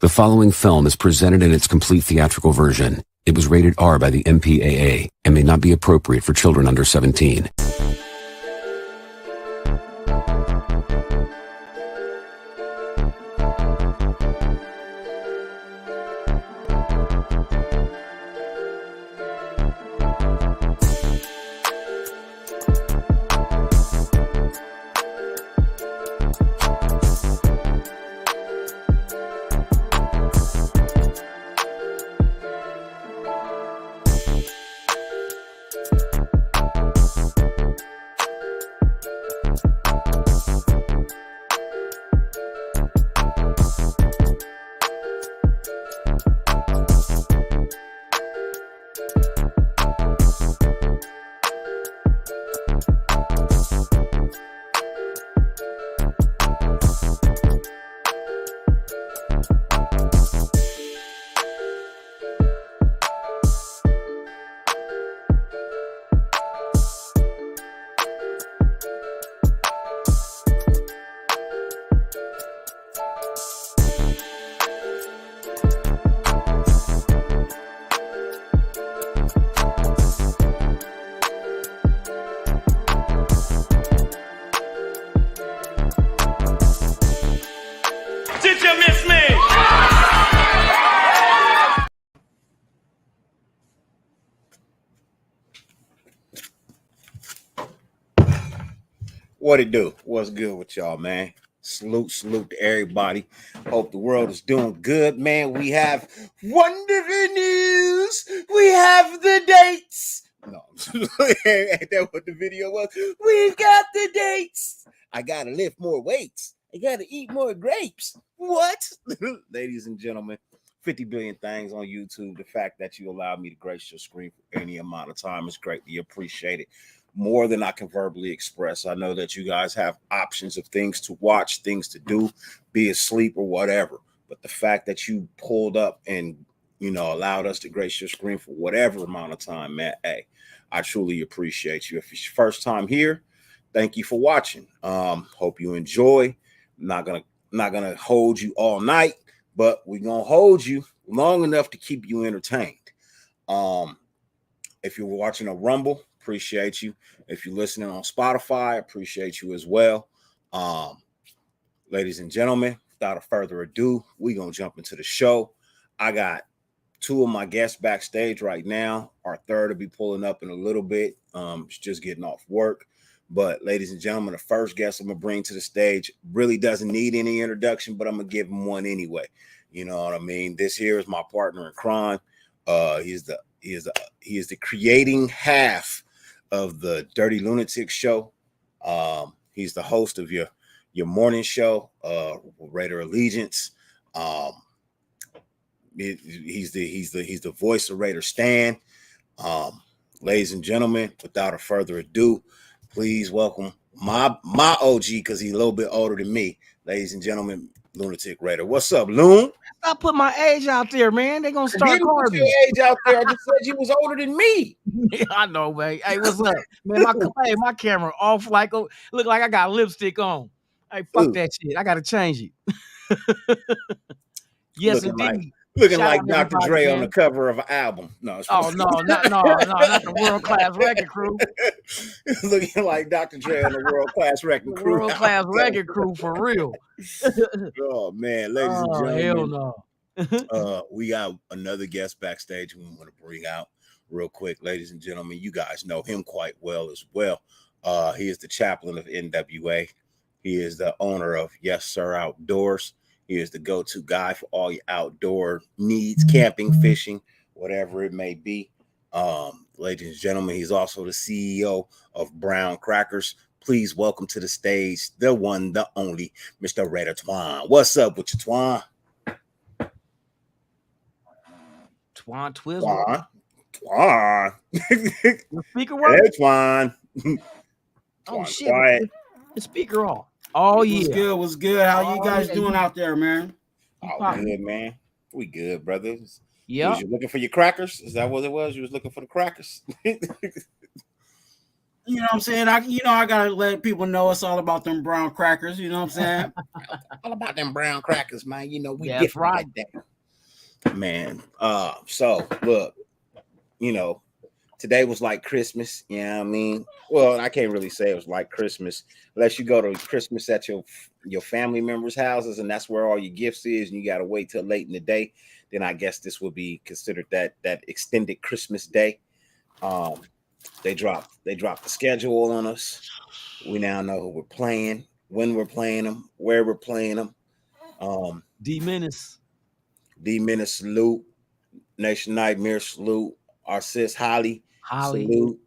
The following film is presented in its complete theatrical version. It was rated R by the MPAA and may not be appropriate for children under 17. Did you miss me? What it do? What's good with y'all, man? Salute to everybody. Hope the world is doing good, man. We have wonderful news. We have the dates. No, ain't that what the video was? We've got the dates. I gotta lift more weights. I gotta eat more grapes. What? Ladies and gentlemen, 50 billion things on YouTube. The fact that you allowed me to grace your screen for any amount of time is greatly appreciated. More than I can verbally express. I know that you guys have options of things to watch, things to do, be asleep or whatever. But the fact that you pulled up and, allowed us to grace your screen for whatever amount of time, man, hey, I truly appreciate you. If it's your first time here, thank you for watching. Hope you enjoy. Not gonna hold you all night, but we're gonna hold you long enough to keep you entertained. If you're watching a Rumble, appreciate you. If you're listening on Spotify, appreciate you as well. Ladies and gentlemen, without a further ado, we're going to jump into the show. I got two of my guests backstage right now. Our third will be pulling up in a little bit. It's just getting off work. But ladies and gentlemen, the first guest I'm going to bring to the stage really doesn't need any introduction, but I'm going to give him one anyway. You know what I mean? This here is my partner in crime. He is the creating half of the Dirty Lunatic show. He's the host of your morning show, Raider Allegiance. He's the voice of Raider Stan. Ladies and gentlemen, without a further ado, please welcome my OG, because he's a little bit older than me. Ladies and gentlemen, Lunatic Raider. What's up, Loon? I put my age out there, man. They're gonna start put your age out there. I just said you was older than me. Yeah, I know, man. Hey, what's up, man? My camera off, like look like I got lipstick on. Hey, fuck that shit. I gotta change it. Yes, indeed. Looking like Dr. Dre on the cover of an album. No, not the World Class Record Crew. Looking like Dr. Dre on the World Class Record Crew. World Class Record Crew for real. Oh man, ladies and gentlemen. Hell no. We got another guest backstage we want to bring out real quick. Ladies and gentlemen, you guys know him quite well as well. He is the chaplain of NWA. He is the owner of Yes Sir Outdoors. He is the go-to guy for all your outdoor needs, camping, fishing, whatever it may be. Ladies and gentlemen, he's also the CEO of Brown Crackers. Please welcome to the stage the one, the only, Mr. Raider Twuan. What's up with you, Twuan? Twuan Tizzle. Twuan. The speaker work? Hey, Twuan. Oh, shit. The speaker off. Oh, yeah. What's good? How you guys doing out there, man? Good, man. We good, brothers. Yeah. Was you looking for your crackers? Is that what it was? You was looking for the crackers? You know what I'm saying? I gotta let people know it's all about them brown crackers. You know what I'm saying? All about them brown crackers, man. You know, we That's different right. like that. Man. So look, you know, today was like Christmas. You know what I mean? Well, I can't really say it was like Christmas unless you go to Christmas at your family members' houses, and that's where all your gifts is, and you gotta wait till late in the day. Then I guess this would be considered that extended Christmas day. Um, they dropped the schedule on us. We now know who we're playing, when we're playing them, where we're playing them. D Menace. D Minute salute, Nation Nightmare salute, our sis Holly salute,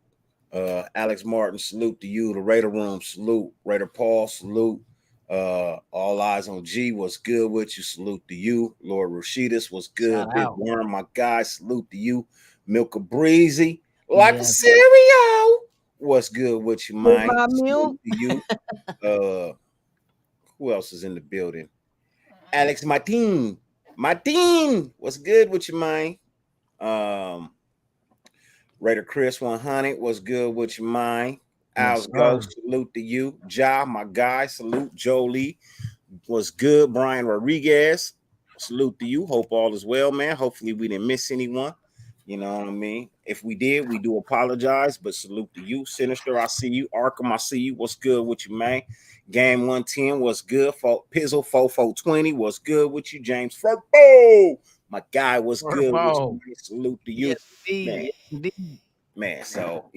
Alex Martin salute to you, the Raider Room salute, Raider Paul salute, All Eyes on G, what's good with you, salute to you, Lord Rashidas, what's good, Shout Big out. Worm, my guy, salute to you, Milka Breezy, like a Yes. cereal, what's good with you, With man, my salute milk. to you. Who else is in the building? Alex Martin, what's good with you, man? Um, Raider Chris 100, what's good with you, man? Yes, Al's sir. Ghost, salute to you. Ja, my guy, salute. Jolie, what's good? Brian Rodriguez, salute to you. Hope all is well, man. Hopefully we didn't miss anyone. You know what I mean? If we did, we do apologize, but salute to you. Sinister, I see you. Arkham, I see you. What's good with you, man? Game 110, what's good? Pizzle 4420, what's good with you? James Furbo, my guy, what's good with you, Purple. man? Salute to you. Yes, indeed. Man, Yes, indeed. man. So,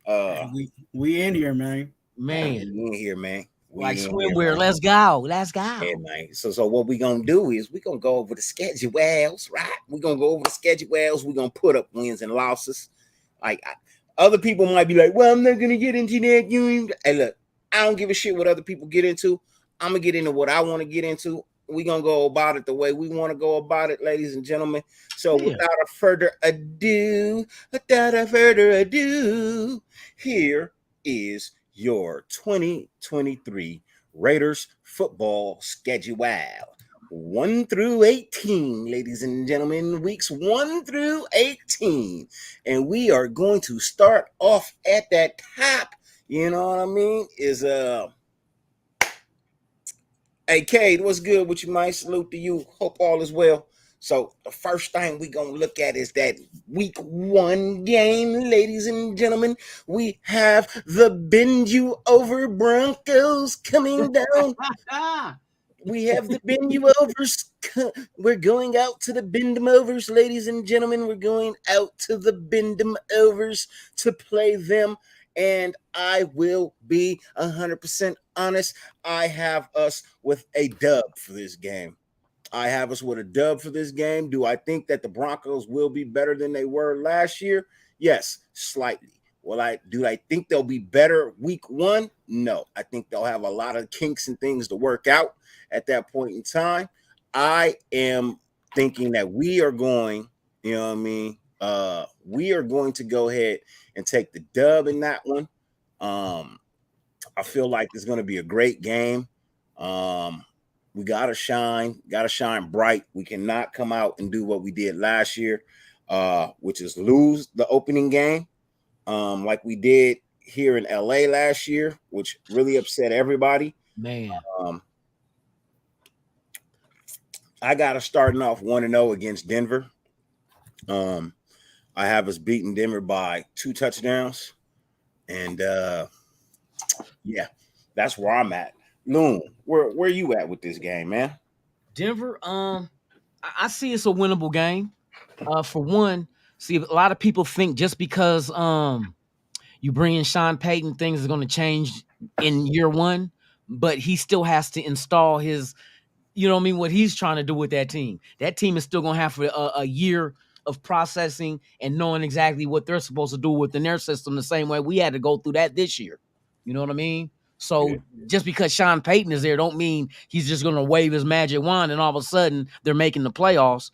Hey, we in here, man. Man. we in here, man. Like We in here, swimwear. man. Let's go. Let's Yeah, go. man. So what we gonna do is we gonna go over the schedules, right? We're gonna go over the schedules. We're gonna put up wins and losses. Other people might be like, well, I'm not gonna get into that. Hey, look, I don't give a shit what other people get into. I'm gonna get into what I want to get into. We're gonna go about it the way we want to go about it, ladies and gentlemen. So Yeah. without a further ado, here is your 2023 Raiders football schedule. 1 through 18, ladies and gentlemen, weeks 1 through 18. And we are going to start off at that top. You know what I mean? Hey, Cade, what's good with you, man? Salute to you. Hope all is well. So the first thing we gonna look at is that week 1 game, ladies and gentlemen. We have the bend you over Broncos coming down. Ah, We have the bend you overs. We're going out to the bend 'em overs, ladies and gentlemen. We're going out to the bend 'em overs to play them. And I will be 100% honest. I have us with a dub for this game. I have us with a dub for this game. Do I think that the Broncos will be better than they were last year? Yes, slightly. Do I think they'll be better week 1? No. I think they'll have a lot of kinks and things to work out at that point in time. I am thinking that we are going, you know what I mean? We are going to go ahead and take the dub in that one. I feel like it's going to be a great game. We gotta shine bright. We cannot come out and do what we did last year, which is lose the opening game, like we did here in LA last year, which really upset everybody. man. I got us starting off 1-0 against Denver. I have us beating Denver by 2 touchdowns, and yeah, that's where I'm at. Loon, where you at with this game, man? Denver, I see it's a winnable game. For one, see, a lot of people think just because you bring in Sean Payton, things are going to change in year 1, but he still has to install his, you know what I mean, what he's trying to do with that team. That team is still going to have a year of processing and knowing exactly what they're supposed to do within their system, the same way we had to go through that this year. You know what I mean? So just because Sean Payton is there, don't mean he's just going to wave his magic wand and all of a sudden they're making the playoffs.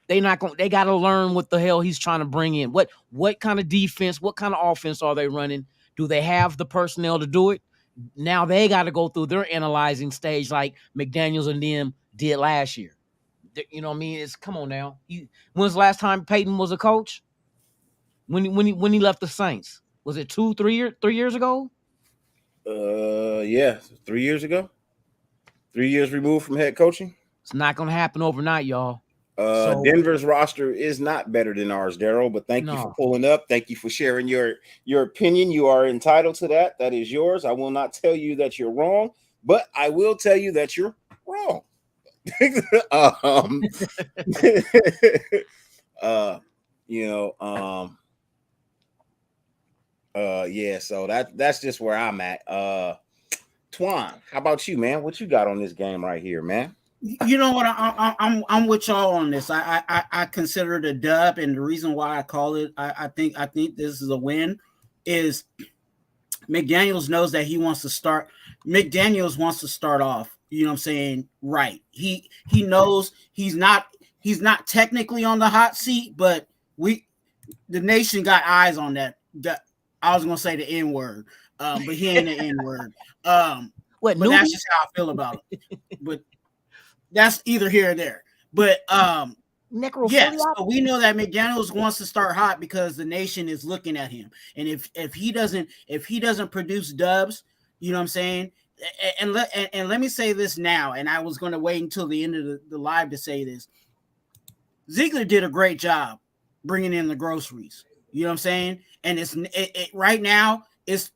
They got to learn what the hell he's trying to bring in. What kind of defense, what kind of offense are they running? Do they have the personnel to do it? Now they got to go through their analyzing stage like McDaniels and them did last year. You know what I mean? Come on now. When's the last time Peyton was a coach? When he left the Saints? Was it 3 years ago? Yeah, 3 years ago. 3 years removed from head coaching. It's not gonna happen overnight, y'all. So Denver's roster is not better than ours, Daryl. But thank you for no, pulling up. Thank you for sharing your opinion. You are entitled to that. That is yours. I will not tell you that you're wrong, but I will tell you that you're wrong. um, you know, yeah. So that's just where I'm at. Twuan, how about you, man? What you got on this game right here, man? You know what? I'm with y'all on this. I consider it a dub, and the reason why I call it, I think this is a win, is McDaniels knows that he wants to start. McDaniels wants to start off. You know what I'm saying? Right. He knows he's not technically on the hot seat, but the nation got eyes on that. I was gonna say the N word, but he ain't the N word. what? But that's just how I feel about it. But that's either here or there. But yes, so we know that McDaniels wants to start hot because the nation is looking at him. And if he doesn't produce dubs, you know what I'm saying? And let me say this now, and I was going to wait until the end of the live to say this. Ziegler did a great job bringing in the groceries. You know what I'm saying? And it's right now it's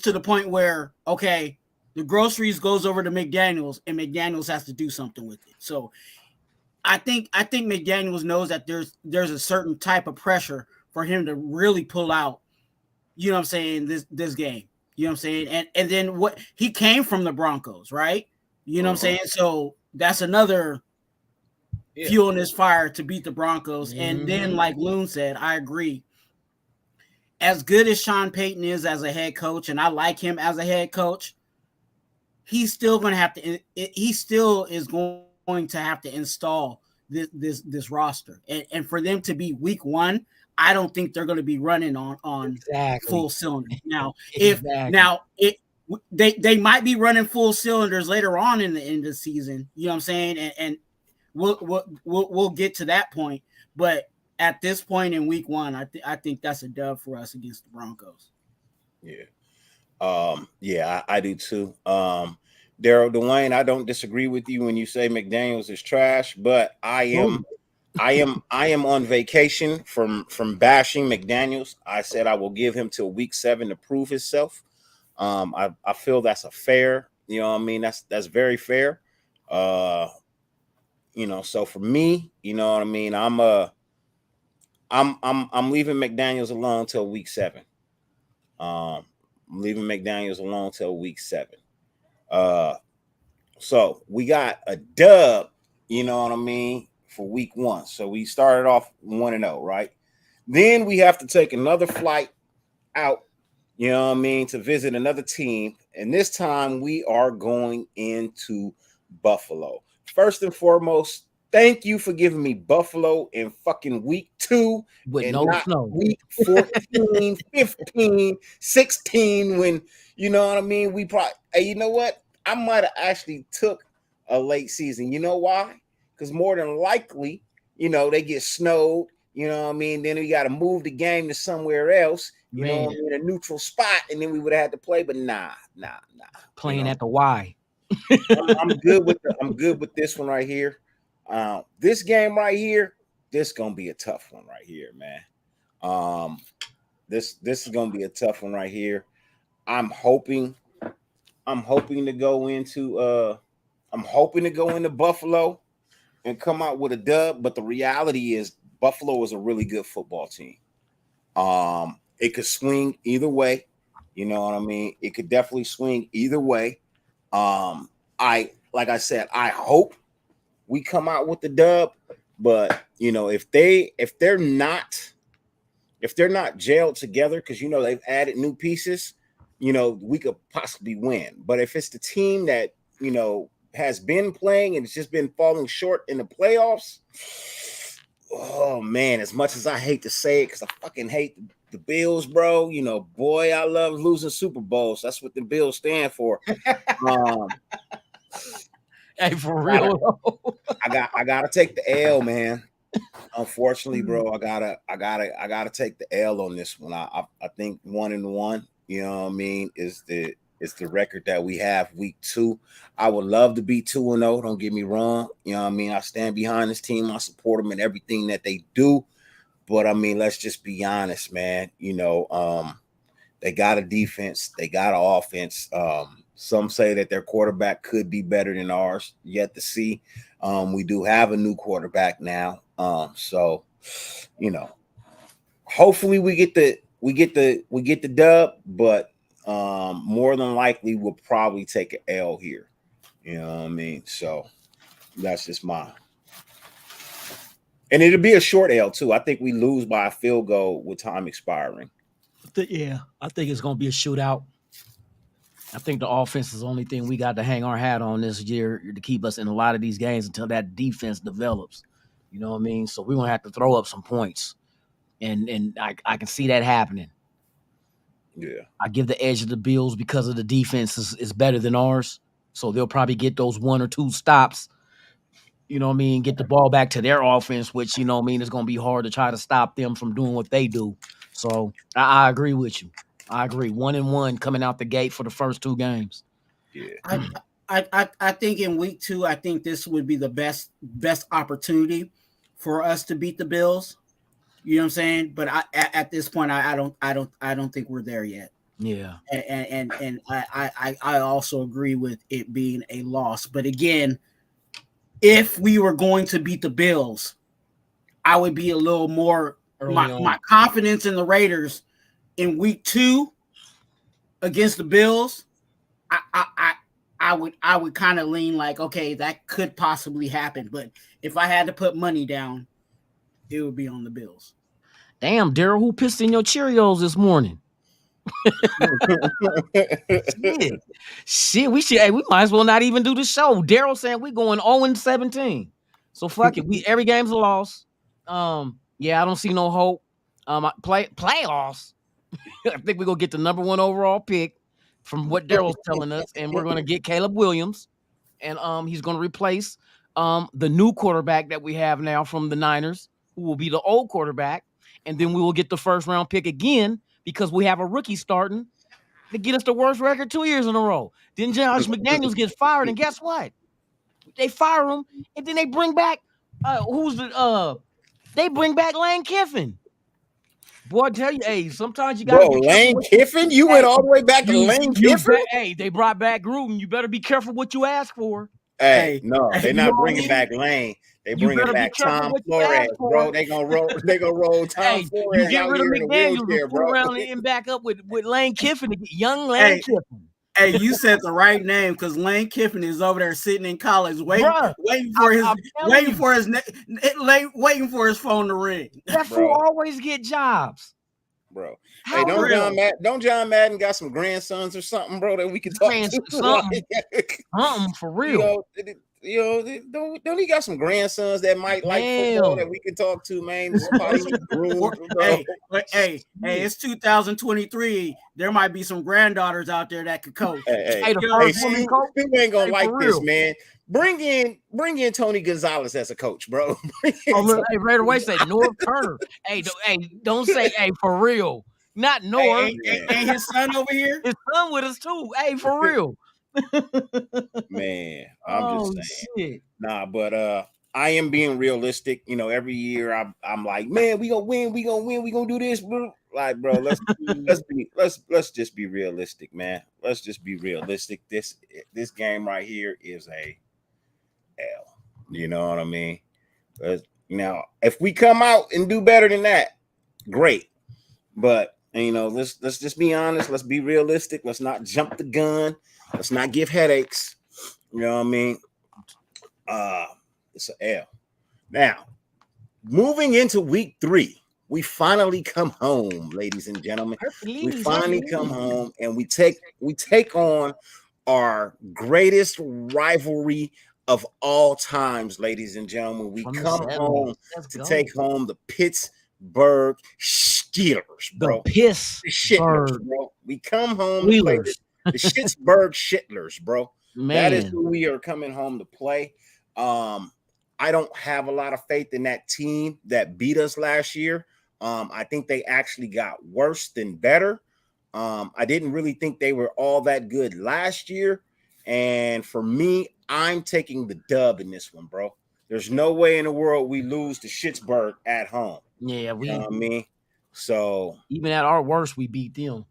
to the point where, okay, the groceries goes over to McDaniels, and McDaniels has to do something with it. So I think McDaniels knows that there's a certain type of pressure for him to really pull out, you know what I'm saying, this game. You know what I'm saying? And then what, he came from the Broncos, right? You know what I'm saying? So that's another fuel in his fire to beat the Broncos. And then, like Loon said, I agree. As good as Sean Payton is as a head coach, and I like him as a head coach, he's still going to have to. He still is going to have to install this roster, and for them to be week one, I don't think they're going to be running on full cylinders. Now, they might be running full cylinders later on in the season. You know what I'm saying? And we'll get to that point, but at this point in week one, I think that's a dub for us against the Broncos. Yeah. Yeah, I do too. Daryl, Dwayne, I don't disagree with you when you say McDaniels is trash, but I am on vacation from bashing McDaniels. I said I will give him till week 7 to prove himself. I feel that's a fair, you know what I mean? That's very fair. You know, so for me, you know what I mean, I'm leaving McDaniels alone till week 7. I'm leaving McDaniels alone till week 7. So we got a dub, you know what I mean, for week 1. So we started off 1-0, right? Then we have to take another flight out, you know what I mean, to visit another team. And this time we are going into Buffalo. First and foremost, thank you for giving me Buffalo in fucking week 2 with and no not snow. Week 14, 15, 16, when, you know what I mean, we probably, hey, you know what? I might have actually took a late season. You know why? Because more than likely, you know, they get snowed, you know what I mean? Then we got to move the game to somewhere else, you know what I mean, a neutral spot, and then we would have had to play, but nah. Playing you know? at the Y. I'm good with this one right here. This game right here, this gonna be a tough one right here, man. This is gonna be a tough one right here. I'm hoping to go into Buffalo and come out with a dub, but the reality is Buffalo is a really good football team. It could swing either way, you know what I mean? It could definitely swing either way. Like I said, I hope we come out with the dub, but you know, if they're not jailed together, because you know they've added new pieces, you know, we could possibly win. But if it's the team that, you know, has been playing and it's just been falling short in the playoffs, oh man, as much as I hate to say it, because I fucking hate the Bills, bro, you know, boy, I love losing Super Bowls. That's what the Bills stand for. Hey, for real. I gotta take the L, man. Unfortunately, bro, I gotta take the L on this one. I think 1-1, you know what I mean, is the record that we have week 2. I would love to be 2-0. Don't get me wrong. You know what I mean? I stand behind this team. I support them in everything that they do. But I mean, let's just be honest, man. You know, they got a defense, they got an offense. Some say that their quarterback could be better than ours. Yet to see. We do have a new quarterback now. So you know, hopefully we get the dub, but more than likely we'll probably take an L here. You know what I mean? So that's just mine. And it'll be a short L too. I think we lose by a field goal with time expiring. Yeah, I think it's gonna be a shootout. I think the offense is the only thing we got to hang our hat on this year to keep us in a lot of these games until that defense develops. You know what I mean? So we're gonna have to throw up some points, and I can see that happening. Yeah, I give the edge of the Bills because of the defense is better than ours, so they'll probably get those 1 or 2 stops. You know what I mean? Get the ball back to their offense, which you know what I mean is gonna be hard to try to stop them from doing what they do. So I agree with you. I agree. 1-1 coming out the gate for the first 2 games. Yeah. I think in week 2, I think this would be the best opportunity for us to beat the Bills. You know what I'm saying? But at this point, I don't think we're there yet. Yeah. And I also agree with it being a loss. But again, if we were going to beat the Bills, I would be a little more my confidence in the Raiders in week 2 against the Bills. I would kind of lean like, okay, that could possibly happen. But if I had to put money down, it would be on the Bills. Damn, Daryl, who pissed in your Cheerios this morning? Shit, we might as well not even do the show. Daryl saying we going 0-17. So fuck it. Every game's a loss. Yeah, I don't see no hope. Playoffs. I think we're gonna get the number 1 overall pick from what Daryl's telling us, and we're gonna get Caleb Williams, and he's gonna replace the new quarterback that we have now from the Niners, who will be the old quarterback, and then we will get the first round pick again because we have a rookie starting to get us the worst record 2 years in a row. Then Josh McDaniels gets fired, and guess what? They fire him, and then they bring back they bring back Lane Kiffin. Boy, I tell you, hey, sometimes you got Lane Kiffin. You went all the way back to Lane Kiffin. Hey, they brought back Gruden. You better be careful what you ask for. Hey, no, they're not bringing back Lane. They bringing back Tom Flores, bro. They gonna roll Tom Flores. You get rid of McDaniels, bro, around and back up with Lane Kiffin, young Lane Kiffin. Hey, you said the right name because Lane Kiffin is over there sitting in college waiting for his phone to ring. That fool always get jobs, bro. Hey, don't John Madden got some grandsons or something, bro, that we can talk to? Something for real. Don't he got some grandsons that might like football that we can talk to, man? Hey, it's 2023. There might be some granddaughters out there that could coach. People ain't gonna like this, man. Bring in Tony Gonzalez as a coach, bro. Right away say North Turner. Don't say for real. Not North. Ain't his son over here? His son with us too. Hey, for real. Man, I'm just saying. Shit. Nah, but I am being realistic. You know, every year I'm like, man, we gonna win, we gonna do this, bro. Like, bro, let's just be realistic, man. Let's just be realistic. This game right here is a L. You know what I mean? Now, if we come out and do better than that, great. But let's just be honest. Let's be realistic. Let's not jump the gun. Let's not give headaches. You know what I mean? It's an L. Now, moving into week 3, we finally come home, ladies and gentlemen. We finally come home and we take on our greatest rivalry of all times, ladies and gentlemen. We come home to take home the Pittsburgh Steelers, bro. The Shitlers, bro. We come home to play the Pittsburgh Shitlers, bro. Man. That is who we are coming home to play. I don't have a lot of faith in that team that beat us last year. I think they actually got worse than better. I didn't really think they were all that good last year. And for me, I'm taking the dub in this one, bro. There's no way in the world we lose to Schittsburg at home. Yeah, you know what I mean? So even at our worst, we beat them.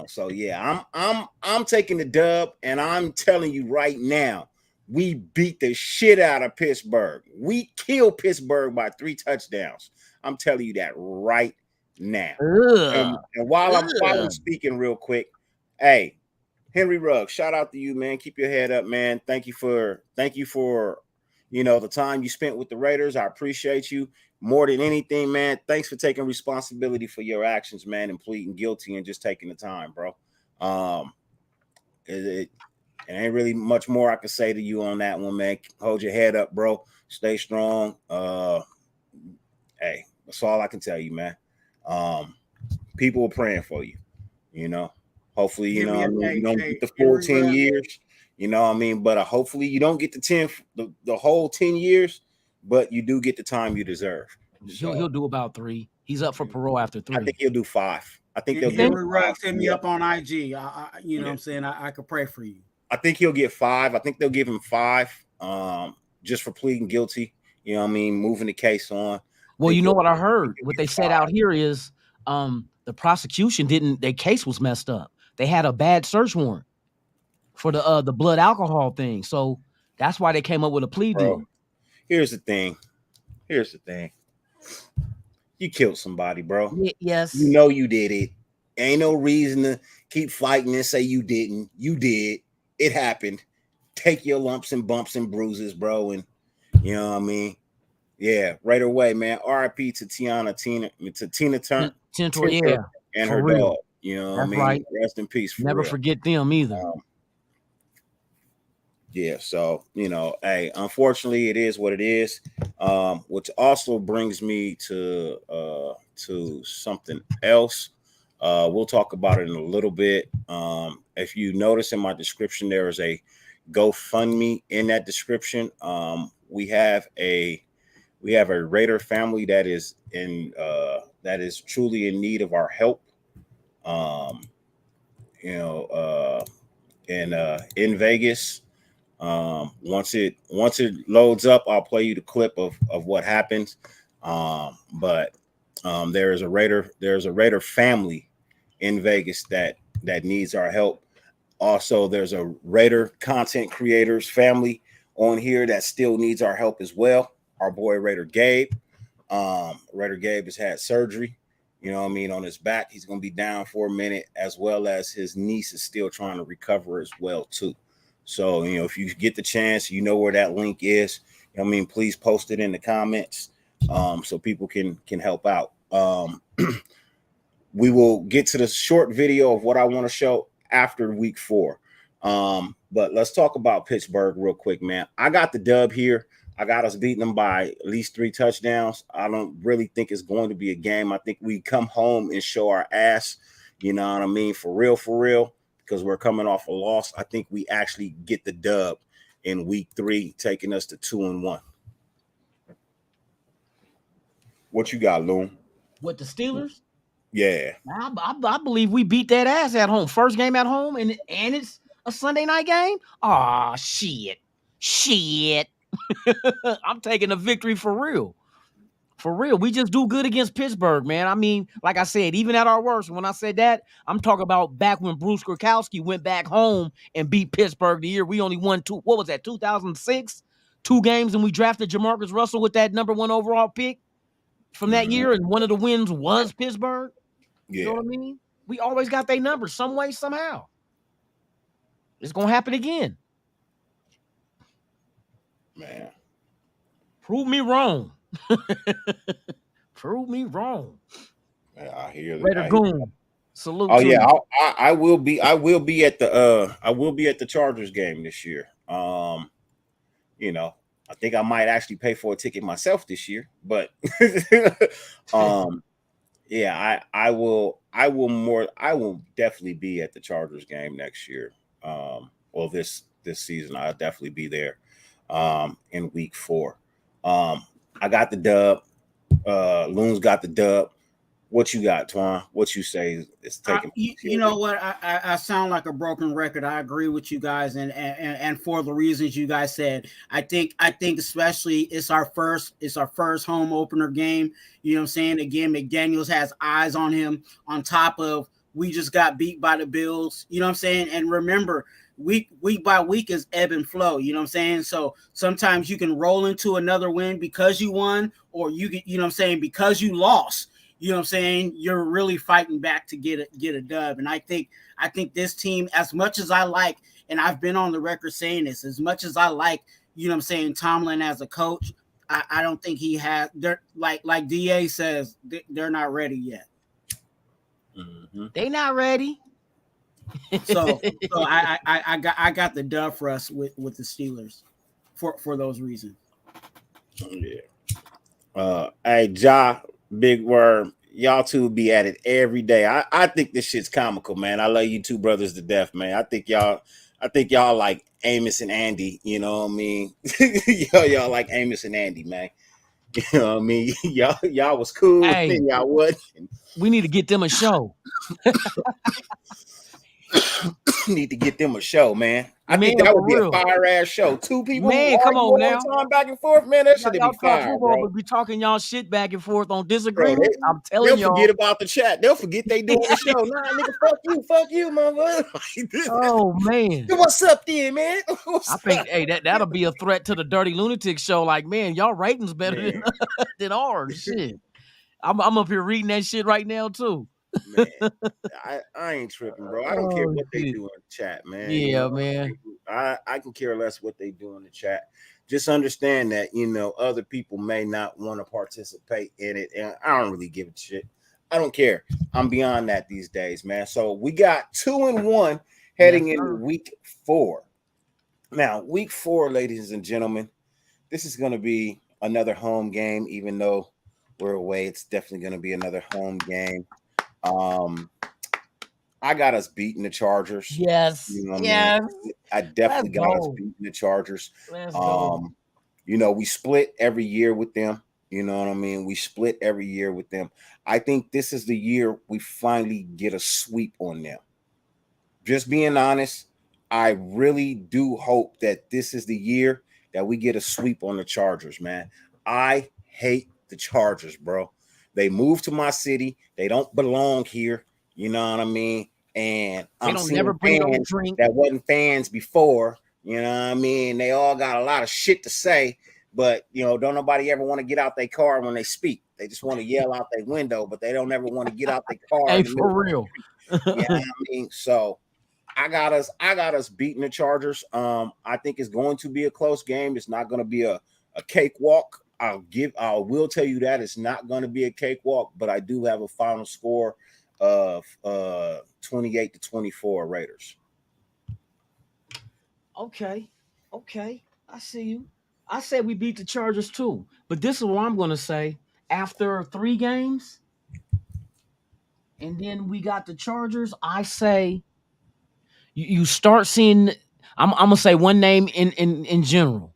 So yeah, I'm taking the dub, and I'm telling you right now, we beat the shit out of Pittsburgh. We killed Pittsburgh by 3 touchdowns. I'm telling you that right now. And while I'm speaking real quick, hey, Henry Ruggs, shout out to you, man. Keep your head up, man. Thank you for the time you spent with the Raiders. I appreciate you more than anything, man. Thanks for taking responsibility for your actions, man, and pleading guilty and just taking the time, bro. It ain't really much more I can say to you on that one, man. Hold your head up, bro. Stay strong. Hey, that's all I can tell you, man. People are praying for you, Hopefully, you don't get the full 10 years, but hopefully you don't get the whole 10 years, but you do get the time you deserve. He'll do about 3. He's up for parole after 3. I think he'll do 5. I think they'll get Ruggs hit me up on IG. What I'm saying? I could pray for you. I think he'll get 5. I think they'll give him 5 just for pleading guilty, moving the case on. Well, you know what I heard? What they said out here is the prosecution their case was messed up. They had a bad search warrant for the blood alcohol thing. So that's why they came up with a plea deal. Here's the thing. You killed somebody, bro. Yes. You know you did it. Ain't no reason to keep fighting and say you didn't. You did. It happened. Take your lumps and bumps and bruises, bro. And you know what I mean? Yeah, right away, man. R.I.P. to Tina Turner. Yeah. And her dog. You know what I mean? Right. Rest in peace. Never forget them either. Yeah, so hey, unfortunately, it is what it is. Which also brings me to something else. We'll talk about it in a little bit. If you notice in my description, there is a GoFundMe in that description. We have a Raider family that is truly in need of our help. In Vegas. Once it loads up, I'll play you the clip of what happens. But there's a Raider family in Vegas that needs our help. Also, there's a Raider content creators family on here that still needs our help as well. Our boy Raider Gabe. Raider Gabe has had surgery, on his back. He's going to be down for a minute, as well as his niece is still trying to recover as well too. So, if you get the chance, where that link is. Please post it in the comments so people can help out. We will get to the short video of what I want to show after week 4. But let's talk about Pittsburgh real quick, man. I got the dub here. I got us beating them by at least 3 touchdowns. I don't really think it's going to be a game. I think we come home and show our ass, for real. Because we're coming off a loss. I think we actually get the dub in week 3, taking us to 2-1. What you got, Loon? What, the Steelers? Yeah. I believe we beat that ass at home. First game at home, and it's a Sunday night game? Aw, shit. I'm taking a victory for real. For real, we just do good against Pittsburgh, man. I mean, like I said, even at our worst, when I said that, I'm talking about back when Bruce Kurkowski went back home and beat Pittsburgh the year we only won 2006? 2 games, and we drafted Jamarcus Russell with that number 1 overall pick from that year, and one of the wins was Pittsburgh. Yeah. You know what I mean? We always got their numbers some way, somehow. It's going to happen again. Man. Prove me wrong. Prove me wrong. I hear that. Raider Goon. Salute. Oh yeah, I will be at the Chargers game this year. I think I might actually pay for a ticket myself this year, but yeah, I will definitely be at the Chargers game next year. This season I'll definitely be there. in week 4. I got the dub. Loons got the dub. What you got, Twuan? What you say is taking? You know what? I sound like a broken record. I agree with you guys, and for the reasons you guys said. I think especially it's our first home opener game. You know what I'm saying? Again, McDaniels has eyes on him. On top of we just got beat by the Bills. You know what I'm saying? And remember, week by week is ebb and flow. You know what I'm saying? So sometimes you can roll into another win because you won, or you know what I'm saying, because you lost. You know what I'm saying? You're really fighting back to get a dub. And I think this team, as much as I like, and I've been on the record saying this, as much as I like, you know what I'm saying, Tomlin as a coach, I don't think he has. They're like DA says, they're not ready yet. Mm-hmm. They not ready. So I got the dub for us with the Steelers for those reasons. Yeah. Hey, Ja, Big Word, y'all two be at it every day. I think this shit's comical, man. I love you two brothers to death, man. I think y'all like Amos and Andy. You know what I mean? y'all like Amos and Andy, man. You know what I mean? y'all was cool, Hey, and y'all wasn't. We need to get them a show. Need to get them a show, man. I think that would be a fire ass show. Two people, man, come on now, time back and forth, man. That should be fire, bro. But be talking y'all shit back and forth on disagreement. I'm telling y'all, they'll forget about the chat. They'll forget they doing the show. Nah, nigga, fuck you, mother. Oh man, what's up, then, man? I think, hey, that'll be a threat to the Dirty Lunatic show. Like, man, y'all ratings better than ours. Shit, I'm up here reading that shit right now too. Man, I ain't tripping, bro. I don't care what they do in the chat, man. Yeah, you know, man. I can care less what they do in the chat. Just understand that, you know, other people may not want to participate in it, and I don't really give a shit. I don't care. I'm beyond that these days, man. So we got 2-1 heading into week 4. Now, week 4, ladies and gentlemen, this is going to be another home game. Even though we're away, it's definitely going to be another home game. I got us beating the Chargers. Yes. You know what I mean? I definitely got us beating the Chargers. You know, we split every year with them. You know what I mean? We split every year with them. I think this is the year we finally get a sweep on them. Just being honest, I really do hope that this is the year that we get a sweep on the Chargers, man. I hate the Chargers, bro. They moved to my city. They don't belong here. You know what I mean? And I'm seeing fans that wasn't fans before. You know what I mean? They all got a lot of shit to say, but, you know, don't nobody ever want to get out their car when they speak. They just want to yell out their window, but they don't ever want to get out their car. Hey, for real. You know what I mean? So I got us beating the Chargers. I think it's going to be a close game. It's not going to be a cakewalk. I will tell you that it's not going to be a cakewalk, but I do have a final score of 28-24 Raiders. Okay, I see you. I said we beat the Chargers too, but this is what I'm going to say. After 3 games, and then we got the Chargers, I say you start seeing. I'm going to say one name in general.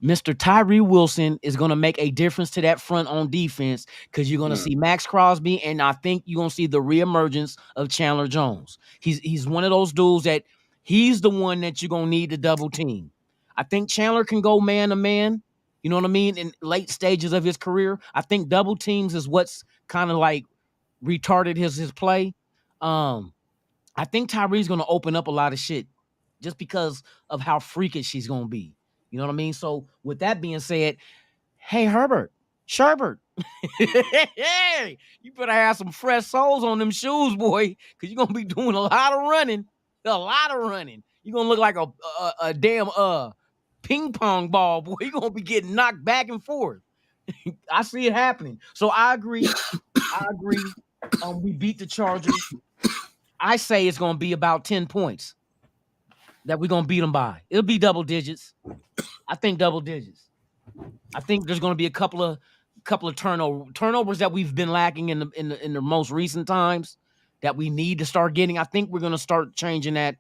Mr. Tyree Wilson is going to make a difference to that front on defense because you're going to see Max Crosby, and I think you're going to see the reemergence of Chandler Jones. He's one of those dudes that he's the one that you're going to need to double team. I think Chandler can go man to man, you know what I mean, in late stages of his career. I think double teams is what's kind of like retarded his play. I think Tyree's going to open up a lot of shit just because of how freakish she's going to be. You know what I mean? So with that being said, hey, Sherbert, hey, you better have some fresh soles on them shoes, boy, because you're going to be doing a lot of running. You're going to look like a damn ping pong ball, boy. You're going to be getting knocked back and forth. I see it happening. So I agree. We beat the Chargers. I say it's going to be about 10 points that we're going to beat them by. It'll be double digits. I think double digits. I think there's going to be a couple of turnovers that we've been lacking in the most recent times that we need to start getting. I think we're going to start changing that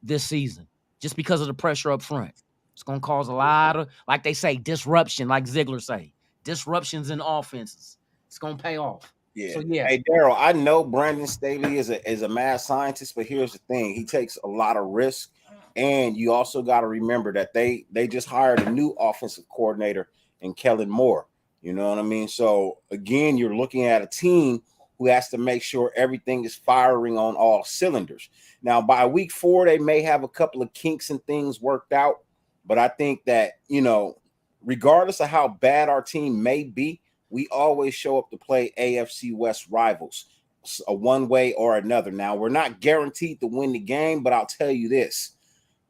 this season just because of the pressure up front. It's gonna cause a lot of, like they say, disruption, like Ziegler say, disruptions in offenses. It's gonna pay off. Yeah. So yeah. Hey, Daryl, I know Brandon Staley is a mad scientist, but here's the thing: he takes a lot of risk, and you also got to remember that they just hired a new offensive coordinator in Kellen Moore. You know what I mean? So again, you're looking at a team who has to make sure everything is firing on all cylinders. Now, by week 4, they may have a couple of kinks and things worked out, but I think that, regardless of how bad our team may be, we always show up to play AFC West rivals, a one way or another. Now, we're not guaranteed to win the game, but I'll tell you this.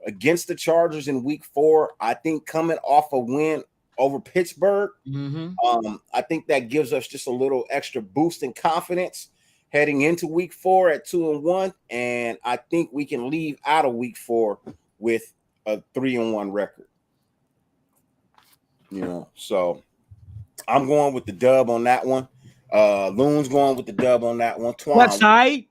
Against the Chargers in week 4, I think coming off a win over Pittsburgh, I think that gives us just a little extra boost in confidence heading into week 4 at 2-1. And I think we can leave out of week 4 with a 3-1 record. So I'm going with the dub on that one. Loon's going with the dub on that one. Twuan. What's right?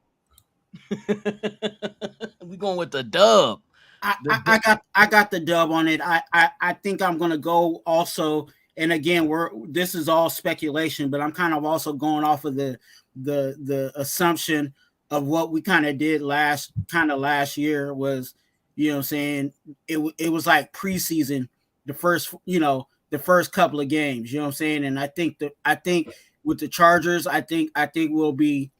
We going with the dub. I got the dub on it. I think I'm gonna go also. And again, this is all speculation, but I'm kind of also going off of the assumption of what we kind of did last year was, what I'm saying, it was like preseason, the first couple of games, what I'm saying? And I think with the Chargers, I think we'll be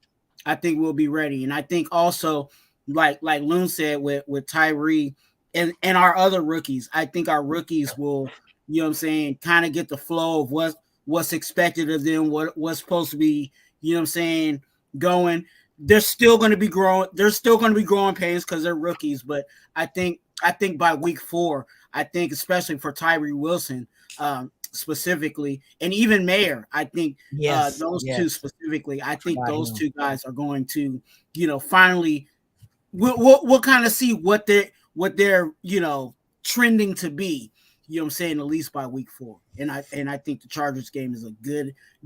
ready. And I think also like Loon said with Tyree and our other rookies, I think our rookies will, what I'm saying, kind of get the flow of what's expected of them, what's supposed to be, what I'm saying, going. They're still going to be growing. They're still going to be growing pains because they're rookies. But I think by week 4, I think especially for Tyree Wilson specifically, and even Mayer, I think those two specifically, I think those two guys are going to, finally, we'll kind of see what they're trending to be. What I'm saying, at least by week 4, and I think the Chargers game is a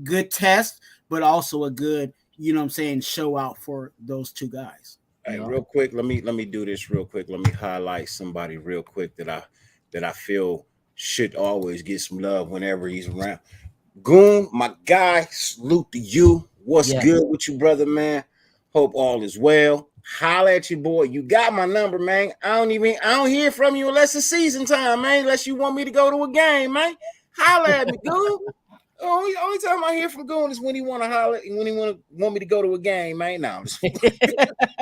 good test, but also a good, what I'm saying, show out for those two guys. Hey, real quick, let me do this real quick. Let me highlight somebody real quick that I feel should always get some love whenever he's around. Goon, my guy, salute to you. What's good with you, brother, man? Hope all is well. Holla at your boy. You got my number, man. I don't hear from you unless it's season time, man. Unless you want me to go to a game, man. Holla at me, Goon. Only time I hear from Goon is when he want to holler and when he want me to go to a game, man. No,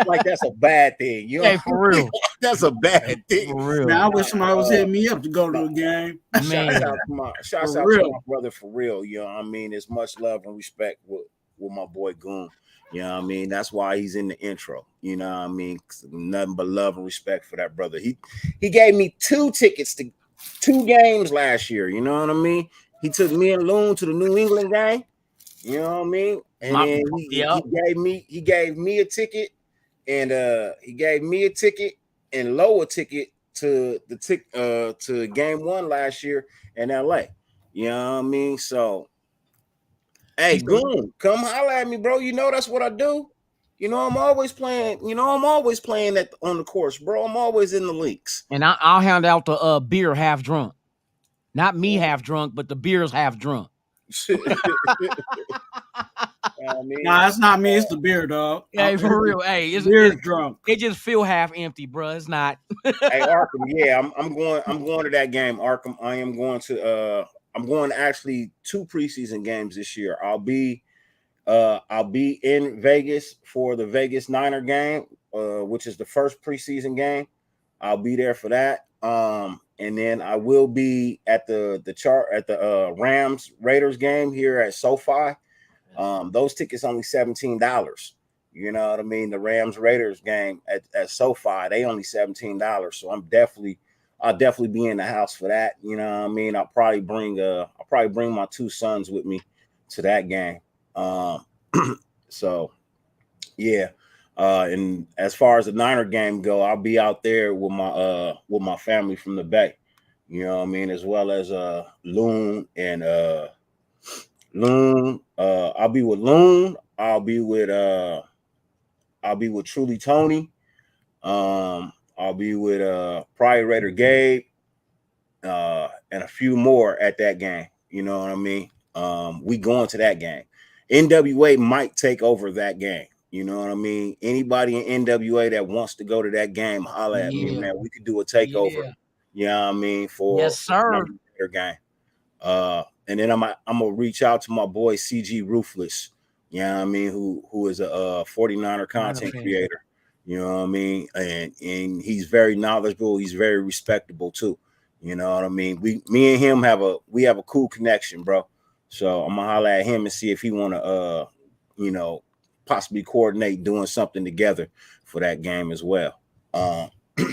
like that's a bad thing. Hey, for real. That's a bad thing. For real. Now, I wish somebody was hitting me up to go to a game. Shouts out to my brother for real. I mean, it's much love and respect with my boy Goon. I mean? That's why he's in the intro. I mean? Nothing but love and respect for that brother. He gave me 2 tickets to 2 games last year. You know what I mean? He took me and Loon to the New England game. You know what I mean? And then he gave me a ticket, and he gave me a ticket and lower ticket to to game 1 last year in LA. You know what I mean? So hey, Goon, come holler at me, bro. That's what I do. I'm always playing. I'm always playing on the course, bro. I'm always in the leagues. And I'll hand out the beer half drunk. Not me half drunk, but the beer's half drunk. Nah, it's not me. It's the beer, dog. Hey, for real. Hey, it's drunk. It just feel half empty, bro. It's not. Hey, Arkham. Yeah, I'm going to that game, Arkham. I am going to. I'm going to actually 2 preseason games this year. I'll be in Vegas for the Vegas Niner game, which is the first preseason game. I'll be there for that. And then I will be at the Rams Raiders game here at SoFi. Those tickets only $17. You know what I mean? The Rams Raiders game at SoFi, they only $17. So I'll definitely be in the house for that. You know what I mean? I'll probably bring my 2 sons with me to that game. So yeah. And as far as the Niner game go, I'll be out there with my family from the Bay. You know what I mean? As well as Loon and Loon. I'll be with Loon. I'll be with Truly Tony. I'll be with Prior Raider Gabe. and a few more at that game. You know what I mean? We going to that game. NWA might take over that game. You know what I mean? Anybody in NWA that wants to go to that game, holla at me, man. We could do a takeover. Yeah. You know what I mean? Yes, sir. Their game. And then I'm gonna reach out to my boy CG Ruthless. You know what I mean? Who is a 49er content creator. You know what I mean? And he's very knowledgeable. He's very respectable too. You know what I mean? Me and him have a cool connection, bro. So I'm gonna holler at him and see if he wanna possibly coordinate doing something together for that game as well.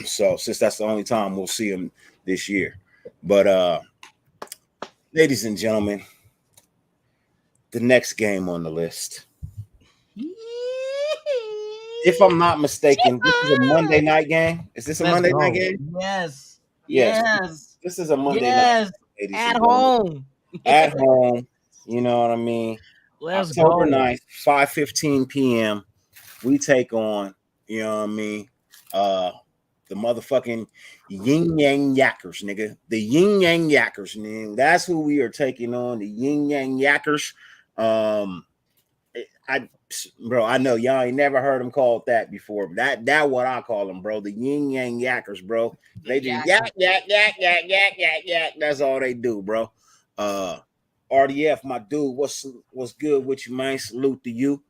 So since that's the only time we'll see him this year. But ladies and gentlemen, the next game on the list. If I'm not mistaken, this is a Monday night game. Is this a Monday night game? Yes. This is a Monday night. At home. At home. You know what I mean? October 9th, 5:15 p.m. We take on, you know what I mean? The motherfucking Yin Yang Yakkers, nigga. The Yin Yang Yakkers, man. That's who we are taking on. The Yin Yang Yakkers. I know y'all ain't never heard them called that before, but that what I call them, bro. The Yin Yang Yakkers, bro. They just yak. That's all they do, bro. RDF, my dude, what's good with you, man? Salute to you.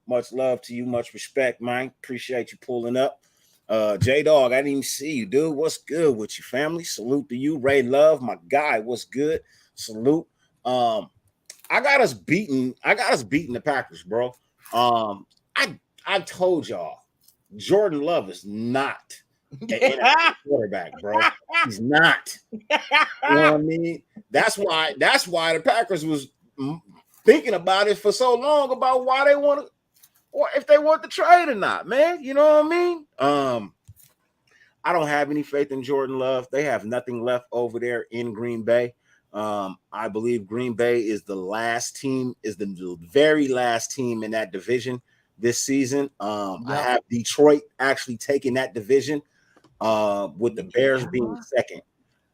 Much love to you, much respect, man. Appreciate you pulling up. J Dog, I didn't even see you, dude. What's good with you, family? Salute to you. Ray Love, my guy. What's good? Salute. I got us beating the Packers, bro. I told y'all Jordan Love is not an NFL quarterback, bro. He's not. You know what I mean? That's why the Packers was thinking about it for so long about why they want to, or if they want to trade or not, man. You know what I mean? I don't have any faith in Jordan Love. They have nothing left over there in Green Bay. I believe Green Bay is the very last team in that division this season. I have Detroit actually taking that division, with the Bears being second,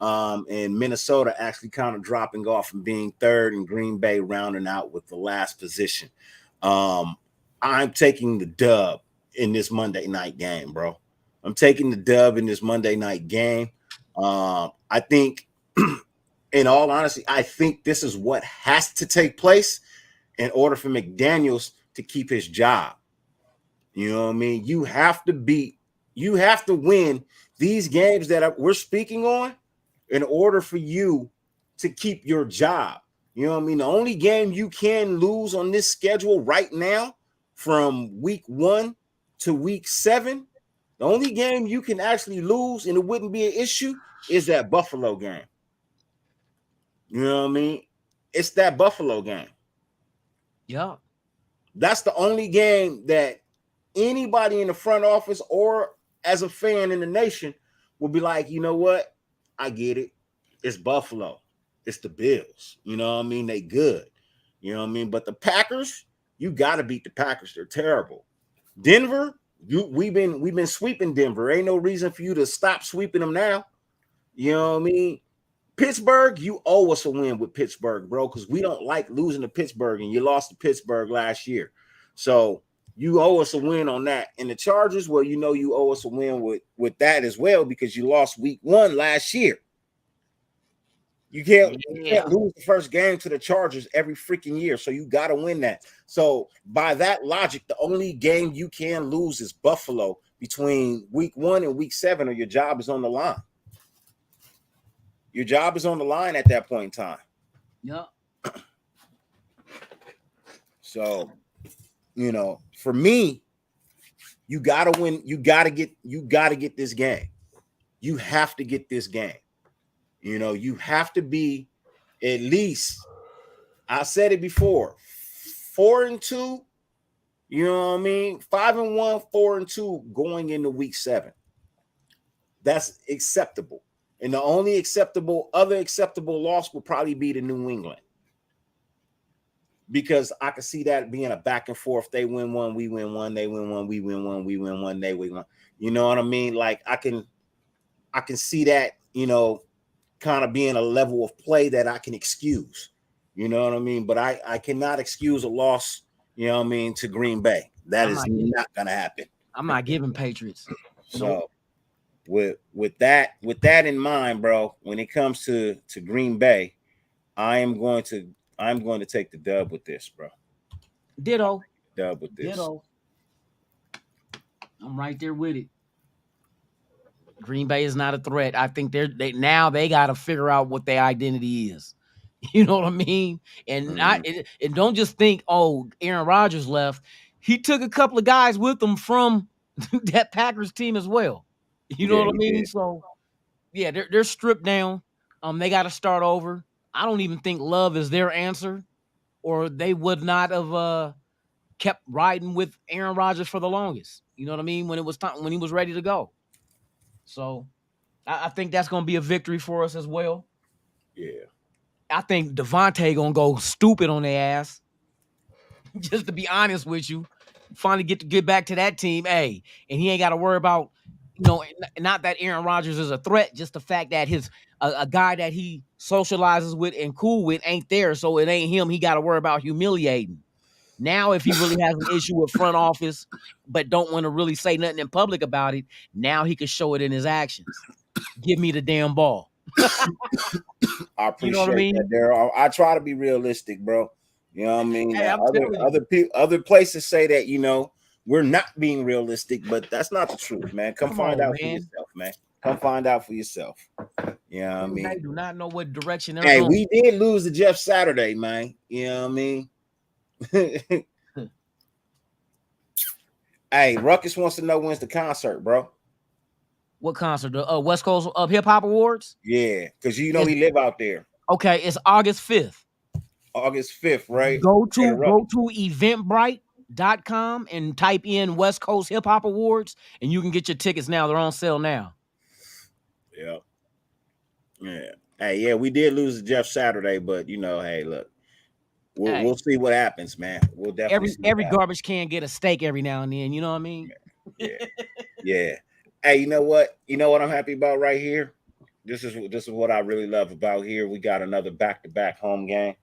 and Minnesota actually kind of dropping off and being third, and Green Bay rounding out with the last position. I'm taking the dub in this Monday night game, bro. I'm taking the dub in this Monday night game. I think, in all honesty, I think this is what has to take place in order for McDaniels to keep his job. You know what I mean? You have to win these games that we're speaking on in order for you to keep your job. You know what I mean? The only game you can lose on this schedule right now, from week 1 to week 7, the only game you can actually lose and it wouldn't be an issue is that Buffalo game. You know what I mean? It's that Buffalo game. Yeah. That's the only game that anybody in the front office or as a fan in the nation will be like, you know what? I get it. It's Buffalo. It's the Bills. You know what I mean? They good. You know what I mean? But the Packers, you got to beat the Packers. They're terrible. Denver, we've been sweeping Denver. Ain't no reason for you to stop sweeping them now. You know what I mean? Pittsburgh, you owe us a win with Pittsburgh, bro, because we don't like losing to Pittsburgh, and you lost to Pittsburgh last year. So you owe us a win on that. And the Chargers, well, you know you owe us a win with that as well, because you lost week 1 last year. You can't lose the first game to the Chargers every freaking year, so you got to win that. So by that logic, the only game you can lose is Buffalo between week 1 and week 7, or your job is on the line. Your job is on the line at that point in time. Yeah. So, you know, for me, you gotta win. You gotta get this game. You have to get this game. You know, you have to be at least, I said it before, 4-2. You know what I mean? 5-1, 4-2 going into week 7. That's acceptable. And the only other acceptable loss would probably be to New England, because I could see that being a back and forth. They win one, we win one. They win one, we win one. We win one, they win one. You know what I mean? Like I can see that kind of being a level of play that I can excuse. You know what I mean? But I cannot excuse a loss, to Green Bay. That is not going to happen. I'm not giving Patriots. So with that in mind, bro, when it comes to Green Bay, I'm going to take the dub with this, bro. Ditto. Dub with this. Ditto. I'm right there with it. Green Bay is not a threat. I think they got to figure out what their identity is. You know what I mean? And and don't just think, oh, Aaron Rodgers left. He took a couple of guys with him from that Packers team as well. You know what I mean? Did. So yeah, they're stripped down. They got to start over. I don't even think Love is their answer, or they would not have kept riding with Aaron Rodgers for the longest. You know what I mean? When it was time, when he was ready to go. So I think that's going to be a victory for us as well. Yeah. I think Devontae going to go stupid on their ass. Just to be honest with you. Finally get back to that team. Hey, and he ain't got to worry about, not that Aaron Rodgers is a threat, just the fact that a guy that he socializes with and cool with ain't there. So it ain't him he got to worry about humiliating. Now, if he really has an issue with front office, but don't want to really say nothing in public about it, now he can show it in his actions. Give me the damn ball. I appreciate that, Daryl. I try to be realistic, bro. You know what I mean? Hey, other places say that, we're not being realistic, but that's not the truth, man. Come find out for yourself, man. Come find out for yourself. You know what I mean? I do not know what direction they're going. We did lose to Jeff Saturday, man. You know what I mean? Hey, Ruckus wants to know when's the concert, bro. What concert? The West Coast Hip Hop Awards? Yeah, because he live out there. Okay, it's August 5th. August 5th, right? Go to eventbrite.com and type in West Coast Hip Hop Awards, and you can get your tickets now. They're on sale now. Yeah. Hey, yeah, we did lose to Jeff Saturday, but hey, look. We'll see what happens, man. We'll definitely every garbage can get a steak every now and then. You know what I mean? Yeah. Hey, you know what? You know what I'm happy about right here? This is what I really love about here. We got another back-to-back home game.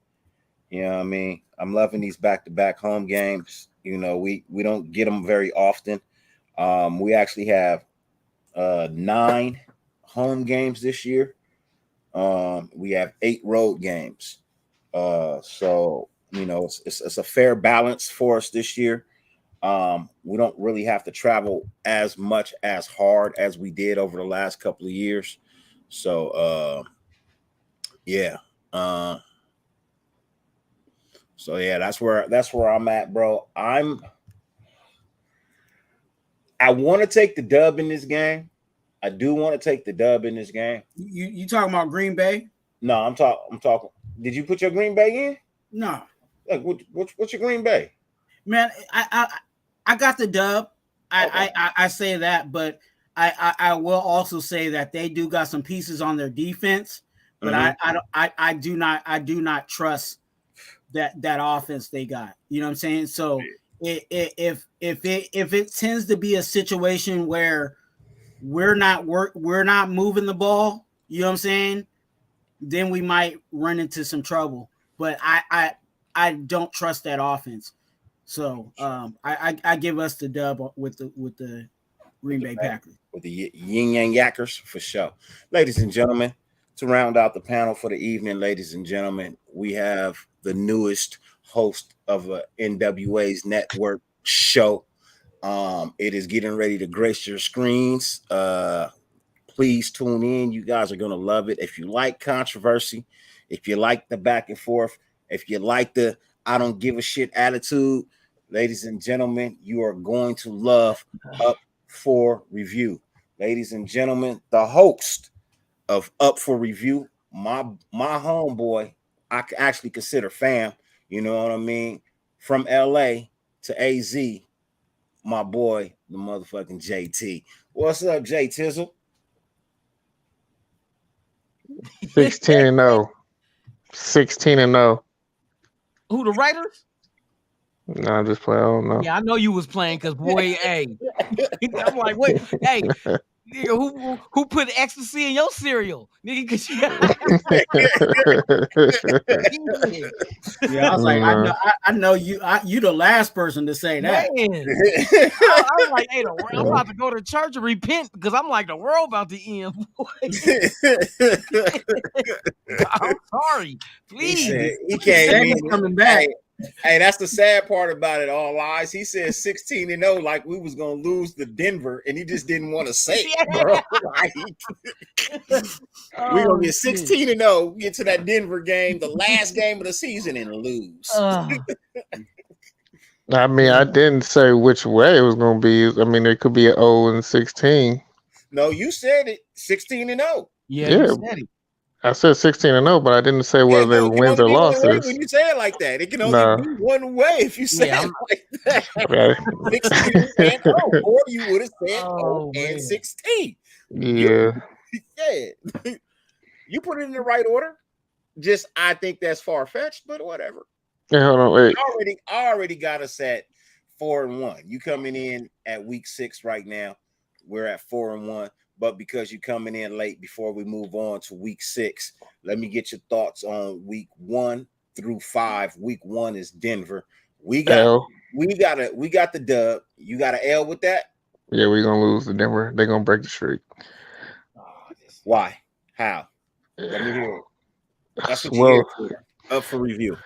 You know what I mean? I'm loving these back-to-back home games. We don't get them very often. We actually have 9 home games this year. We have 8 road games. So it's a fair balance for us this year. We don't really have to travel as much as hard as we did over the last couple of years. So that's where I'm at, bro. I want to take the dub in this game. I do want to take the dub in this game. You talking about Green Bay? No, I'm talking. Did you put your Green Bay in? No. Like, what's your Green Bay? Man, I got the dub. I say that, but I will also say that they do got some pieces on their defense, but I do not trust that offense they got. You know what I'm saying? So if it tends to be a situation where we're not moving the ball, you know what I'm saying, then we might run into some trouble. But I don't trust that offense. So I give us the dub with the Green Bay Packers. With the Yin Yang Yackers, for sure. Ladies and gentlemen, to round out the panel for the evening, ladies and gentlemen, we have the newest host of NWA's network show. It is getting ready to grace your screens. Please tune in. You guys are going to love it. If you like controversy, if you like the back and forth, if you like the I don't give a shit attitude, ladies and gentlemen, you are going to love Up for Review. Ladies and gentlemen, the host of Up for Review, my homeboy, I actually consider fam, you know what I mean? From LA to AZ, my boy, the motherfucking JT. What's up, J Tizzle? 16-0. 16-0. Who, the Raiders? No, I'm just playing. I don't know. Yeah, I know you was playing because, boy, hey. I'm like, wait, hey, Nigga, who put ecstasy in your cereal? Nigga, cause you Yeah, I was like, I know you. You the last person to say that. man. I was like, hey, I'm about to go to church and repent because I'm like the world about to end. I'm sorry. Please. He said he came in coming back. Hey, that's the sad part about it. All lies. He said 16-0, like we was gonna lose to Denver, and he just didn't want to say it, bro. We gonna get 16-0, get to that Denver game, the last game of the season, and lose. I mean, I didn't say which way it was going to be. I mean, it could be an 0-16. No, you said it 16-0. Yeah, you said it. I said 16-0, but I didn't say whether they were wins or losses. When you say it like that, it can only be one way if you say it like that. Okay. 16-0, or you would have said 16. Yeah. You put it in the right order. Just I think that's far fetched, but whatever. Hey, hold on, wait. I already got us at 4-1. You coming in at week 6 right now. We're at 4-1. But because you're coming in late before we move on to week 6, let me get your thoughts on week 1 through 5. Week 1 is Denver. We got the dub. You got an L with that? Yeah, we're gonna lose to Denver. They're gonna break the streak. Why? How? Let me hear it. That's what you're here for. Up for review.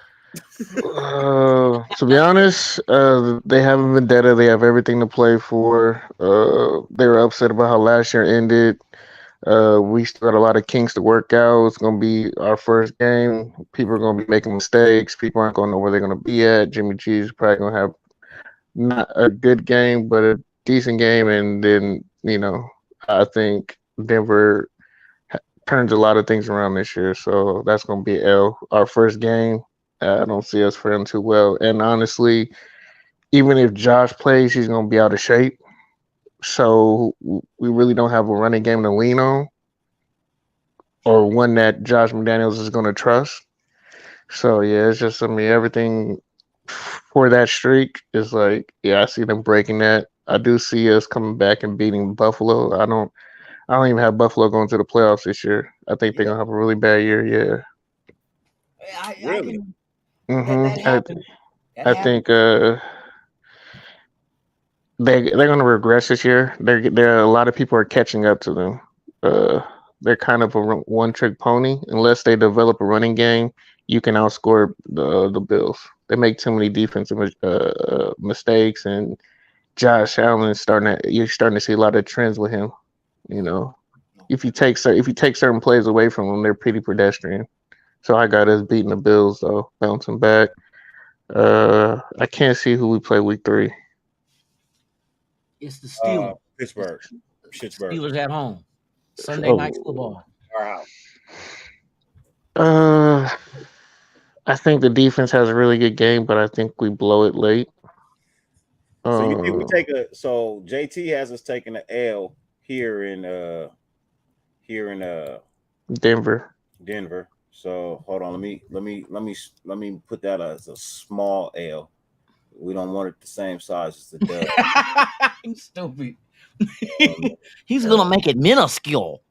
To be honest, they have a vendetta. They have everything to play for. They were upset about how last year ended. We still got a lot of kinks to work out. It's going to be our first game. People are going to be making mistakes. People aren't going to know where they're going to be at. Jimmy G is probably going to have not a good game, but a decent game. And then, I think Denver turns a lot of things around this year. So that's going to be L. Our first game. I don't see us faring too well. And honestly, even if Josh plays, he's going to be out of shape. So we really don't have a running game to lean on or one that Josh McDaniels is going to trust. So, yeah, it's just, everything for that streak is like, I see them breaking that. I do see us coming back and beating Buffalo. I don't even have Buffalo going to the playoffs this year. I think they're going to have a really bad year, yeah. Really? I think they're going to regress this year. There a lot of people are catching up to them. They're kind of a one-trick pony. Unless they develop a running game, you can outscore the Bills. They make too many defensive mistakes, and Josh Allen you're starting to see a lot of trends with him. If you take certain plays away from them, they're pretty pedestrian. So I got us beating the Bills, though, bouncing back. I can't see who we play week 3. It's the Steelers. Pittsburgh. Steelers at home. Sunday night football. I think the defense has a really good game, but I think we blow it late. So you think we take so JT has us taking an L here in Denver. So hold on, let me put that as a small L. We don't want it the same size as the dub. He's stupid. He's gonna make it minuscule.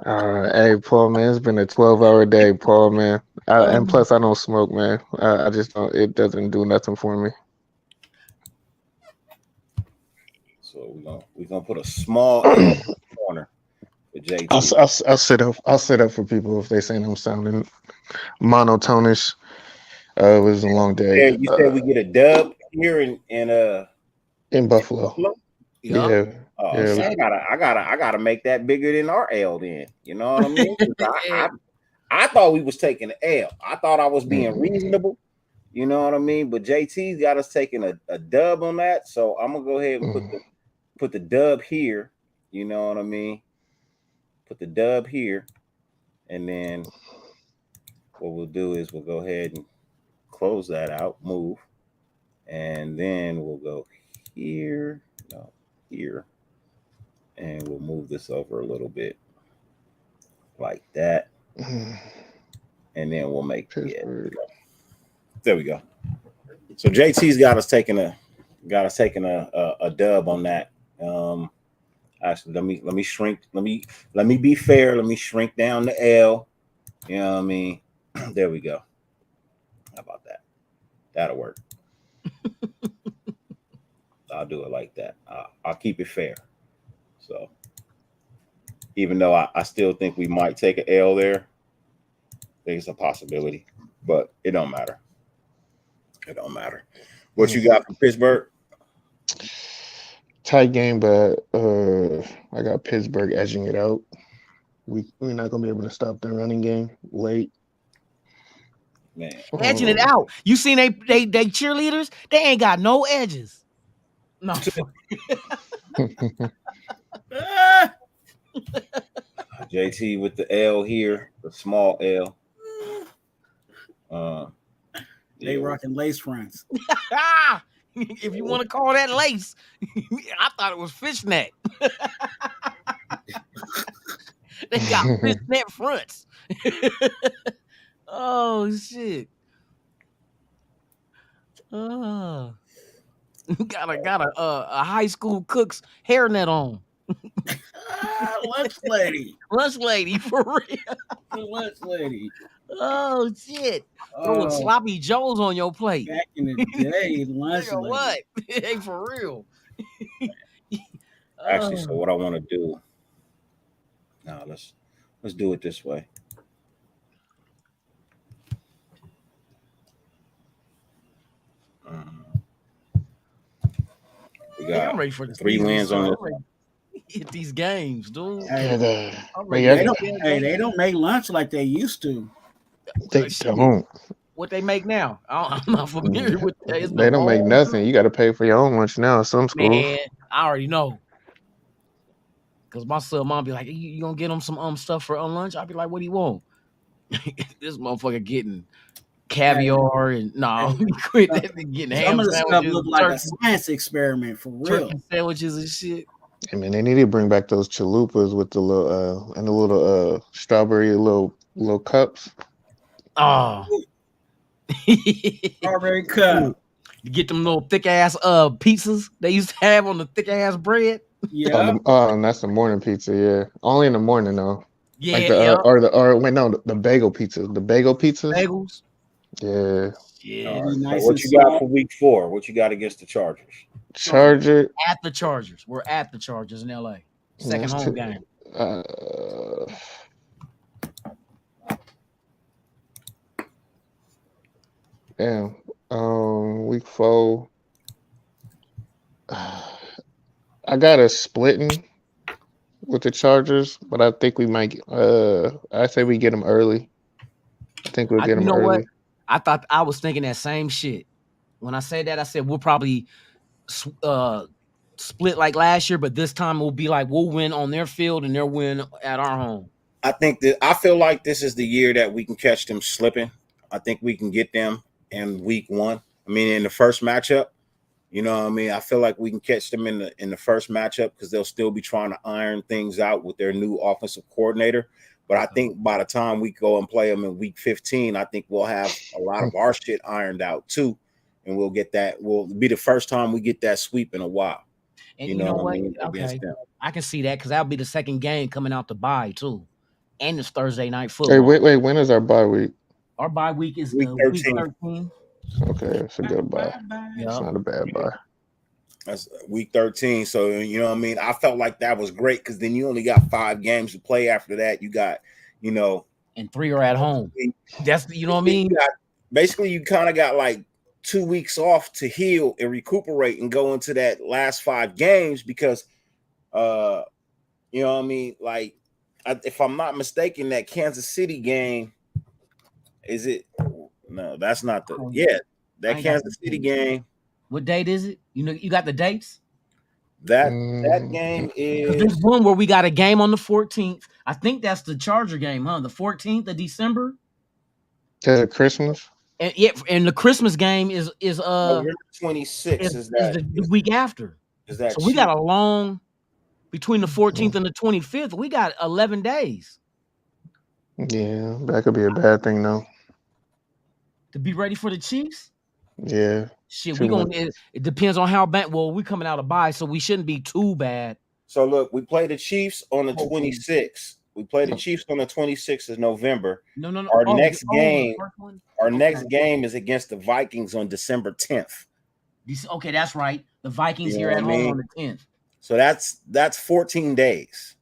Hey, Paul, man, it's been a 12-hour day, Paul, man. And plus, I don't smoke, man. I just don't. It doesn't do nothing for me. So we're gonna put a small L in the corner. I'll sit up for people if they say I'm sounding monotonish. It was a long day. Yeah, you said we get a dub here in Buffalo. Yeah. So I gotta make that bigger than our L then. You know what I mean? I thought we was taking an L. I thought I was being reasonable. You know what I mean? But JT's got us taking a dub on that. So I'm gonna go ahead and put the dub here. You know what I mean? Put the dub here, and then what we'll do is we'll go ahead and close that out, move, and then we'll go here, here, and we'll move this over a little bit like that, and then we'll make there we go. So JT's got us taking a dub on that. Actually, let me shrink. Let me be fair. Let me shrink down the L. You know what I mean? There we go. How about that? That'll work. I'll do it like that. I'll keep it fair. So, even though I still think we might take an L there, I think it's a possibility, but it don't matter. It don't matter. What you got from Pittsburgh? Tight game, but I got Pittsburgh edging it out. We're not gonna be able to stop the running game late. Man, edging it out. You seen they cheerleaders? They ain't got no edges. No. JT with the L here, the small L. They rocking lace fronts. If you want to call that lace, I thought it was fishnet. They got fishnet fronts. Oh shit. Got a high school cook's hairnet on. Lunch lady for real. Lunch lady. Oh shit. Throwing sloppy joes on your plate. Back in the day, lunch lady. What? Hey, for real. Actually, so what I want to do now, let's do it this way. We got I'm ready for the 3 wins on this. Hit these games, dude. They don't make lunch like they used to. They don't. What they make now? I'm not familiar with that. They don't make nothing. You got to pay for your own lunch now. Some schools. Man, I already know. Cause my son, mom be like, "You gonna get him some stuff for lunch?" I'll be like, "What do you want?" This motherfucker getting caviar and quit that and getting ham sandwiches. Some of the stuff look like a science experiment for real. Turkey sandwiches and shit. I mean, they need to bring back those chalupas with the little and the little strawberry little cups. Oh, strawberry cup. You get them little thick ass pizzas they used to have on the thick ass bread. Yeah. And that's the morning pizza. Yeah, only in the morning though. Yeah, like the bagel pizzas. The bagel pizzas. Bagels. Yeah. Yeah. Right. Nice. What you got for week 4? What you got against the Chargers? At the Chargers. We're at the Chargers in LA. Second home game. Damn. Week 4. I got a splitting with the Chargers, but I think we might. I say we get them early. I think we'll get them early. What? I was thinking that same shit. When I say that, I said we'll probably split like last year, but this time we'll be like we'll win on their field and they'll win at our home. I feel like this is the year that we can catch them slipping. I think we can get them in week 1. I mean, in the first matchup, you know what I mean? I feel like we can catch them in the first matchup because they'll still be trying to iron things out with their new offensive coordinator. But I think by the time we go and play them in week 15, I think we'll have a lot of our shit ironed out too. And we'll get that. Will be the first time we get that sweep in a while. And you know what? I mean? Okay. I can see that because that'll be the second game coming out the bye too. And it's Thursday night football. Hey, wait. When is our bye week? Our bye week is week 13. Okay, it's a good bye. It's not a bad bye. That's week 13. So, you know what I mean? I felt like that was great because then you only got 5 games to play after that. You got, and 3 are at home. That's, you know what I mean? Basically, you kind of got like 2 weeks off to heal and recuperate and go into that last 5 games because, you know what I mean? Like, if I'm not mistaken, that Kansas City game, is it? No, that's not that Kansas City game. What date is it? You got the dates? That game is. There's one where we got a game on the 14th. I think that's the Charger game, huh? The 14th of December. Christmas. And the Christmas game is November 26th. Is the week after? Is that so? We got a long between the 14th and the 25th. We got 11 days. Yeah, that could be a bad thing though. To be ready for the Chiefs? Yeah. Shit, it depends on how bad. Well, we coming out of bye, so we shouldn't be too bad. So look, we play the Chiefs on the 26th. We play the Chiefs on the 26th of November. No. Our next game is against the Vikings on December 10th. Okay, that's right. The Vikings here at home on the 10th. So that's 14 days.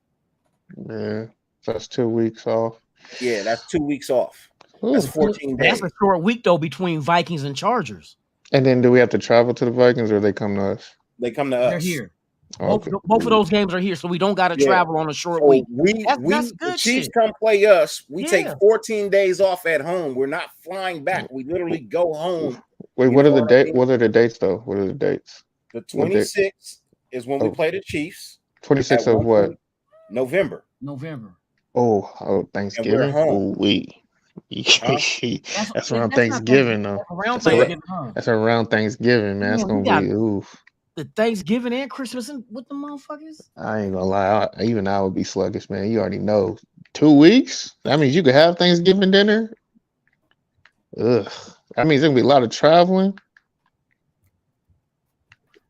Yeah, that's 2 weeks off. Yeah, that's 2 weeks off. That's 14 days. That's a short week though between Vikings and Chargers. And then do we have to travel to the Vikings or they come to us? They come to us. They're here. Both of those games are here, so we don't got to travel on a short week. That's good. The Chiefs come play us. We take 14 days off at home. We're not flying back. We literally go home. Wait, what are the dates? What are the dates though? What are the dates? The 26th is when we play the Chiefs. 26th of what? November. Oh, Thanksgiving. That's around Thanksgiving though. That's around Thanksgiving, man. That's gonna be oof. The Thanksgiving and Christmas and with the motherfuckers. I ain't gonna lie, even I would be sluggish, man. You already know. 2 weeks? That means you could have Thanksgiving dinner. Ugh. That means there's gonna be a lot of traveling.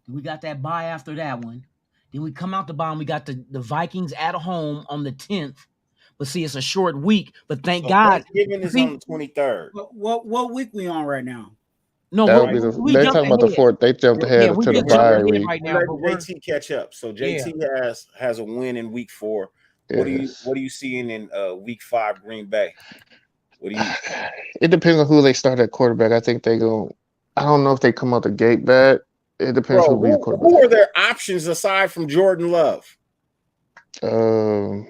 We got that bye after that one. Then we come out the bye and we got the Vikings at home on the 10th. But see, it's a short week. But thank God. Thanksgiving is on the 23rd. What week we on right now? No, they're talking about the fourth. They jumped ahead to the bye week. Right now, JT catch up. So JT has a win in week 4. Yes. What are you seeing in week 5 Green Bay? What do you? It depends on who they start at quarterback. I think they go. I don't know if they come out the gate bad. It depends who be the quarterback. Who are their options aside from Jordan Love? And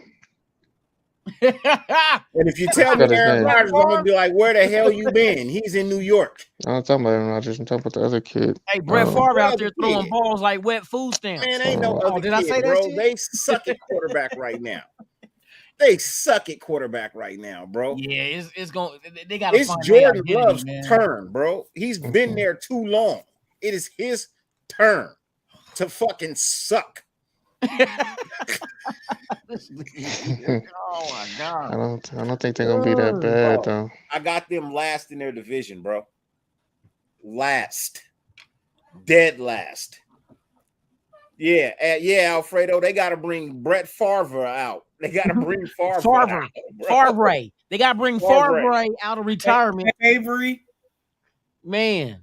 if you tell me Aaron Rodgers, I'm gonna be like, "Where the hell you been?" He's in New York. I'm not talking about Aaron Rodgers. I'm talking about the other kid. Hey, Brett Favre out there throwing balls like wet food stamps. Man, ain't no other kid, I say that, bro? They suck at quarterback right now. They suck at quarterback right now, bro. Yeah, it's going. They got. It's Jordan Love's turn, bro. He's been there too long. It is his turn to fucking suck. Oh my God! I don't think they're gonna be that bad though. I got them last in their division, bro. Last, dead last. Yeah, Alfredo. They got to bring Brett Favre out. They got to bring Favre. Favre. They got to bring Favre out of retirement. Avery. Man,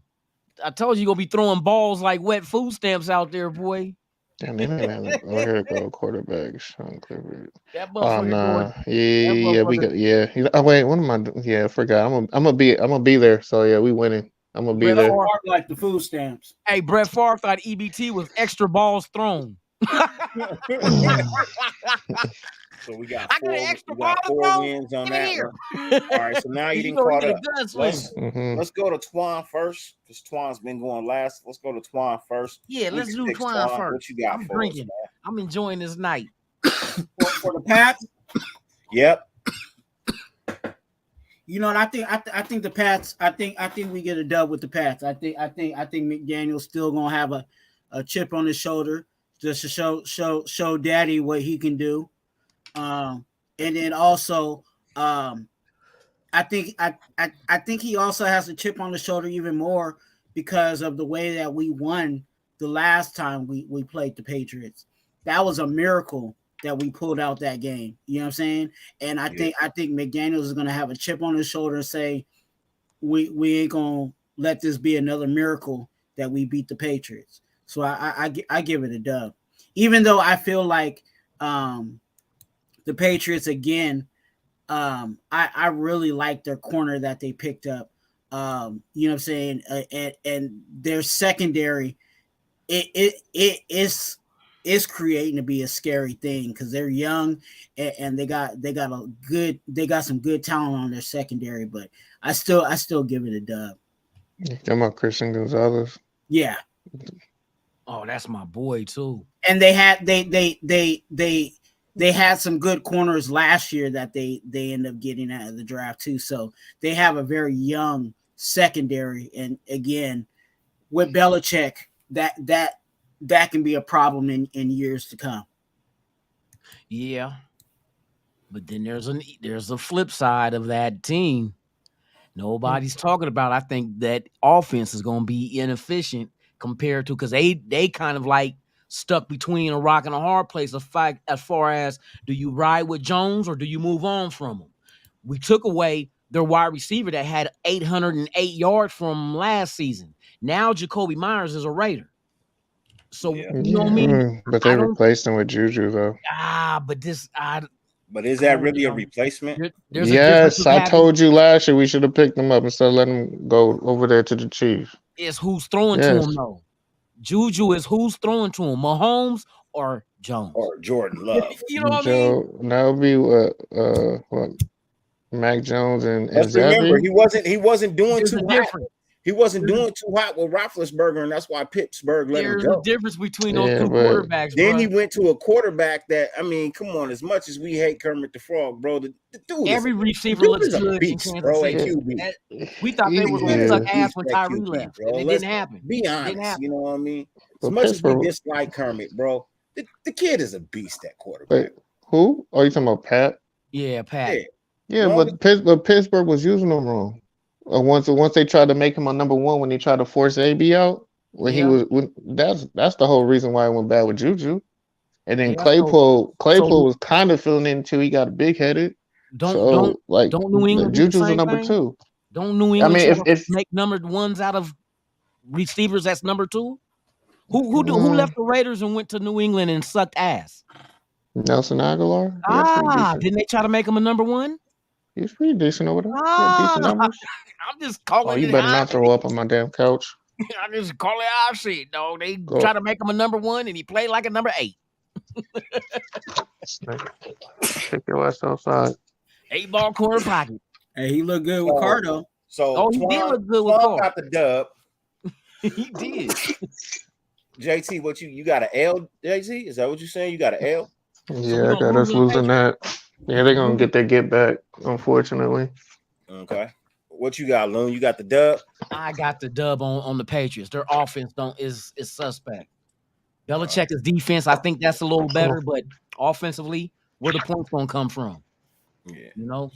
I told you gonna be throwing balls like wet food stamps out there, boy. Damn, they didn't have here go quarterback Sean Clifford. Oh nah, we got Oh wait, what am I doing? Yeah, I forgot. I'm gonna be there. So yeah, we winning. I'm gonna be there. Like the food stamps. Hey, Brett Favre thought EBT was extra balls thrown. So we got 4 wins on that one. All right, so now you didn't caught up. Let's go to Twuan first, because Twan's been going last. Let's go to Twuan first. Yeah, let's do Twuan first. What you got I'm drinking. Us, I'm enjoying this night. for the Pats? Yep. You know, and I think the Pats. I think we get a dub with the Pats. I think McDaniel's still gonna have a chip on his shoulder just to show Daddy what he can do. And then also, I think he also has a chip on the shoulder even more because of the way that we won the last time we played the Patriots. That was a miracle that we pulled out that game. You know what I'm saying? And I think McDaniels is gonna have a chip on his shoulder and say, we ain't gonna let this be another miracle that we beat the Patriots. So I give it a dub, even though I feel like the Patriots again. I really like their corner that they picked up. You know what I'm saying? And their secondary, it is creating to be a scary thing because they're young and they got some good talent on their secondary. But I still give it a dub. You talking about Christian Gonzalez? Yeah. Oh, that's my boy too. And they had some good corners last year that they end up getting out of the draft too. So they have a very young secondary. And again, with Belichick, that can be a problem in years to come. Yeah. But then there's a flip side of that team. Nobody's talking about. I think that offense is going to be inefficient compared to because they kind of like stuck between a rock and a hard place. As far as do you ride with Jones or do you move on from him? We took away their wide receiver that had 808 yards from last season. Now Jacoby Myers is a Raider. So you know what I mean? But they replaced him with Juju though. But is that really a replacement? Yes, I told you last year we should have picked him up instead of letting him go over there to the Chiefs. It's who's throwing to him though. Juju is who's throwing to him, Mahomes or Jones or Jordan Love. You know what I mean? That would be what Mac Jones and Let's remember he wasn't doing too hot. He wasn't doing too hot with Roethlisberger, and that's why Pittsburgh let him go. There's a difference between those two quarterbacks. Then he went to a quarterback that, I mean, come on. As much as we hate Kermit the Frog, bro, the dude, every receiver looks good beast, bro. At QB. We thought they were going to suck ass when Tyree left, and it didn't happen. Be honest, you know what I mean. As much as we dislike Kermit, bro, the kid is a beast at quarterback. Wait, who? Are you talking about Pat? Yeah, Pat. Yeah, but Pittsburgh was using him wrong. Once they tried to make him a number one when they tried to force AB out, that's the whole reason why it went bad with Juju. And then Claypool was kind of feeling it until he got big headed. Don't New England Juju's a number two. Don't New England if make numbered ones out of receivers that's number two? Who left the Raiders and went to New England and sucked ass? Nelson Aguilar. Didn't they try to make him a number one? He's pretty decent over there. Decent numbers. I'm just calling. Oh, you better not throw up on my damn couch. I just call it how I see it, dog. They try to make him a number one, and he played like a number 8. Take your ass outside. 8-ball corner pocket. Hey, he looked good with Cardo. So he did look good with Cardo. Got the dub. He did. JT, what you got an L? JT, is that what you're saying? You got an L? Yeah, I got us losing that. Yeah, they're gonna get their get back, unfortunately. Okay. What you got, Loon? You got the dub? I got the dub on the Patriots. Their offense is suspect. Belichick's defense, I think that's a little better, but offensively, where the points gonna come from? Yeah, you know,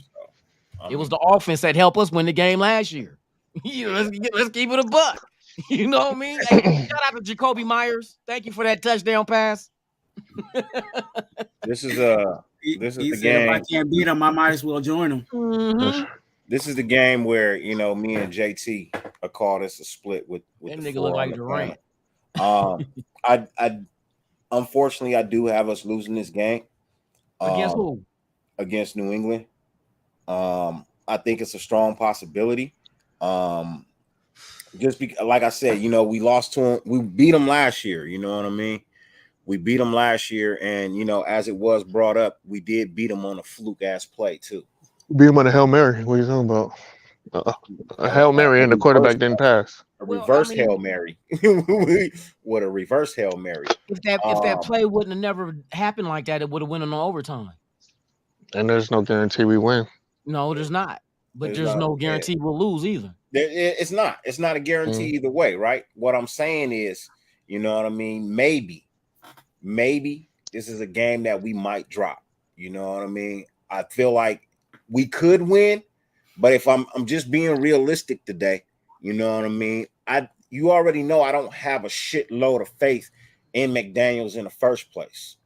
it was the offense that helped us win the game last year. Let's keep it a buck. You know what I mean? Hey, shout out to Jacoby Myers. Thank you for that touchdown pass. This is the game. If I can't beat him, I might as well join him. Mm-hmm. This is the game where me and JT are called us a split with that nigga look like Durant. I unfortunately I do have us losing this game. Against who? Against New England. I think it's a strong possibility. Just like I said, we lost to him. We beat them last year. You know what I mean? We beat them last year, and as it was brought up, we did beat them on a fluke ass play too. Beat him on a Hail Mary. What are you talking about? A Hail Mary and the quarterback didn't pass. A reverse Hail Mary. What a reverse Hail Mary. If that play wouldn't have never happened like that, it would have went on overtime. And there's no guarantee we win. No, there's not. But there's no guarantee we'll lose either. It's not. It's not a guarantee either way, right? What I'm saying is, you know what I mean? Maybe this is a game that we might drop. You know what I mean? I feel like we could win, but if I'm just being realistic today, you know what I mean? You already know I don't have a shitload of faith in McDaniels in the first place.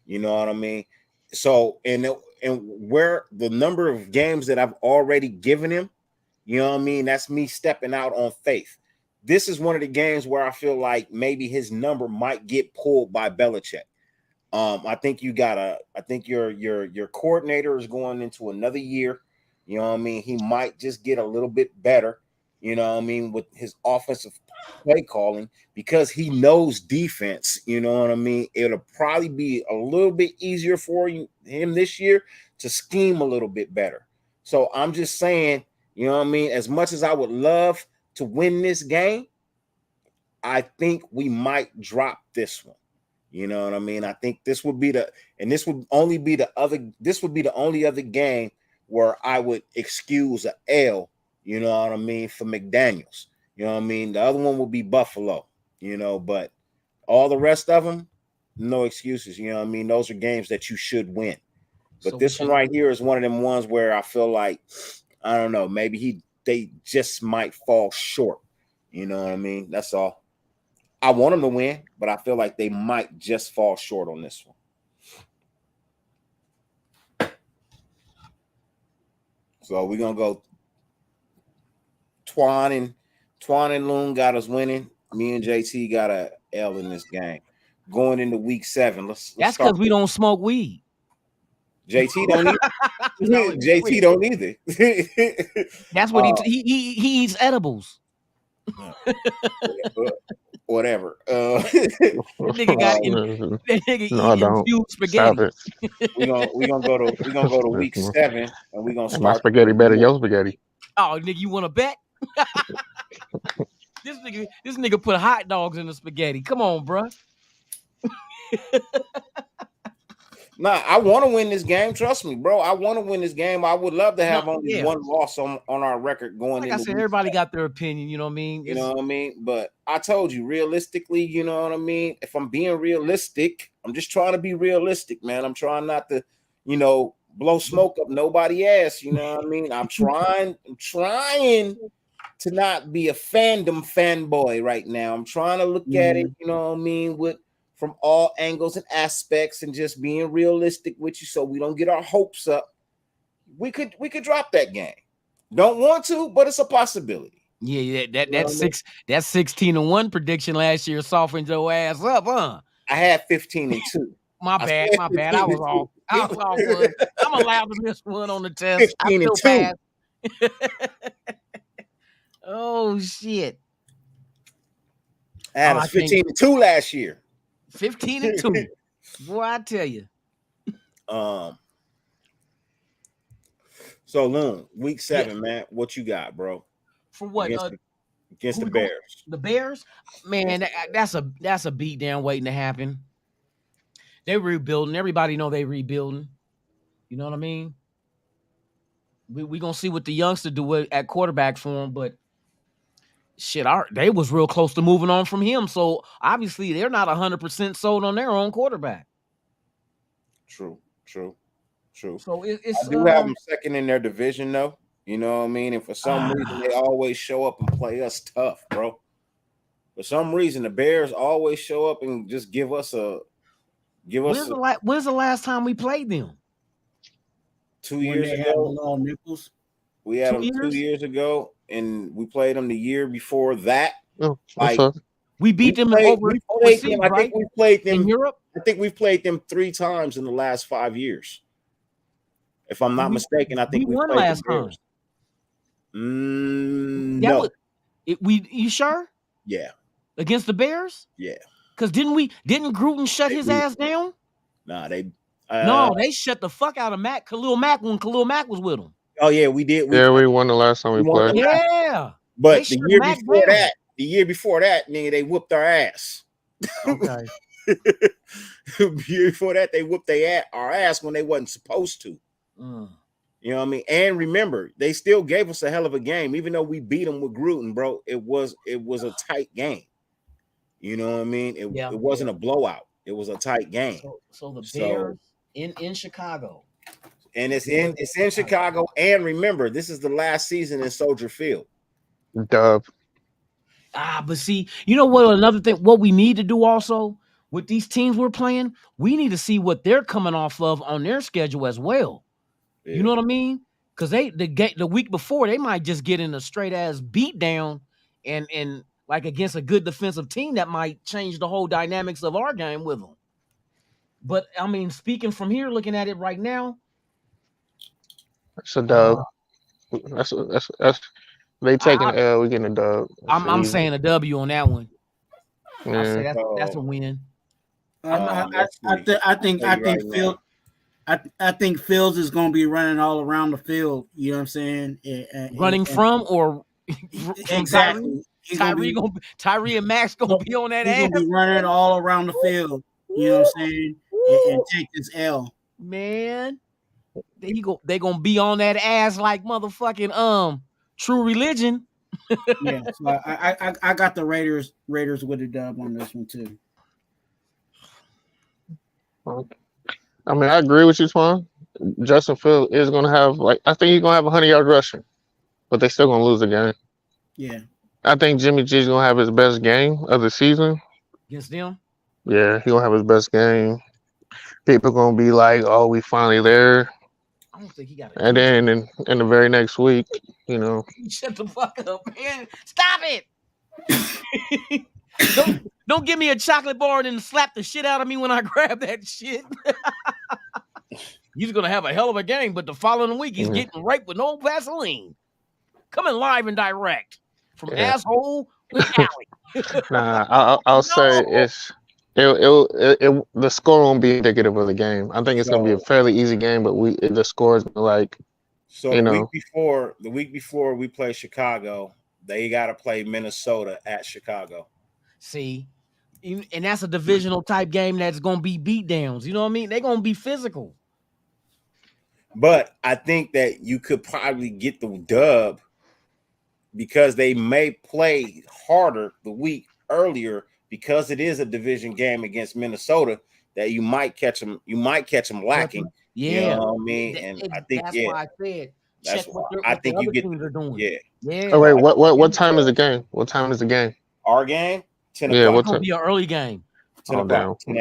You know what I mean? So and where the number of games that I've already given him, you know what I mean? That's me stepping out on faith. This is one of the games where I feel like maybe his number might get pulled by Belichick. I think your coordinator is going into another year. You know what I mean? He might just get a little bit better, you know what I mean, with his offensive play calling because he knows defense. You know what I mean? It'll probably be a little bit easier for him this year to scheme a little bit better. So I'm just saying, you know what I mean? As much as I would love to win this game, I think we might drop this one. You know what I mean? I think this would be the only other game where I would excuse a L, you know what I mean, for McDaniels. You know what I mean? The other one would be Buffalo, but all the rest of them, no excuses. You know what I mean? Those are games that you should win. But this one right here is one of them ones where I feel like, I don't know, maybe they just might fall short. You know what I mean? That's all. I want them to win, but I feel like they might just fall short on this one. So we're gonna go. Twuan and Loon got us winning. Me and JT got a L in this game. Going into week 7. Let's That's because we don't smoke weed. JT don't either. JT don't either. That's what he eats edibles. Whatever. That nigga got infused spaghetti. We're gonna go to week 7 and we're gonna start. My spaghetti better your spaghetti. Oh, nigga, you want to bet? This nigga put hot dogs in the spaghetti. Come on, bro. Nah, I want to win this game. Trust me, bro. I want to win this game. I would love to have only one loss on our record going. Like I said, everybody got their opinion. You know what I mean? You know what I mean? But I told you, realistically, you know what I mean? If I'm being realistic, I'm just trying to be realistic, man. I'm trying not to, blow smoke up nobody's ass. You know what I mean? I'm trying to not be a fandom fanboy right now. I'm trying to look at it, you know what I mean, from all angles and aspects, and just being realistic with you, so we don't get our hopes up. We could drop that game. Don't want to, but it's a possibility. Yeah. That 16-1 prediction last year softened your ass up, huh? I had 15-2. My bad. I was off. One. I'm allowed to miss one on the test. 15-2. Oh shit! I had 15-2 last year. 15-2. Boy, I tell you. So Loon, week 7, man. What you got, bro? For what? Against the Bears. The Bears, man. That's a beat down waiting to happen. They rebuilding. Everybody know they rebuilding. You know what I mean? We gonna see what the youngster do at quarterback for him, but shit, they was real close to moving on from him. So obviously they're not 100% sold on their own quarterback. True. So it's I do have them second in their division, though. You know what I mean? And for some reason, they always show up and play us tough, bro. For some reason, the Bears always show up and just give us. When's the last time we played them? 2 years ago. We had them 2 years ago, and we played them the year before that. Oh, we beat them over. I think we played them in Europe. I think we've played them 3 times in the last 5 years. If I'm not mistaken, I think we won played last time. No. You sure? Yeah. Against the Bears? Yeah. Because didn't Gruden shut his ass down? Nah, they shut the fuck out of Khalil Mack when Khalil Mack was with him. Oh yeah, we did. We won the last time we played. Yeah. But the year before that, nigga, they whooped our ass. Okay. The year before that, they whooped our ass when they wasn't supposed to. You know what I mean? And remember, they still gave us a hell of a game, even though we beat them with Gruden, bro. It was a tight game. You know what I mean? It wasn't a blowout. It was a tight game. So the Bears in Chicago. And it's in Chicago. And remember, this is the last season in Soldier Field. Dub. But see, you know what? Another thing, what we need to do also with these teams we're playing, we need to see what they're coming off of on their schedule as well. Yeah. You know what I mean? Because the week before, they might just get in a straight ass beat down and like against a good defensive team that might change the whole dynamics of our game with them. But I mean, speaking from here, looking at it right now, that's a dub. That's they taking an L. We getting a dub. I'm saying a W on that one. Yeah. I say that's a win. I think Fields is going to be running all around the field. You know what I'm saying? Running from exactly. Tyree and Max gonna be on that ass. He's gonna be running all around the field. You know what I'm saying? And take this L. Man, they gonna be on that ass like motherfucking True Religion. Yeah, so I got the Raiders with a dub on this one too. I mean, I agree with you, Twuan. Justin Fields is gonna have I think he's gonna have 100 yards rushing. but they still gonna lose the game. Yeah. I think Jimmy G's gonna have his best game of the season. Against them? Yeah, he gonna have his best game. People gonna be like, "Oh, we finally there." I don't think he got it. And then in the very next week, Shut the fuck up, man. Stop it. don't give me a chocolate bar and then slap the shit out of me when I grab that shit. He's gonna have a hell of a game, but the following week he's getting raped with no Vaseline. Coming live and direct from asshole with Alley. Nah, I'll say the score won't be indicative of the game. I think it's gonna be a fairly easy game, but the score is like. So the week before we play Chicago, they got to play Minnesota at Chicago. See, and that's a divisional type game that's gonna be beatdowns. You know what I mean? They're gonna be physical. But I think that you could probably get the dub because they may play harder the week earlier because it is a division game against Minnesota that you might catch them. You might catch them lacking. Yeah, you know what I mean. And I think that's why I said that's check why what I think the you other get. teams are doing. Yeah. Oh wait, what time is the game? What time is the game? Our game, 10 Yeah, o'clock. what's It's gonna be an early game. 10 o'clock. 10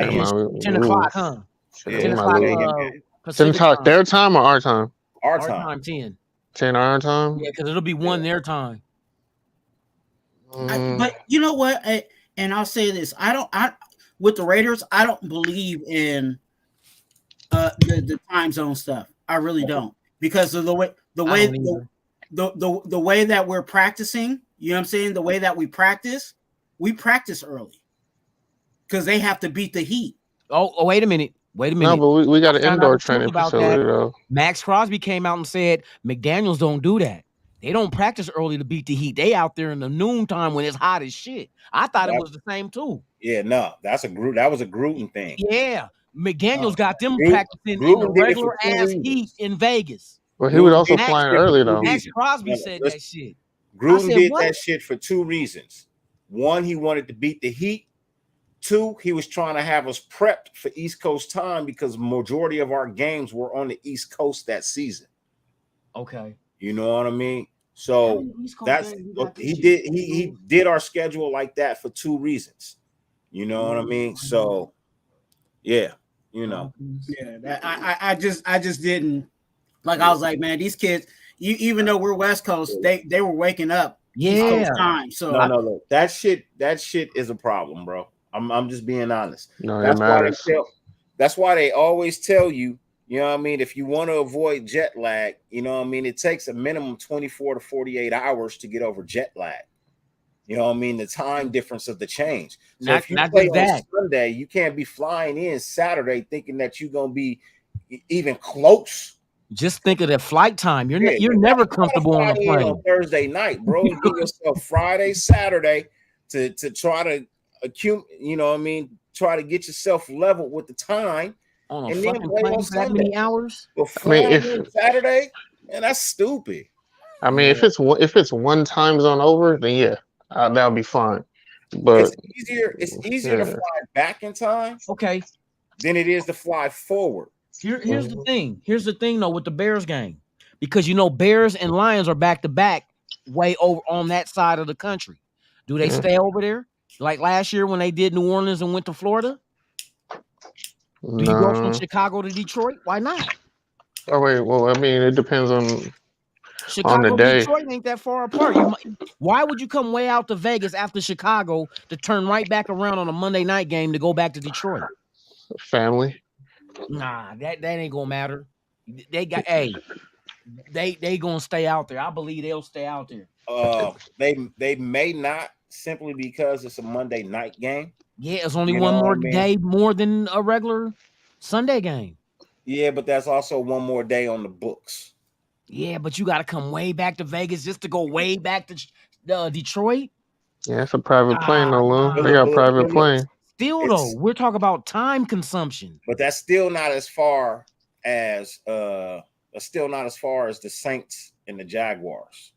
o'clock, huh? 10 o'clock. 10 o'clock their time or our time? Our time 10. 10 our time? Yeah, because it'll be 1 their time. But you know what? And I'll say this: with the Raiders, I don't believe in the time zone stuff. I really don't, because of the way that we're practicing. You know what I'm saying? The way that we practice early because they have to beat the Heat. Oh, wait a minute. No, but we got an indoor training facility though. Max Crosby came out and said McDaniels don't do that. They don't practice early to beat the Heat. They out there in the noontime when it's hot as shit. I thought it was the same too. Yeah, no, that was a Gruden thing. Yeah, McDaniels got them practicing in the regular ass heat in Vegas. Well, he was also flying early though. Max Crosby said that shit. Gruden did that shit for 2 reasons. 1, he wanted to beat the Heat. 2, he was trying to have us prepped for East Coast time because majority of our games were on the East Coast that season. Okay. You know what I mean? So that's he did our schedule like that for 2 reasons. You know what I mean? So yeah, you know. Yeah, I just didn't like. I was like, man, these kids, even though we're West Coast, they were waking up East Coast time. So no, that shit is a problem, bro. I'm just being honest. No, that's why they always tell you. You know what I mean? If you want to avoid jet lag, you know what I mean? It takes a minimum 24 to 48 hours to get over jet lag. You know what I mean? The time difference of the change. So if you play on Sunday, you can't be flying in Saturday thinking that you're going to be even close. Just think of the flight time. You're never comfortable on the plane. On Thursday night, bro. Give yourself Friday, Saturday to try to accumulate, you know what I mean? Try to get yourself leveled with the time. On a fucking plane for that many hours? If Saturday, man, that's stupid. I mean, if it's one time zone over, then yeah, that'll be fine. But it's easier to fly back in time, okay, than it is to fly forward. Here's the thing. Here's the thing, though, with the Bears game, because Bears and Lions are back to back, way over on that side of the country. Do they stay over there like last year when they did New Orleans and went to Florida? Do you go from Chicago to Detroit? Why not? Oh wait, well, I mean, it depends on Chicago the day. Detroit ain't that far apart. Why would you come way out to Vegas after Chicago to turn right back around on a Monday night game to go back to Detroit? Family. Nah, that ain't gonna matter. They gonna stay out there. I believe they'll stay out there. They may not, simply because it's a Monday night game. Yeah, it's only one more day more than a regular Sunday game. Yeah, but that's also one more day on the books. Yeah, but you got to come way back to Vegas just to go way back to Detroit. Yeah, it's a private plane, though, Lou. They got a private plane. Still, though, we're talking about time consumption. But that's still not as far as the Saints and the Jaguars.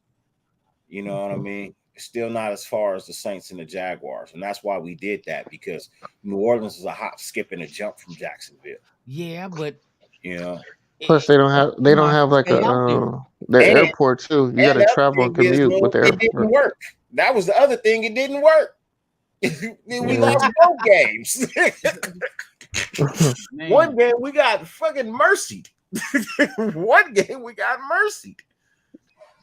You know what I mean? It's still not as far as the Saints and the Jaguars. And that's why we did that, because New Orleans is a hop, skip, and a jump from Jacksonville. Yeah, but you know, Plus, they don't have like the airport too. You got to travel and commute with the airport. It didn't work. That was the other thing. It didn't work. We lost both games. One game we got fucking mercied. One game we got mercied.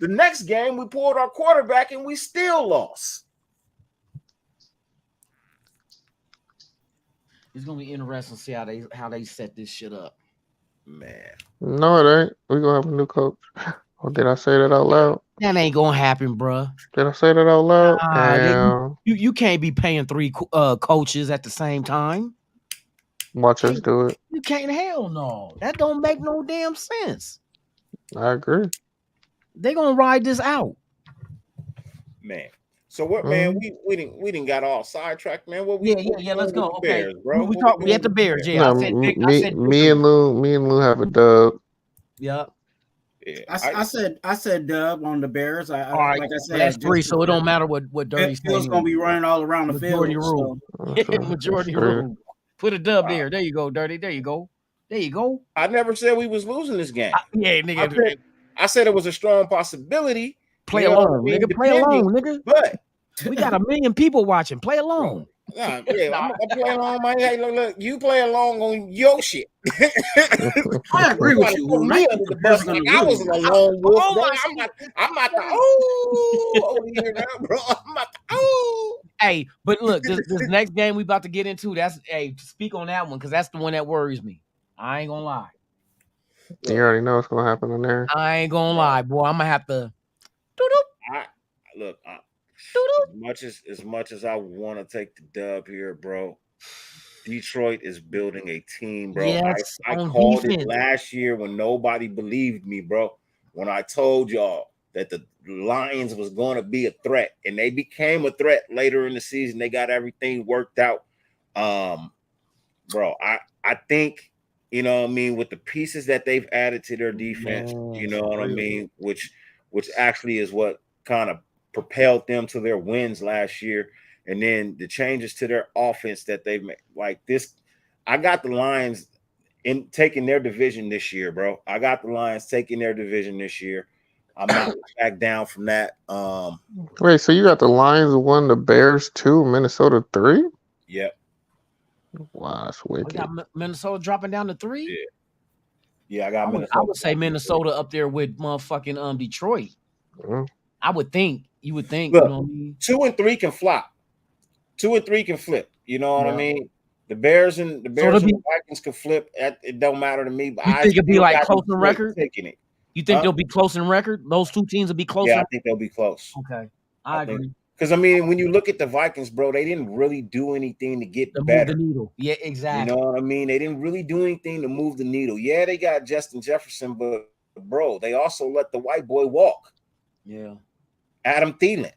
The next game we pulled our quarterback and we still lost. It's gonna be interesting to see how they set this shit up. Man. No, it ain't. We're gonna have a new coach. Or did I say that out loud? That ain't gonna happen, bruh. Did I say that out loud? You can't be paying 3 coaches at the same time. Watch us do it. You can't. Hell no. That don't make no damn sense. I agree. They gonna ride this out, man. So what, man? We didn't got all sidetracked, man. What we? Yeah. Let's go. Okay, Bears, bro. We at the Bears. Yeah, no, me and Lou have a dub. Yeah. I said dub on the Bears. All right, like I said, that's 3, so it don't matter what Dirty says. Field's gonna be running all around the field. Majority rule. Majority rule. Put a dub there. There you go, Dirty. There you go. I never said we was losing this game. Nigga. I said it was a strong possibility. Play along, nigga. Play along, nigga. But we got 1 million people watching. Play along. I'm playing along, man. Hey, look, you play along on your shit. I agree with you. Me under the bus like I was a lone wolf, bro. I'm not the over here now, bro. I'm not the Hey, but look, this next game we about to get into, speak on that one, because that's the one that worries me. I ain't gonna lie. You already know what's gonna happen in there. I ain't gonna lie, boy. I'm gonna have to. As much as I want to take the dub here, bro, Detroit is building a team, bro. Yes, I called it last year when nobody believed me, bro. When I told y'all that the Lions was going to be a threat, and they became a threat later in the season. They got everything worked out, bro. I think, you know what I mean, with the pieces that they've added to their defense, you know what I mean, which actually is what kind of propelled them to their wins last year. And then the changes to their offense that they've made, like this. I got the Lions in taking their division this year, bro. I got the Lions taking their division this year. I'm not back down from that. Wait, so you got the Lions 1, the Bears 2, Minnesota 3? Yep. Wow, that's wicked. We got Minnesota dropping down to 3? Yeah, I got Minnesota. I would say Minnesota up there with motherfucking Detroit. Mm-hmm. I would think. You would think. Look, you know what I mean? 2 and 3 can flop. 2 and 3 can flip. You know what I mean? The Bears and the Vikings can flip. It don't matter to me. But you think it'd be like close in record? Taking it. You think they'll be close in record? Those 2 teams will be close. Yeah, I think they'll be close. Okay, I agree. Because I mean, when you look at the Vikings, bro, they didn't really do anything to get better. Move the needle. Yeah, exactly. You know what I mean? They didn't really do anything to move the needle. Yeah, they got Justin Jefferson, but bro, they also let the white boy walk. Yeah, Adam Thielen.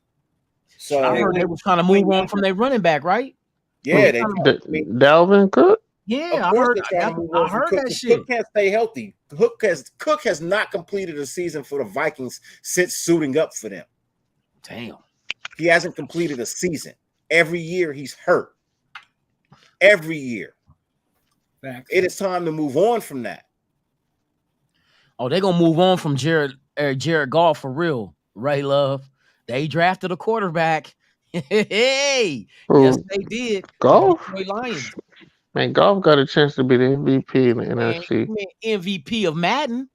So I heard they was trying to move on from their running back, right? Yeah, Dalvin Cook. Yeah, I heard that shit. Cook can't stay healthy. Cook has not completed a season for the Vikings since suiting up for them. Damn. He hasn't completed a season. Every year he's hurt. Every year. Facts. It is time to move on from that. Oh, they're gonna move on from Jared Goff for real, right, love? They drafted a quarterback. Hey, yes, they did. Goff? Lions. Man, Goff got a chance to be the MVP in the NFC. MVP of Madden.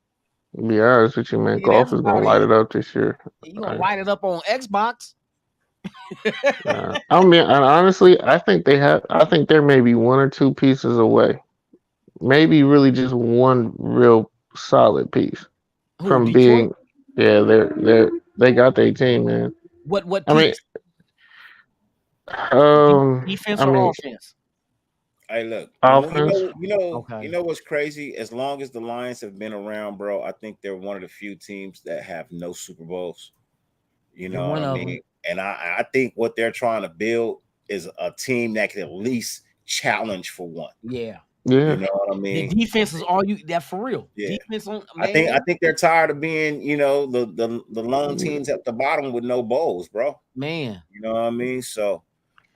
Be honest with you, man. Goff is gonna light it up this year. You gonna light it up on Xbox? I mean, honestly, I think they're maybe 1 or 2 pieces away. Maybe really just one real solid piece from Detroit? being. Yeah, they got their team, man. What piece? Defense or offense? Hey, look, offense. You know what's crazy? As long as the Lions have been around, bro, I think they're one of the few teams that have no Super Bowls. You know what I mean? And I think what they're trying to build is a team that can at least challenge for one. Yeah. Yeah. You know what I mean? The defense is all you that for real. Yeah. Defense on, I think they're tired of being, the lone teams at the bottom with no bowls, bro. Man. You know what I mean? So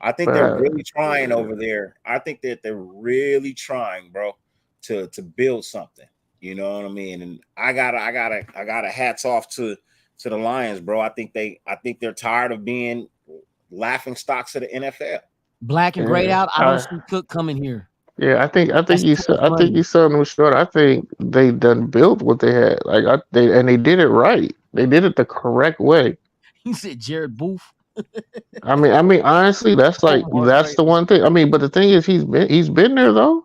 I think they're really trying over there. I think that they're really trying, bro, to build something. You know what I mean? And I gotta hats off to the Lions, bro. I think they're tired of being laughing stocks of the NFL. Black and grayed out. I don't see Cook coming here. Yeah, I think you selling them short. I think they done built what they had. They did it right. They did it the correct way. He said Jared Booth. I mean, honestly, that's the one thing. I mean, but the thing is, he's been there though.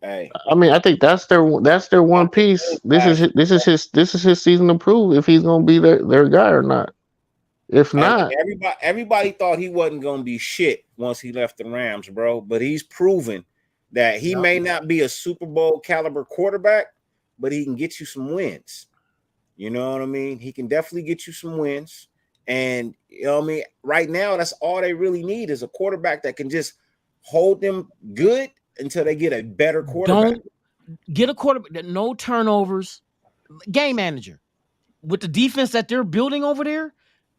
Hey, I mean, I think that's their one piece. This is his season to prove if he's gonna be their guy or not. If not, everybody thought he wasn't gonna be shit once he left the Rams, bro. But he's proven that he may not be a Super Bowl caliber quarterback, but he can get you some wins. You know what I mean? He can definitely get you some wins. And you know what I mean? Right now, that's all they really need is a quarterback that can just hold them good until they get a better quarterback. Don't get a quarterback that no turnovers, game manager. With the defense that they're building over there,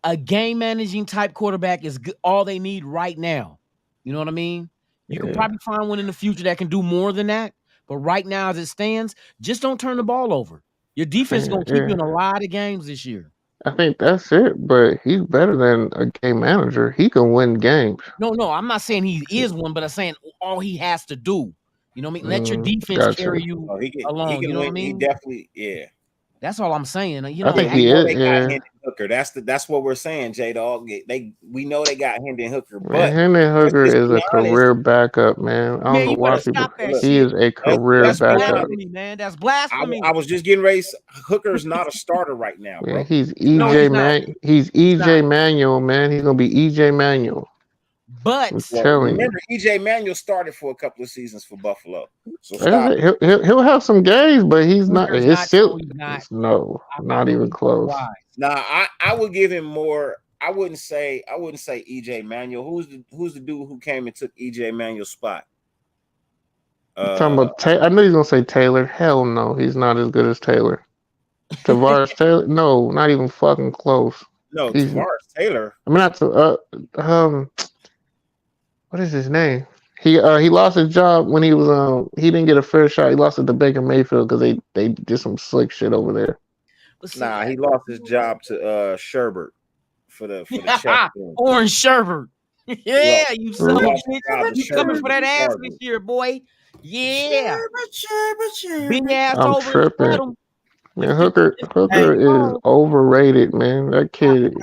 a game managing type quarterback is all they need right now. You know what I mean? You can probably find one in the future that can do more than that. But right now, as it stands, just don't turn the ball over. Your defense is going to keep you in a lot of games this year. I think that's it, but he's better than a game manager. He can win games. No, I'm not saying he is one, but I'm saying all he has to do. You know what I mean? Let your defense carry you along. You know what I mean? He definitely, yeah. That's all I'm saying. You know, I think he is. Hendon Hooker. That's what we're saying, J Dog. We know they got Hendon Hooker, but Hendon Hooker is a career backup, man. I don't know why people. He is a career backup. Blasphemy, man. That's blasphemy. I was just getting ready. Hooker's not a starter right now, bro. Yeah, he's EJ He's EJ Manuel, man. He's gonna be EJ Manuel. But remember, EJ Manuel started for a couple of seasons for Buffalo. So he'll have some games, but he's not. Not even close. Nah, I would give him more. I wouldn't say EJ Manuel. Who's the dude who came and took EJ Manuel's spot? Talking about I know he's gonna say Taylor. Hell no, he's not as good as Taylor. Tavares Taylor? No, not even fucking close. No, Tavares Taylor. I mean, not what is his name? He lost his job when he was he didn't get a fair shot. He lost it to Baker Mayfield because they did some slick shit over there. Nah, he lost his job to Sherbert for the check. Orange Sherbert. Yeah, you son of a bitch. You coming for that ass this year, boy. Yeah. Sherbert. Big ass I'm over. tripping. Man, Hooker is overrated, man. That kid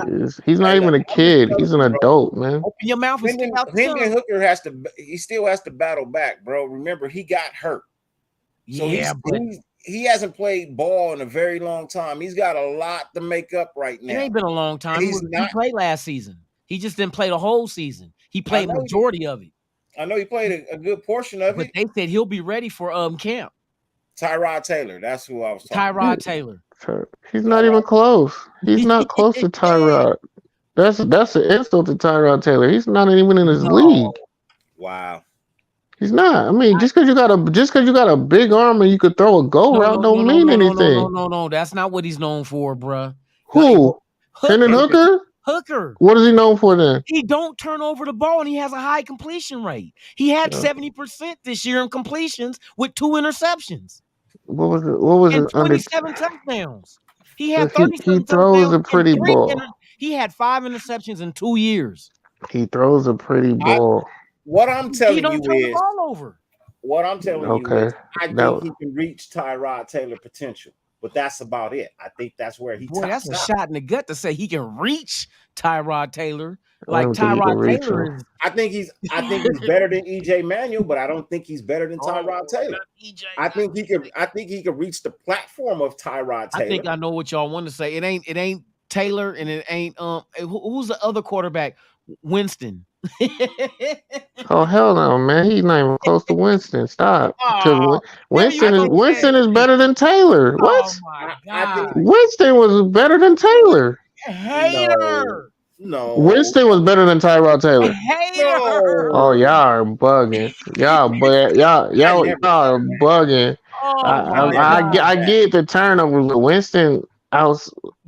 he's not even a kid. He's an adult, man. Open your mouth and stick out the tongue. Hooker still has to battle back, bro. Remember, he got hurt. So he hasn't played ball in a very long time. He's got a lot to make up right now. It ain't been a long time. He played last season. He just didn't play the whole season. He played the majority of it. I know he played a good portion of it. But they said he'll be ready for camp. Tyrod Taylor. That's who I was talking about. Tyrod Taylor. He's not even close. He's not close to Tyrod. That's an insult to Tyrod Taylor. He's not even in his league. Wow. He's not. I mean, just because you got a big arm and you could throw a go route don't mean anything. No. That's not what he's known for, bruh. Who? Hendon Hooker? Hooker. What is he known for then? He don't turn over the ball and he has a high completion rate. He had 70% this year in completions with 2 interceptions. What was it? 27 touchdowns. He had 37 he throws a pretty ball. He had 5 interceptions in 2 years. He throws a pretty ball. What I'm telling you is the ball over. What I'm telling you is I think he can reach Tyrod Taylor potential. But that's about it. I think that's where he. Boy, that's a shot in the gut to say he can reach Tyrod Taylor. Like Tyrod Taylor is. I think he's better than EJ Manuel, but I don't think he's better than Tyrod Taylor. I think he can reach the platform of Tyrod Taylor. I think I know what y'all want to say. It ain't Taylor and it ain't who's the other quarterback? Winston. Oh hell no, man! He's not even close to Winston. Stop. Because Winston is better than Taylor. What? Oh my God. Winston was better than Taylor. Hater. No. Winston was better than Tyrod Taylor. Hater. Oh, y'all are bugging. Y'all are bugging. Oh, I get the turnovers, but Winston.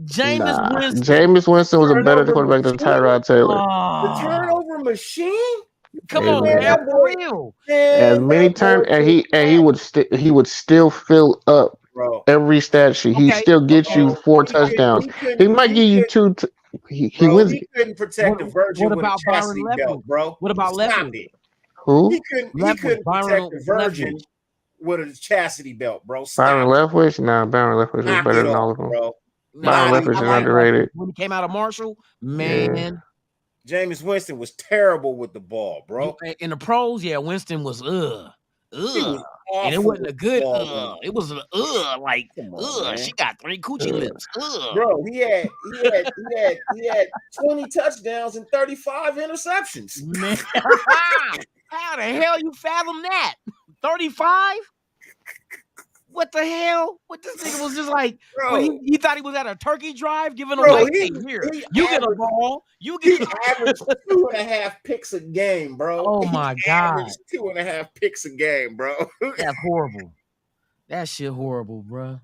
Jameis Winston was a better quarterback than Tyrod Taylor. The turnover machine? Come on, man, for real. As many times, and he would still fill up bro. every stat sheet. He still gets you 4 touchdowns. He might give you 2. He wins. He couldn't protect the Virgin with a chastity belt, bro. What about Stop Leftwich? it. Who? He couldn't protect the Virgin with a chastity belt, bro. Stop. Byron Leftwich? Nah, Byron Leftwich was better than all of them. Bro. Byron Leftwich is underrated. When he came out of Marshall, man. Yeah. Jameis Winston was terrible with the ball, bro. In the pros, yeah, Winston was and it wasn't a good it was an like on, she got 3 coochie lips. Bro, he had 20 touchdowns and 35 interceptions. Man, how the hell you fathom that? 35? What the hell? What this nigga was just like, bro, he thought he was at a turkey drive giving away. You get a ball. You get average 2.5 picks a game, bro. Oh my God. 2.5 picks a game, bro. That's horrible. That shit horrible, bro.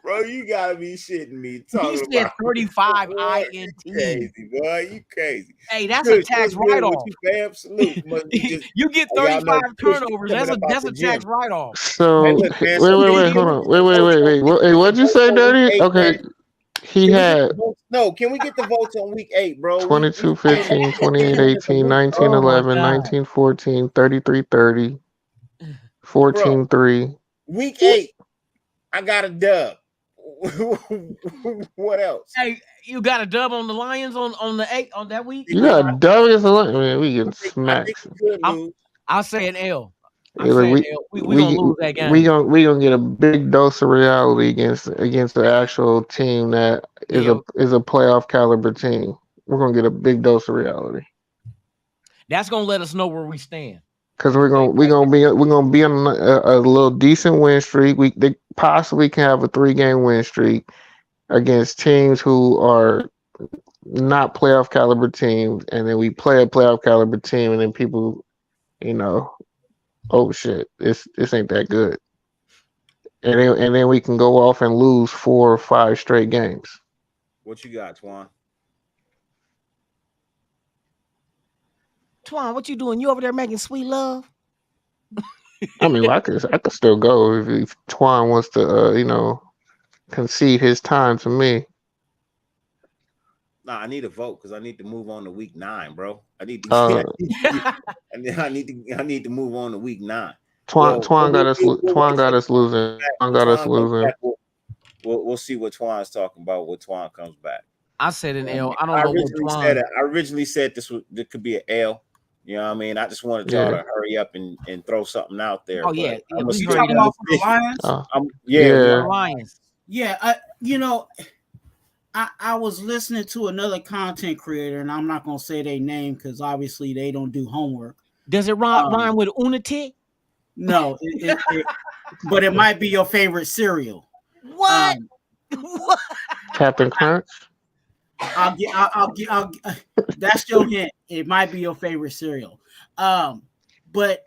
Bro, you gotta be shitting me. He said 35 INT. Crazy, boy. You crazy. Hey, that's a tax write-off. You get 35 turnovers. That's a tax write-off. So wait, hold on. Wait. Hey, what'd you say, Dirty? Okay. He had can we get the votes on week 8, bro? 22-15, 28-18, 19-11, 19-14, 33-30, 14-3. Week 8. I got a dub. What else? Hey, you got a dub on the Lions on the 8 on that week? You got a dub against the Lions? Man, we getting smacked. I'll say an L. We gonna lose that game. We gonna get a big dose of reality against the actual team that is a playoff caliber team. We're gonna get a big dose of reality. That's gonna let us know where we stand. Because we're gonna be on a little decent win streak. They possibly can have a 3-game win streak against teams who are not playoff caliber teams, and then we play a playoff caliber team, and then people, oh shit, this ain't that good, and then we can go off and lose 4 or 5 straight games. What you got, Twuan? Twuan, what you doing? You over there making sweet love? I mean, I could still go if Twuan wants to, concede his time to me. Nah, I need a vote because I need to move on to week 9, bro. I need to move on to week 9. Twuan got us losing. Twuan got us losing. We'll see what Twan's talking about when Twuan comes back. I said an L. I don't know what Twuan. I originally said this could be an L. You know what I mean? I just wanted y'all to hurry up and throw something out there. Oh, yeah. You talking about the Lions? Lions. Yeah, I was listening to another content creator, and I'm not going to say their name because obviously they don't do homework. Does it rhyme with Lunatik? No, but it might be your favorite cereal. What? What? Captain Crunch? I'll that's your hint. It might be your favorite cereal. But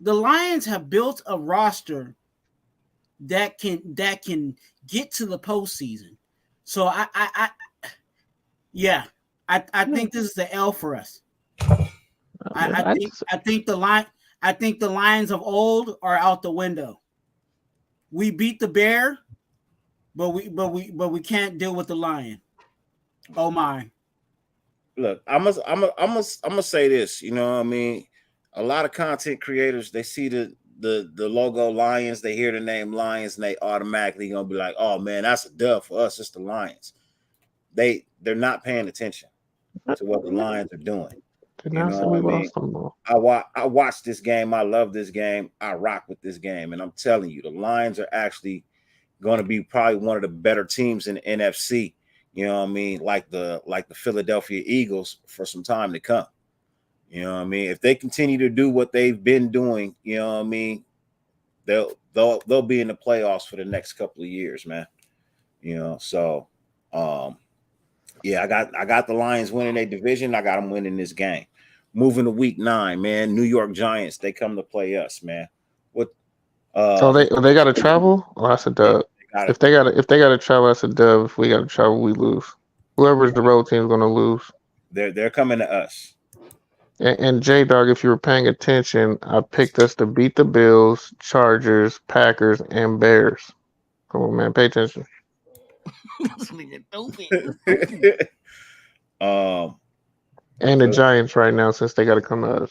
the Lions have built a roster that can get to the postseason. So I think this is the L for us. I think the Lions of old are out the window. We beat the Bear, but we can't deal with the Lion. Oh my! Look, I'm gonna say this. You know what I mean? A lot of content creators, they see the logo Lions, they hear the name Lions, and they automatically gonna be like, "Oh man, that's a dub for us. It's the Lions." They're not paying attention to what the Lions are doing. You know what I mean? I watched this game. I love this game. I rock with this game, and I'm telling you, the Lions are actually going to be probably one of the better teams in the NFC. You know what I mean? Like the Philadelphia Eagles for some time to come. You know what I mean? If they continue to do what they've been doing, you know what I mean, they'll be in the playoffs for the next couple of years, man. You know, so I got the Lions winning their division. I got them winning this game. Moving to week 9, man. New York Giants, they come to play us, man. So they got to travel? Oh, that's a dub. If they got to travel, that's a dub. If we got to travel, we lose. Whoever's the road team is going to lose. They're coming to us. And J Dog, if you were paying attention, I picked us to beat the Bills, Chargers, Packers, and Bears. Come on, man, pay attention. And the Giants right now, since they got to come to us.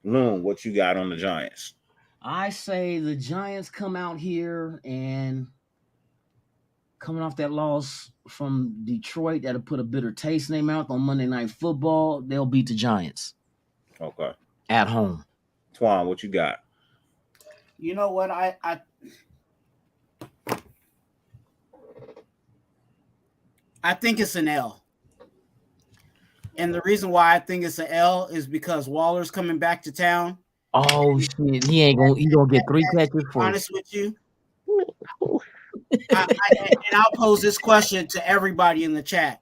Loon, what you got on the Giants? I say the Giants come out here and coming off that loss from Detroit that'll put a bitter taste in their mouth on Monday Night Football. They'll beat the Giants. Okay. At home. Twuan, what you got? You know what? I think it's an L. And the reason why I think it's an L is because Waller's coming back to town. Oh shit! He gonna get 3 catches. For honest with you, and I'll pose this question to everybody in the chat: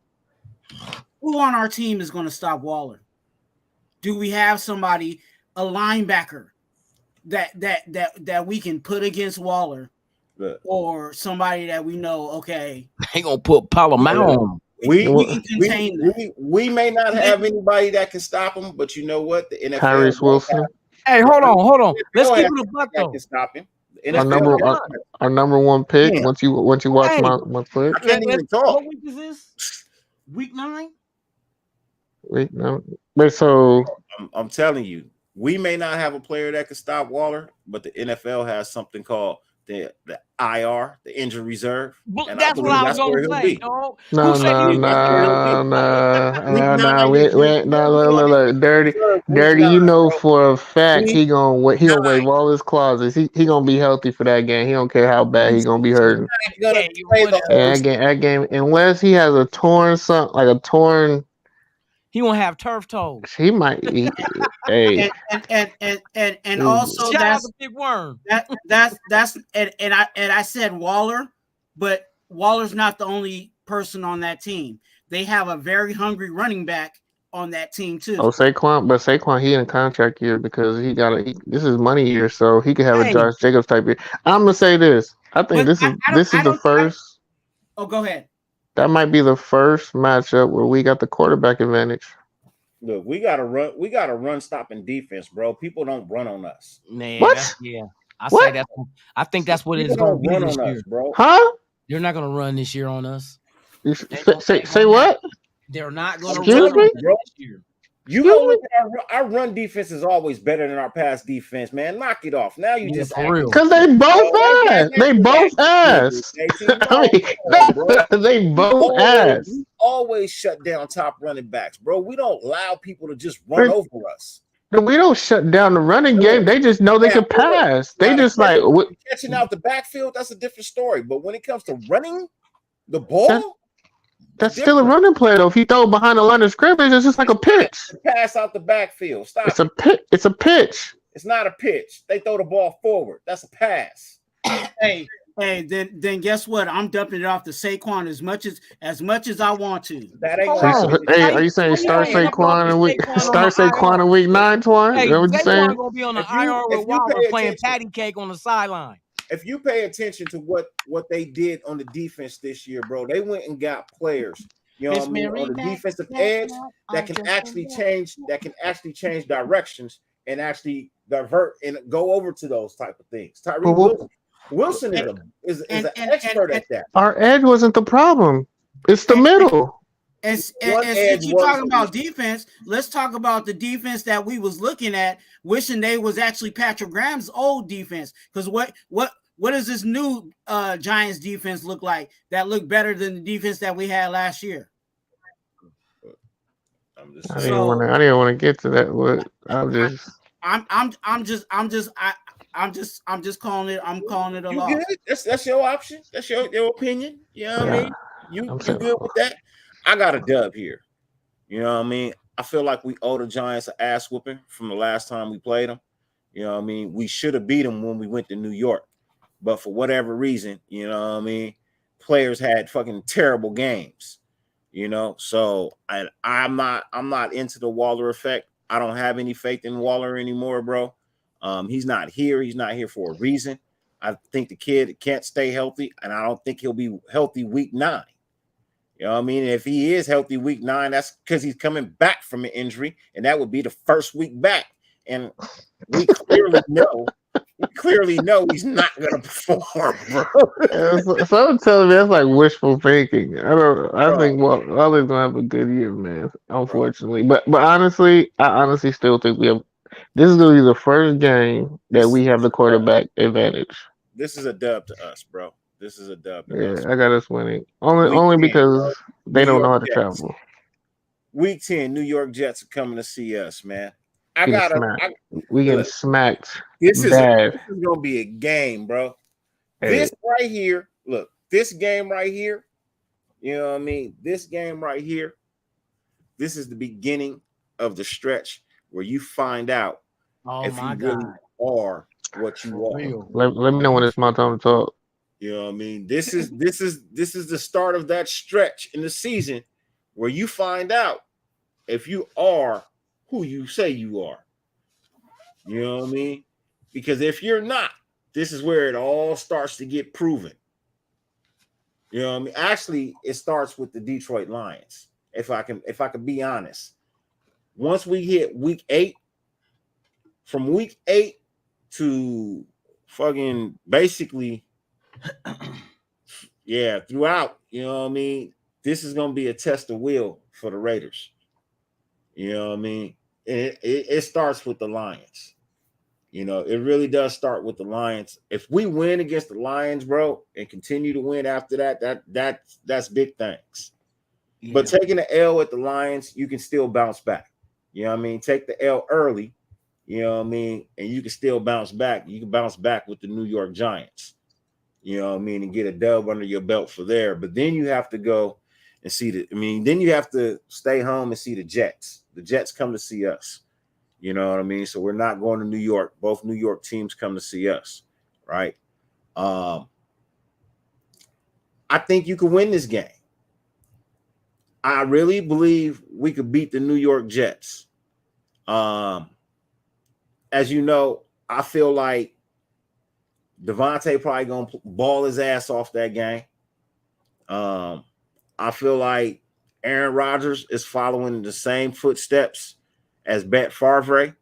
who on our team is going to stop Waller? Do we have somebody, a linebacker, that we can put against Waller, or somebody that we know? Okay, they gonna put Palomar on. We can contain that. We may not have anybody that can stop him, but you know what? The NFL. Tyrese Wilson. Hey, hold on. Let's keep it a buck though. Stop him. Our number one pick. Yeah. Once you watch my clip. I can't even talk. What week is this? Week 9. Week 9. But so I'm telling you, we may not have a player that can stop Waller, but the NFL has something called the IR, the injury reserve. And that's what I was going to say. No. Dirty. You know for a fact he'll waive all his clauses. He gonna be healthy for that game. He don't care how bad he gonna be hurting. That game, unless he has a torn he won't have turf toes. He might. Hey, and also shout out to Big Worm. That's and I said Waller, but Waller's not the only person on that team. They have a very hungry running back on that team too. Oh, Saquon, he in a contract year because this is money year, so he could have a Josh Jacobs type year. I'm gonna say this. I think this is the first. Go ahead. That might be the first matchup where we got the quarterback advantage. Look, we got to run stopping defense, bro. People don't run on us. Man, what? I think that's what it's going to be this year, bro. Huh? They're not going to run this year on us. Say what? They're not going to run this year. You go look at our run defense is always better than our pass defense, man. Knock it off. Now you just because they both ass. They both ass. They both ass. We always shut down top running backs, bro. We don't allow people to just run over us. We don't shut down the running game. They just know they can pass. They just catching out the backfield. That's a different story. But when it comes to running the ball. That's still a running play, though. If you throw it behind the line of scrimmage, it's just like a pitch. Pass out the backfield. Stop. It's a pitch. It's not a pitch. They throw the ball forward. That's a pass. Hey, then guess what? I'm dumping it off to Saquon as much as I want to. That ain't hey, are you saying start Saquon in week 9, Twuan? Hey, is that what you're saying? Gonna be on the IR with Waller playing patty cake on the sideline. If you pay attention to what they did on the defense this year, bro, they went and got players, you know what I mean, on the defensive edge that can actually change directions and actually divert and go over to those type of things. Tyree Wilson is an expert at that. Our edge wasn't the problem. It's the middle. And since you're talking about defense, let's talk about the defense that we was looking at, wishing they was actually Patrick Graham's old defense. Because what does this new Giants defense look like that look better than the defense that we had last year? I didn't want to get to that. I'm just calling it. I'm calling it a loss. Good? That's your option. That's your opinion. You know what I mean? You good with that? I got a dub here. You know what I mean? I feel like we owe the Giants an ass whooping from the last time we played them. You know what I mean? We should have beat them when we went to New York. But for whatever reason, you know what I mean, players had fucking terrible games, you know. So I'm not into the Waller effect. I don't have any faith in Waller anymore, bro. He's not here. He's not here for a reason. I think the kid can't stay healthy, and I don't think he'll be healthy week 9. You know what I mean? If he is healthy week 9, that's because he's coming back from an injury, and that would be the first week back. And we clearly know he's not going to perform, bro. So I'm telling me that's like wishful thinking. I think Waller's gonna have a good year, man. Unfortunately, but honestly, I honestly still think we have. This is gonna be the first game that we have the quarterback advantage. This is a dub to us, bro. This is a dub to us. Yeah, I got us winning only because they don't know how to travel. Week 10, New York Jets are coming to see us, man. We getting smacked. This is gonna be a game, bro. Hey. This right here, look, this game right here, you know what I mean? This game right here, this is the beginning of the stretch where you find out if you really are what you are. Let me know when it's my time to talk. You know what I mean? This is the start of that stretch in the season where you find out if you are who you say you are. You know what I mean? Because if you're not, this is where it all starts to get proven. You know what I mean? Actually, it starts with the Detroit Lions. If I can be honest. Once we hit week 8, from week 8 to fucking basically throughout, you know what I mean? This is gonna be a test of will for the Raiders. You know what I mean? It starts with the Lions. You know, it really does start with the Lions. If we win against the Lions, bro, and continue to win after that's big things. Yeah. But taking the L at the Lions, you can still bounce back. You know what I mean? Take the L early, you know what I mean? And you can still bounce back. You can bounce back with the New York Giants. You know what I mean? And get a dub under your belt for there. But then you have to go and then you have to stay home and see the Jets. The Jets come to see us. You know what I mean? So we're not going to New York. Both New York teams come to see us, right? I think you could win this game. I really believe we could beat the New York Jets. As you know, I feel like Devontae probably going to ball his ass off that game. I feel like Aaron Rodgers is following the same footsteps as Brett Favre.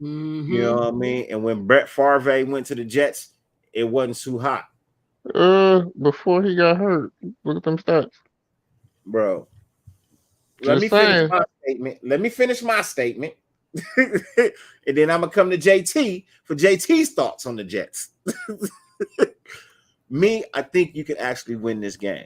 Mm-hmm. You know what I mean? And when Brett Favre went to the Jets, it wasn't too hot. Before he got hurt, look at them stats. Bro. Let me finish my statement. And then I'm gonna come to JT for JT's thoughts on the Jets. I think you can actually win this game.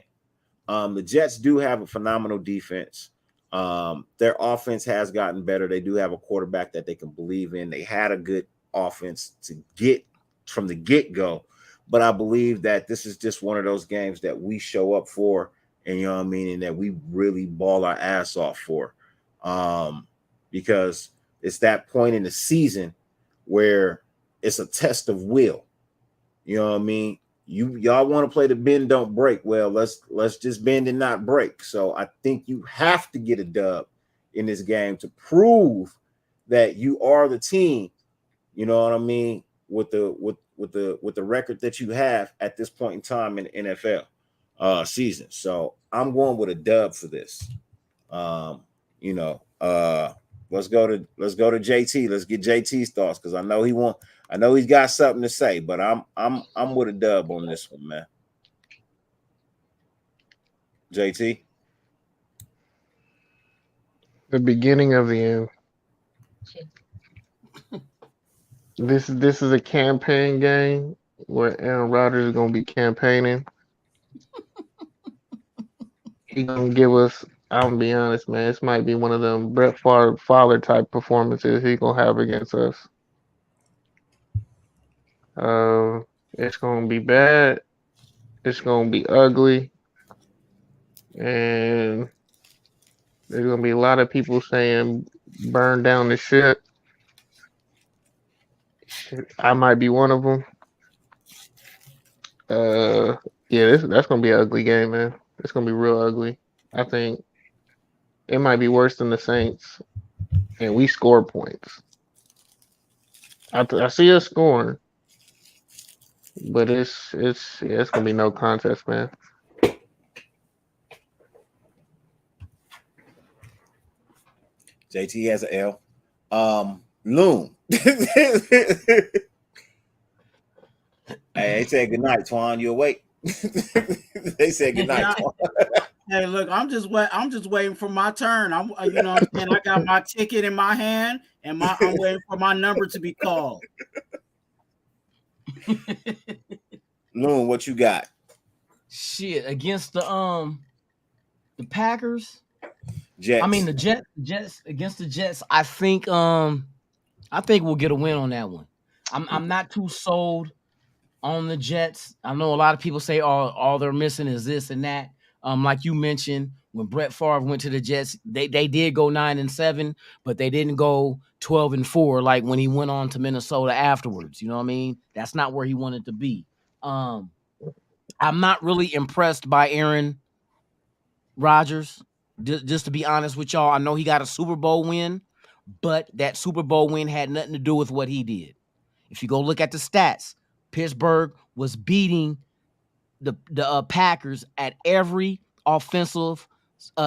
The Jets do have a phenomenal defense. Their offense has gotten better. They do have a quarterback that they can believe in. They had a good offense to get from the get-go, but I believe that this is just one of those games that we show up for, and you know what I mean, and that we really ball our ass off for, because it's that point in the season where it's a test of will. You know what I mean? Y'all want to play the bend don't break. Well, let's just bend and not break. So I think you have to get a dub in this game to prove that you are the team. You know what I mean? With the record that you have at this point in time in the NFL season. So I'm going with a dub for this. Let's go to JT. Let's get JT's thoughts because I know he's got something to say, but I'm with a dub on this one, man. JT. The beginning of the end. This is a campaign game where Aaron Rodgers is gonna be campaigning. He gonna give us. I'm gonna be honest, man. This might be one of them Brett Favre type performances he gonna have against us. It's gonna be bad. It's gonna be ugly, and there's gonna be a lot of people saying burn down the ship. I might be one of them. That's gonna be an ugly game, man. It's gonna be real ugly. I think it might be worse than the Saints, and we score points. I see us scoring, but it's gonna be no contest, man. JT has an L. Loon. Hey, they said good night, Twuan. You awake? They said good night, Twuan. Hey, look, I'm just waiting for my turn. I'm, you know, what I'm saying, I got my ticket in my hand, and I'm waiting for my number to be called. Loon, what you got? Shit, against the Packers. Jets. I mean the Jets against the Jets. I think we'll get a win on that one. I'm not too sold on the Jets. I know a lot of people say all they're missing is this and that. Like you mentioned, when Brett Favre went to the Jets, they did go 9-7, but they didn't go 12-4 like when he went on to Minnesota afterwards. You know what I mean? That's not where he wanted to be. I'm not really impressed by Aaron Rodgers. Just to be honest with y'all, I know he got a Super Bowl win, but that Super Bowl win had nothing to do with what he did. If you go look at the stats, Pittsburgh was beating the Packers at every offensive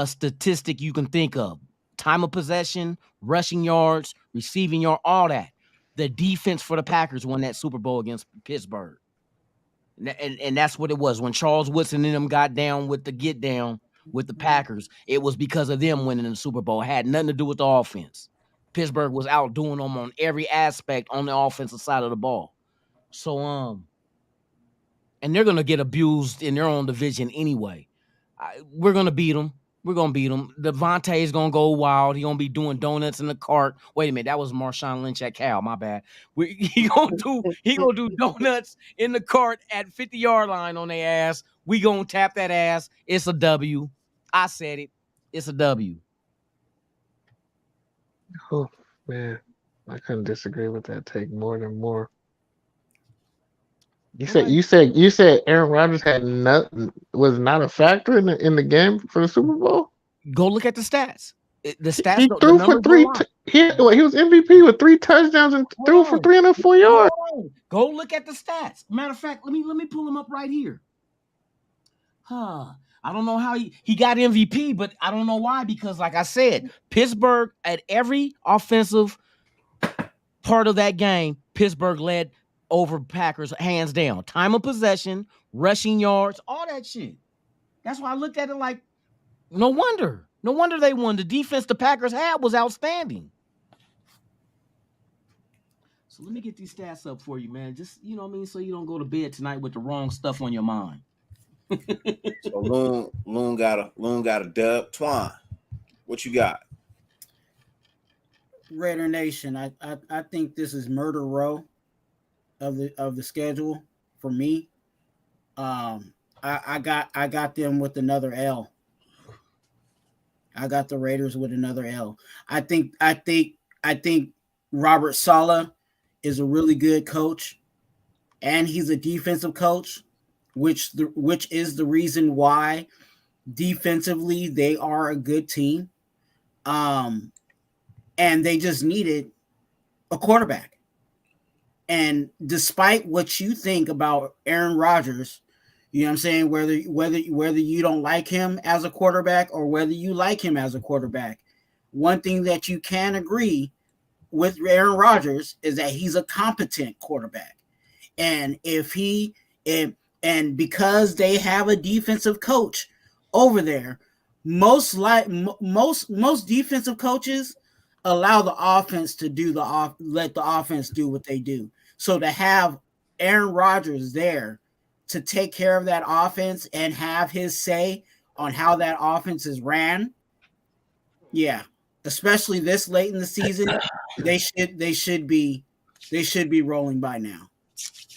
statistic you can think of. Time of possession, rushing yards, receiving yard, all that. The defense for the Packers won that Super Bowl against Pittsburgh. And that's what it was. When Charles Woodson and them got down with the get down with the Packers, it was because of them winning the Super Bowl. It had nothing to do with the offense. Pittsburgh was outdoing them on every aspect on the offensive side of the ball. So, and they're going to get abused in their own division anyway. We're going to beat them. We're going to beat them. Devontae is going to go wild. He's going to be doing donuts in the cart. Wait a minute. That was Marshawn Lynch at Cal. My bad. He going to do donuts in the cart at 50-yard line on their ass. We going to tap that ass. It's a W. I said it. It's a W. Oh, man. I couldn't disagree with that take more than more. You said Aaron Rodgers was not a factor in the game for the Super Bowl? Go look at the stats. The stats. He threw for three. He was MVP with 3 touchdowns and threw for 304 yards. Go look at the stats. Matter of fact, let me pull him up right here. I don't know how he got MVP, but I don't know why, because like I said, Pittsburgh at every offensive part of that game, Pittsburgh led over Packers hands down. Time of possession, rushing yards, all that shit. That's why I looked at it like, no wonder they won. The defense the Packers had was outstanding. So let me get these stats up for you, man. Just, you know what I mean, so you don't go to bed tonight with the wrong stuff on your mind. So Loon got a dub. Twuan, what you got? Raider Nation, I think this is murder row of the schedule for me. I got them with another L. I got the Raiders with another L. I think Robert Saleh is a really good coach, and he's a defensive coach, which is the reason why defensively they are a good team. And they just needed a quarterback. And despite what you think about Aaron Rodgers, you know what I'm saying, whether you don't like him as a quarterback or whether you like him as a quarterback, one thing that you can agree with Aaron Rodgers is that he's a competent quarterback. And because they have a defensive coach over there, most defensive coaches allow the offense to let the offense do what they do. So to have Aaron Rodgers there to take care of that offense and have his say on how that offense is ran, yeah, especially this late in the season, they should be rolling by now.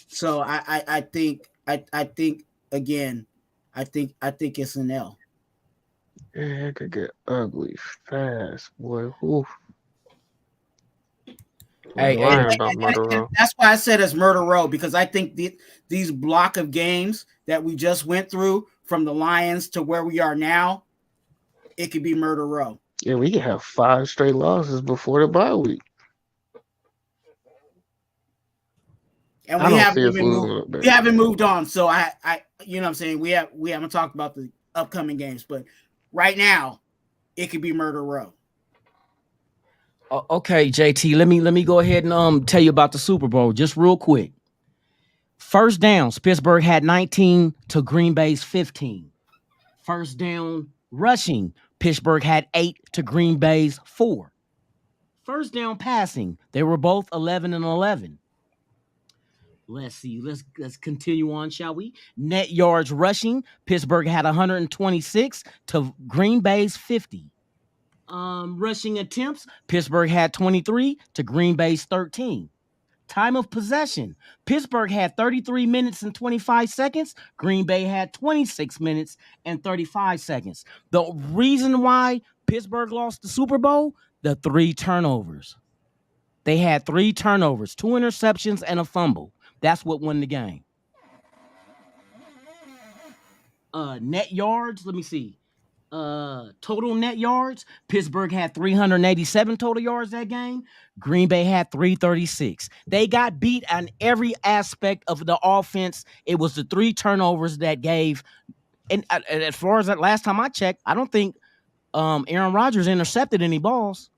So I think again, I think it's an L. Yeah, it could get ugly fast, boy. Oof. Hey, that's why I said it's murder row, because I think these block of games that we just went through from the Lions to where we are now, it could be murder row. Yeah, we could have 5 straight losses before the bye week. And we haven't moved on. So I you know what I'm saying, we haven't talked about the upcoming games, but right now it could be murder row. Okay, JT, let me go ahead and tell you about the Super Bowl just real quick. First downs, Pittsburgh had 19 to Green Bay's 15. First down rushing, Pittsburgh had 8 to Green Bay's 4. First down passing, they were both 11 and 11. Let's see. Let's continue on, shall we? Net yards rushing, Pittsburgh had 126 to Green Bay's 50. Rushing attempts, Pittsburgh had 23 to Green Bay's 13. Time of possession, Pittsburgh had 33 minutes and 25 seconds. Green Bay had 26 minutes and 35 seconds. The reason why Pittsburgh lost the Super Bowl, the 3 turnovers. They had 3 turnovers, 2 interceptions, and a fumble. That's what won the game. Net yards, let me see. Total net yards, Pittsburgh had 387 total yards that game. Green Bay had 336. They got beat on every aspect of the offense. It was the 3 turnovers that gave. And as far as that last time I checked, I don't think Aaron Rodgers intercepted any balls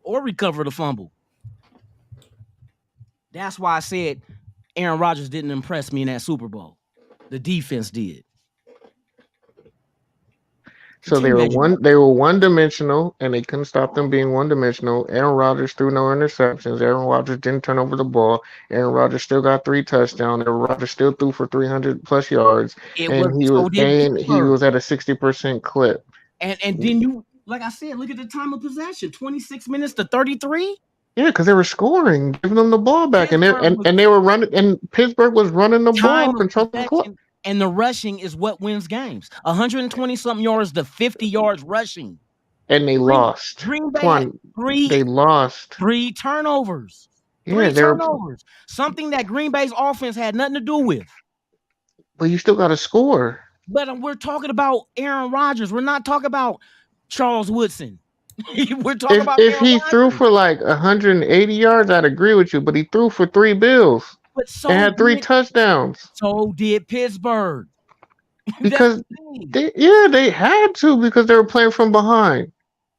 or recovered a fumble. That's why I said Aaron Rodgers didn't impress me in that Super Bowl. The defense did. So they were one-dimensional, and they couldn't stop them being one-dimensional. Aaron Rodgers threw no interceptions. Aaron Rodgers didn't turn over the ball. Aaron Rodgers still got 3 touchdowns. Aaron Rodgers still threw for 300+ yards, he was at a 60% clip. And then you, like I said, look at the time of possession: 26 minutes to 33. Yeah, because they were scoring, giving them the ball back, and they were running, and Pittsburgh was running the ball, controlling the clock. And the rushing is what wins games. 120-something yards to 50 yards rushing. And they lost. Green Bay they lost. 3 turnovers. Yeah, 3 turnovers. Something that Green Bay's offense had nothing to do with. But you still got to score. But we're talking about Aaron Rodgers. We're not talking about Charles Woodson. We're talking about if he threw for like 180 yards, I'd agree with you. But he threw for 3 bills. But so and had 3 touchdowns. So did Pittsburgh. Because they had to, because they were playing from behind.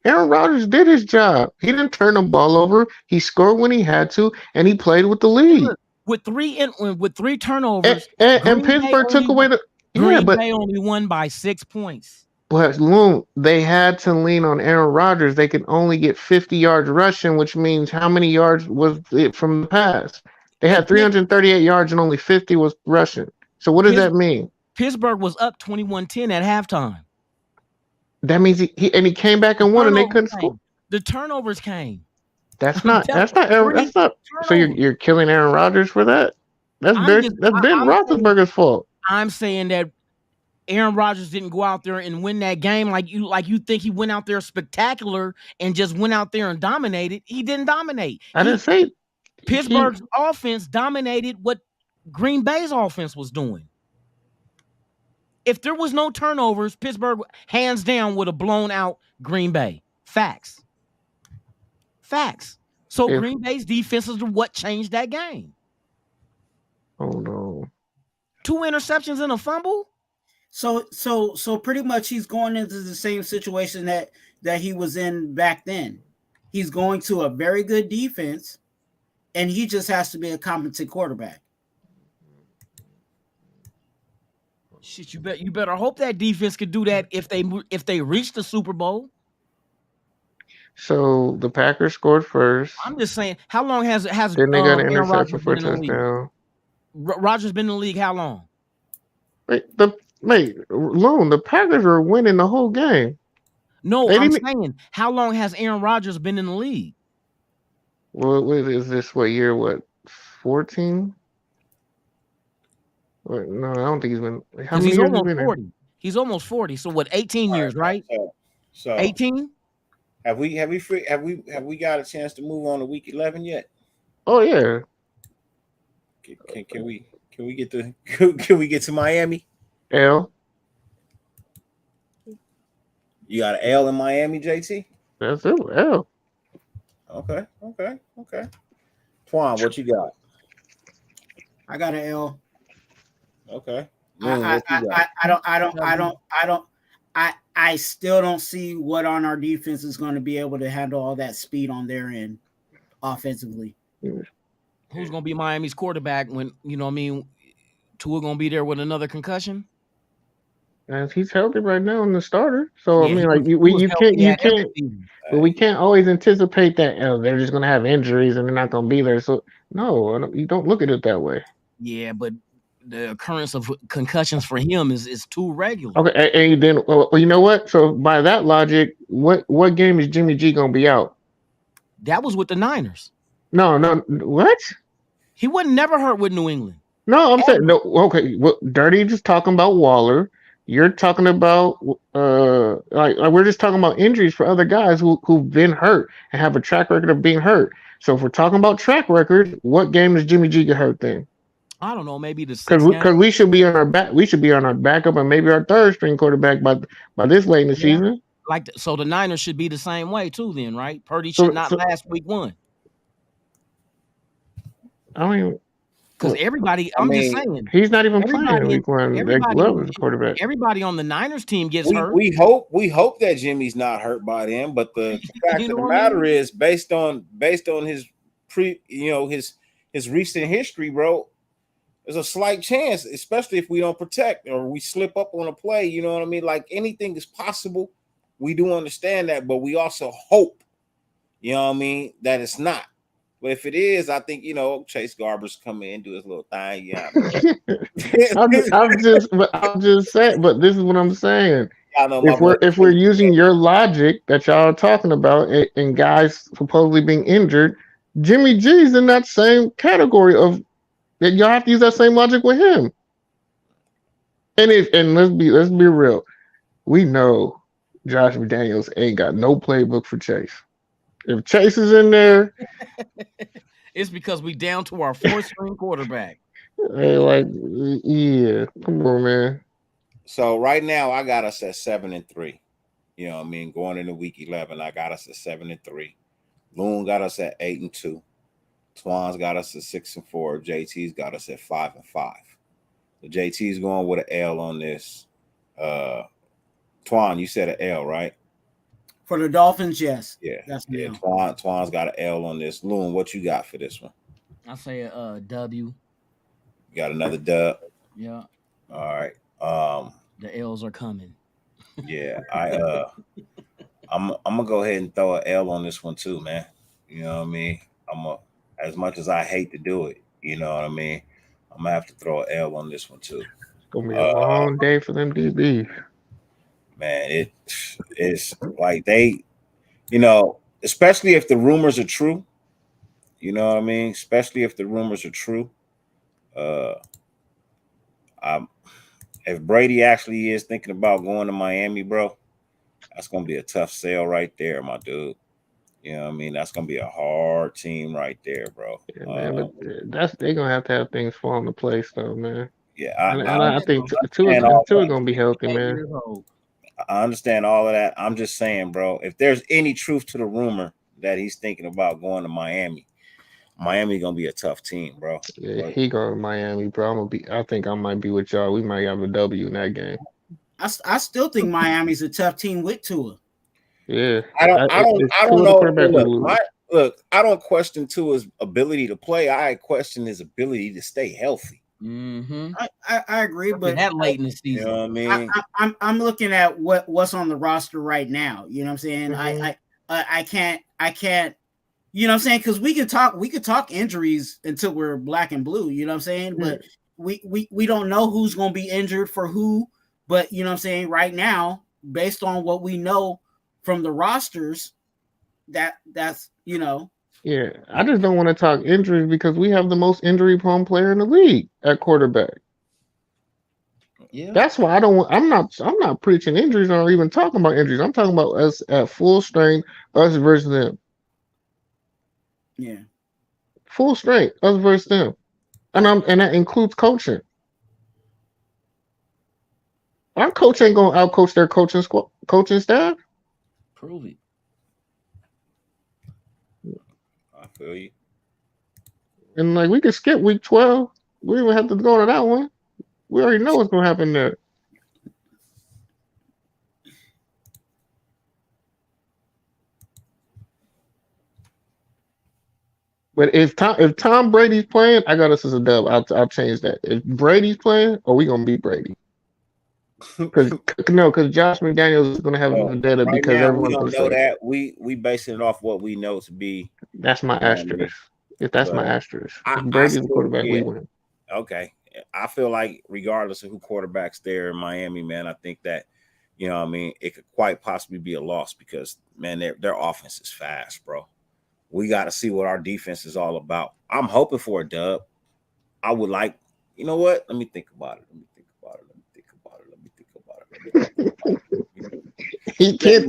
Aaron Rodgers did his job. He didn't turn the ball over. He scored when he had to, and he played with the lead. With 3 turnovers, and Pittsburgh took away the. Green Bay only won by 6 points. But Loon, they had to lean on Aaron Rodgers. They could only get 50 yards rushing, which means how many yards was it from the pass? They had 338 yards and only 50 was rushing. So what does that mean? Pittsburgh was up 21-10 at halftime. That means he came back and won, and they couldn't score. The turnovers came. That's not. So you're killing Aaron Rodgers for that? That's Ben Roethlisberger's fault. I'm saying that Aaron Rodgers didn't go out there and win that game like you think he went out there spectacular and just went out there and dominated. He didn't dominate. I didn't say Pittsburgh's offense dominated what Green Bay's offense was doing. If there was no turnovers, Pittsburgh hands down would have blown out Green Bay. Facts. So Green Bay's defense is what changed that game. Oh no. 2 interceptions and a fumble? So pretty much he's going into the same situation that he was in back then. He's going to a very good defense, and he just has to be a competent quarterback. Shit, you better hope that defense could do that if they reach the Super Bowl. So the Packers scored first. I'm just saying, how long has then they got an interception for a touchdown? Rodgers been in the league how long? Loon, the Packers are winning the whole game. No, I'm saying, how long has Aaron Rodgers been in the league? What is this? What year? What, 14? No, I don't think he's been. How many he's years almost been 40. There? He's almost 40. So what? 18 years, right? So 18. Have we got a chance to move on to week 11 yet? Oh yeah. Can we get to Miami? L. You got an L in Miami, JT? That's it. L. Okay. Twuan, what you got? I got an L. Okay. I I still don't see what on our defense is going to be able to handle all that speed on their end offensively. Who's going to be Miami's quarterback when, you know what I mean, Tua going to be there with another concussion? As he's healthy right now in the starter. So, Yeah, I mean, like, he was you healthy can't, but we can't always anticipate that they're just going to have injuries and they're not going to be there. So, no, you don't look at it that way. Yeah, but the occurrence of concussions for him is too regular. Okay, and then, well, you know what? So, by that logic, what game is Jimmy G going to be out? That was with the Niners. No, what? He wasn't never hurt with New England. No, I'm saying, no, okay, well, Dirty just talking about Waller. You're talking about like we're just talking about injuries for other guys who've been hurt and have a track record of being hurt. So if we're talking about track record, what game does Jimmy G get hurt then? I don't know, maybe the sixth game. Because we should be on our back. We should be on our backup and maybe our third string quarterback by this late in the season. So the Niners should be the same way too, then, right? Purdy should not last week 1. I mean. Because everybody, I'm just saying, he's not even playing week 1. Everybody, quarterback. Everybody on the Niners team gets hurt. We hope that Jimmy's not hurt by then. But the fact of the matter is, based on his his recent history, bro, there's a slight chance, especially if we don't protect or we slip up on a play. You know what I mean? Like anything is possible. We do understand that, but we also hope, you know what I mean, that it's not. But if it is, I think, Chase Garber's come in and do his little thing. Yeah. I'm just saying, but this is what I'm saying. If we're using your logic that y'all are talking about and guys supposedly being injured, Jimmy G's in that same category of that. Y'all have to use that same logic with him. And let's be real. We know Josh McDaniels ain't got no playbook for Chase. If Chase is in there, it's because we down to our 4th string quarterback. Yeah, come on, man. So right now, I got us at 7-3. You know what I mean? Going into week 11, I got us at 7-3. Loon got us at 8-2. Twuan's got us at 6-4. JT's got us at 5-5. So JT's going with an L on this. Twuan, you said an L, right? For the Dolphins, yes. Yeah. Twuan's got an L on this. Loon, what you got for this one? I say a W. You got another dub? Yeah. All right. The L's are coming. Yeah, I'm gonna go ahead and throw an L on this one too, man. You know what I mean? As much as I hate to do it, you know what I mean? I'm gonna have to throw an L on this one too. It's gonna be a long day for them DBs. Man, it's like they, especially if the rumors are true. You know what I mean? Especially if the rumors are true. If Brady actually is thinking about going to Miami, bro, that's gonna be a tough sell right there, my dude. You know what I mean? That's gonna be a hard team right there, bro. Yeah, man, but they're gonna have to have things fall into place, though, man. Yeah, I think Tua gonna be healthy, man. I understand all of that. I'm just saying, bro, if there's any truth to the rumor that he's thinking about going to Miami gonna be a tough team, bro. Yeah, he going to Miami, bro. I think I might be with y'all. We might have a W in that game. I still think Miami's a tough team with Tua. Yeah, I don't know. Look, I don't question Tua's ability to play. I question his ability to stay healthy. Mm-hmm. I agree, but that late in the season, you know what I mean? I'm looking at what's on the roster right now. You know what I'm saying? Mm-hmm. I can't. You know what I'm saying? Because we could talk injuries until we're black and blue. You know what I'm saying? Mm-hmm. But we don't know who's going to be injured for who. But you know what I'm saying? Right now, based on what we know from the rosters, that's Yeah, I just don't want to talk injuries because we have the most injury-prone player in the league at quarterback. Yeah, that's why I'm not preaching injuries or even talking about injuries. I'm talking about us at full strength, us versus them. Yeah, full strength, us versus them, and that includes coaching. Our coach ain't gonna outcoach their coaching staff. Prove it. I feel you. And like we could skip week 12. We don't even have to go to that one. We already know what's gonna happen there. But if Tom Brady's playing, I got us as a dub. I'll change that. If Brady's playing, we gonna beat Brady. Because Josh McDaniels is gonna have a vendetta right because now we everyone's don't gonna know say that. We basing it off what we know to be. that's my asterisk. If that's my asterisk, if Brady's the quarterback, we win. Okay. I feel like regardless of who quarterback's there in Miami, man, I think that, you know what I mean, it could quite possibly be a loss because, man, their offense is fast, bro. We got to see what our defense is all about. I'm hoping for a dub. I would like, you know what? Let me think about it. You can't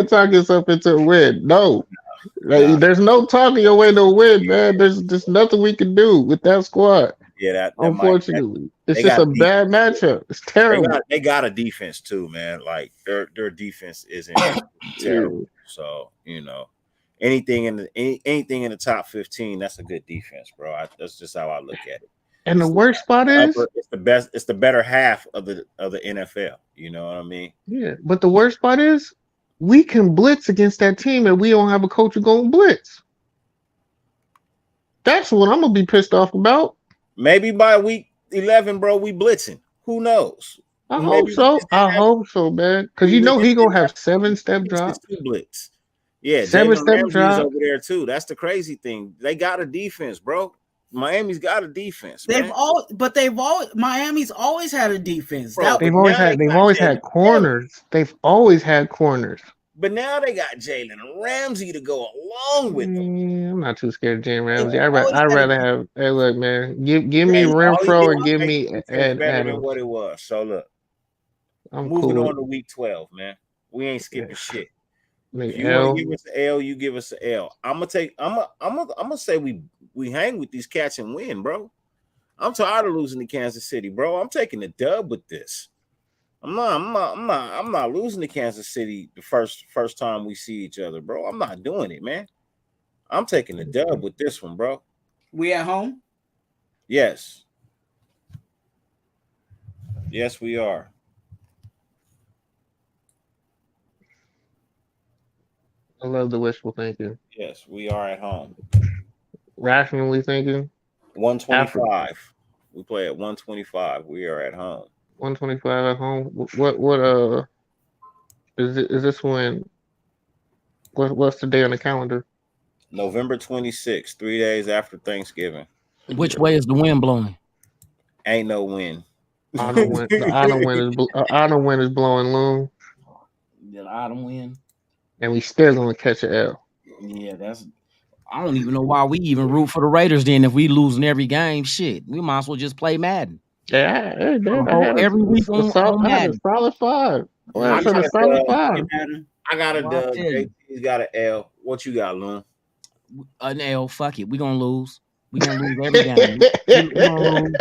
talk yourself into a win. No. There's no talking your way to a win, man. There's just nothing we can do with that squad. Yeah, that unfortunately, it's just a bad matchup. It's terrible. They got a defense too, man. Like their defense isn't terrible. So you know, anything in the top 15, that's a good defense, bro. That's just how I look at it. And the worst spot is it's the best. It's the better half of the NFL. You know what I mean? Yeah, but the worst spot is we can blitz against that team, and we don't have a coach who going blitz. That's what I'm gonna be pissed off about. Maybe by week 11, bro, we blitzing. Who knows? I hope so, man. Because you know he gonna have 7-step drops. Blitz. Yeah, 7-step drop over there too. That's the crazy thing. They got a defense, bro. Miami's got a defense. Miami's always had a defense. Bro, they've always had corners. They've always had corners. But now they got Jalen Ramsey to go along with them. I'm not too scared of Jalen Ramsey. I'd rather have. Hey, look, man. Give me Renfro and give me better than what it was. So look, I'm moving cool. on to week 12, man. We ain't skipping shit. If you want to give us an L, you give us an L. I'm gonna say we hang with these cats and win, bro. I'm tired of losing to Kansas City, bro. I'm taking the dub with this. I'm not losing to Kansas City the first time we see each other, bro. I'm not doing it, man. I'm taking the dub with this one, bro. We at home? Yes. Yes, we are. I love the wishful thinking. Yes, we are at home. Rationally thinking. 125. We play at 125. We are at home. 125 at home. What is this when? What's the day on the calendar? November 26th, 3 days after Thanksgiving. Which way is the wind blowing? Ain't no wind. Autumn wind is blowing loom. The autumn wind. And we still gonna catch an L. Yeah, I don't even know why we even root for the Raiders then if we losing every game. Shit, we might as well just play Madden. Yeah, every week on Madden. Solid 5. I got a dub. JT's got an L. What you got, Loon? An L. Fuck it. We gonna lose. We gonna lose every game.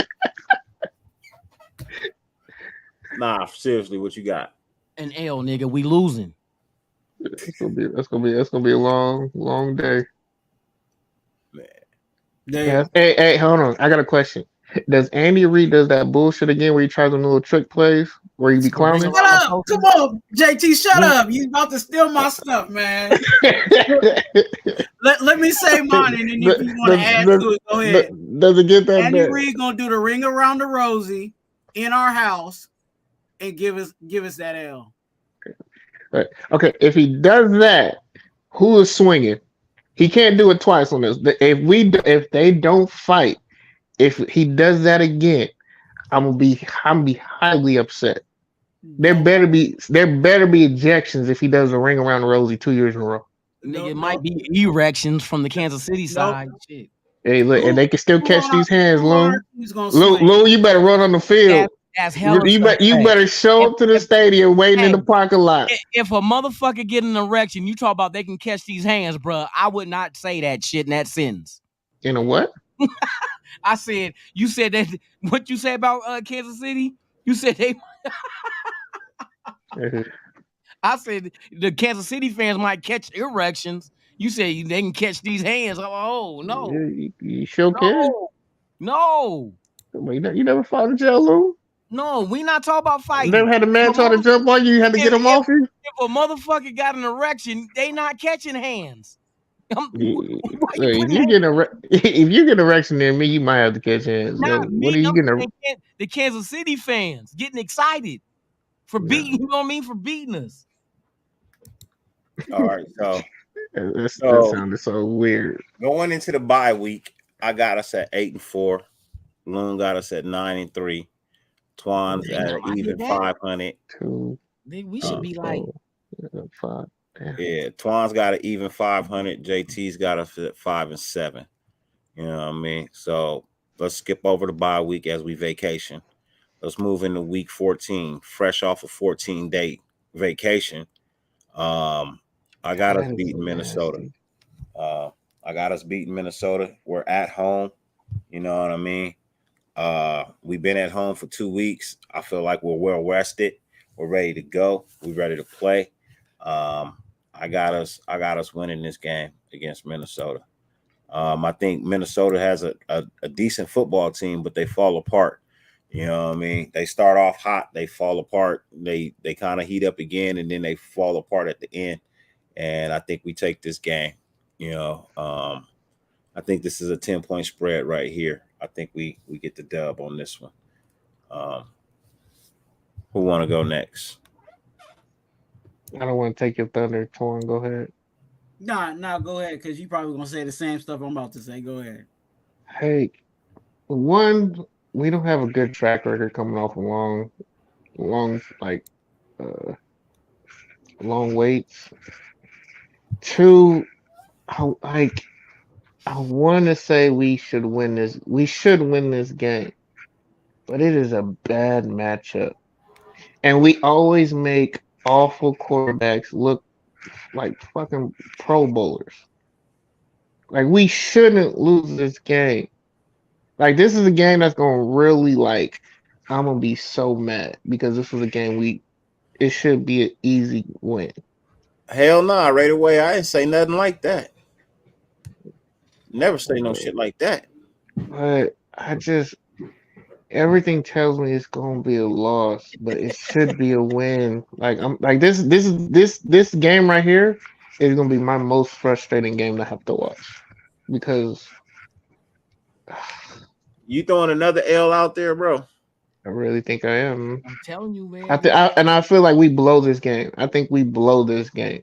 Nah, seriously, what you got? An L, nigga. We losing. That's gonna be a long day. Man. Hey, hold on. I got a question. Does Andy Reid does that bullshit again where he tries them little trick plays where he be clowning? Shut up! Come on, JT, shut up! You about to steal my stuff, man. let me say mine, and then if you want to add to it, go ahead. Does it get that Andy bad? Reid gonna do the ring around the rosy in our house and give us that L. Right. Okay, if he does that, who is swinging? He can't do it twice on this. If they don't fight, if he does that again, I'm be highly upset. There better be ejections if he does a ring around the rosy 2 years in a row. It might be erections from the Kansas City side. Shit. Hey, look, and they can still catch these hands, Lou. Lou, you better run on the field. You better show up to the stadium waiting in the parking lot. If a motherfucker get an erection, you talk about they can catch these hands, bro. I would not say that shit in that sentence. In a what? I said, you said that. What you say about Kansas City? You said they. I said the Kansas City fans might catch erections. You say they can catch these hands. Oh no! You sure can? No. You never fought in jail, Lou? No, we not talking about fighting. You never had a man try to jump on you. You had to get him off you. If a motherfucker got an erection, they not catching hands. If you get erection near me, you might have to catch hands. Not What me. are you gonna? The Kansas City fans getting excited for beating. You know what I mean? For beating us. All right, so that sounded so weird. Going into the bye week, I got us at 8-4. Loon got us at 9-3. Twan's at even 500. We should be like 5. Yeah, Twan's got an even 500. JT's got us at 5-7. You know what I mean? So let's skip over the bye week as we vacation. Let's move into week 14, fresh off a 14-day vacation. I got us beating Minnesota. We're at home. You know what I mean? We've been at home for 2 weeks. I feel like we're well rested. We're ready to go. We're ready to play. I got us winning this game against Minnesota. I think Minnesota has a decent football team, but they fall apart. You know what I mean? They start off hot, they fall apart. They kind of heat up again, and then they fall apart at the end. And I think we take this game. You know, I think this is a 10-point spread right here. I think we get the dub on this one. Who want to go next? I don't want to take your thunder, Twuan. Go ahead. No, go ahead, because you probably gonna say the same stuff I'm about to say. Go ahead. Hey, one, we don't have a good track record coming off a long waits. Two, I want to say we should win this. We should win this game, but it is a bad matchup, and we always make awful quarterbacks look like fucking Pro Bowlers. Like, we shouldn't lose this game. Like, this is a game that's gonna really, like, I'm gonna be so mad because this was a game it should be an easy win. Hell nah, right away. I didn't say nothing like that. Never say no shit like that. But everything tells me it's gonna be a loss, but it should be a win. Like, I'm like this game right here is gonna be my most frustrating game to have to watch because you throwing another L out there, bro. I really think I am. I'm telling you, man. I feel like we blow this game. I think we blow this game.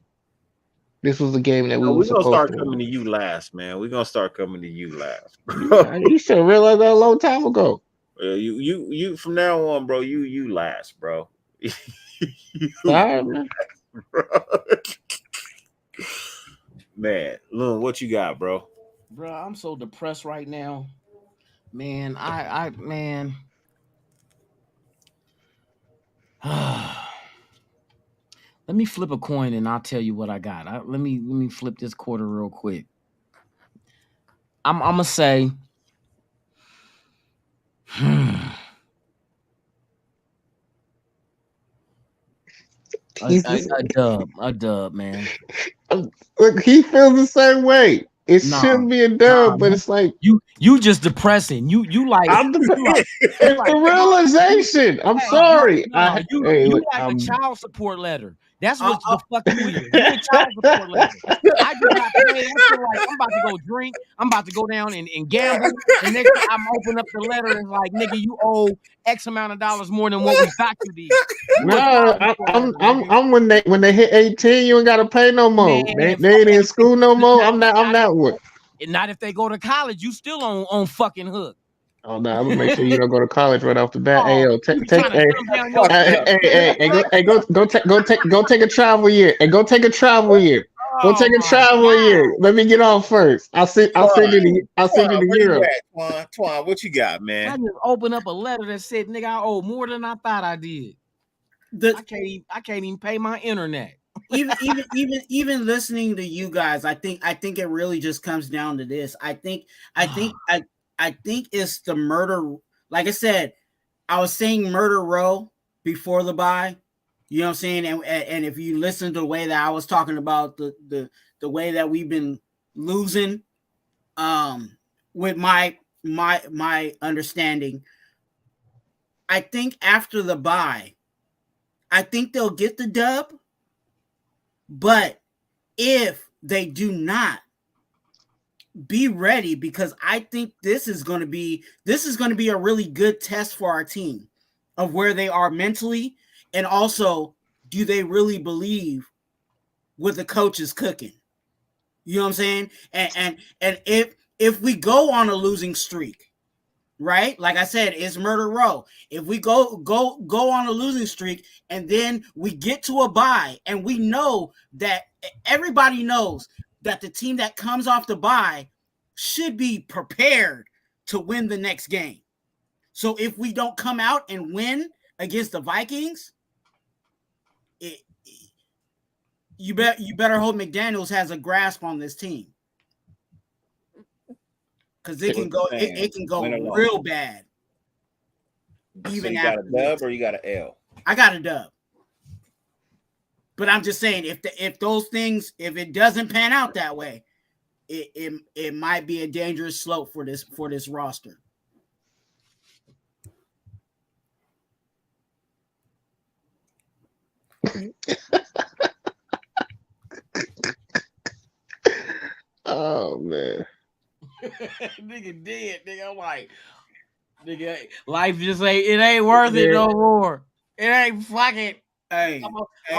This was the game that we're gonna start coming to you last, man. We're gonna start coming to you last. You should have realized that a long time ago. You from now on, bro. You last, bro. Sorry, man. Man, Loon, what you got, bro? Bro, I'm so depressed right now. Man, I man. Let me flip a coin and I'll tell you what I got. Let me flip this quarter real quick. I'm gonna say a dub, man. Look, he feels the same way. It should be a dub, but it's like you just depressing. You like it's the realization. I'm sorry. You like a child support letter. That's what the fuck you is. You a child support letter. I just got paid. I feel like I'm about to go drink. I'm about to go down and gamble. And next time I'm open up the letter and like, nigga, you owe X amount of dollars more than what we thought you did. No, I'm when they hit 18, you ain't gotta pay no more. Man, they ain't in school no more. I'm that one. And not if they go to college, you still on fucking hook. Oh no, I'm gonna make sure you don't go to college right off the bat. Go take a travel year. And go take a travel year. Go take a travel year. Let me get off first. I'll send you the Europe. Twuan, what you got, man? I just opened up a letter that said, "Nigga, I owe more than I thought I did." I can't even pay my internet. even listening to you guys, I think it really just comes down to this. I think it's the murder. Like I said, I was saying murder row before the bye. You know what I'm saying? And if you listen to the way that I was talking about the way that we've been losing, with my understanding, I think after the bye, I think they'll get the dub. But if they do not, be ready, because I think this is going to be a really good test for our team of where they are mentally, and also, do they really believe what the coach is cooking? You know what I'm saying? And if we go on a losing streak, right? Like I said, it's murder row. If we go on a losing streak and then we get to a bye, and we know that everybody knows that the team that comes off the bye should be prepared to win the next game. So if we don't come out and win against the Vikings, you better hope McDaniels has a grasp on this team, because it can go real bad. Even so you got a dub or you got an L? I got a dub. But I'm just saying, if those things, if it doesn't pan out that way, it might be a dangerous slope for this roster. Oh man. Nigga dead, nigga. I'm like, nigga, life just ain't worth it no more. It ain't fucking. Hey, I'm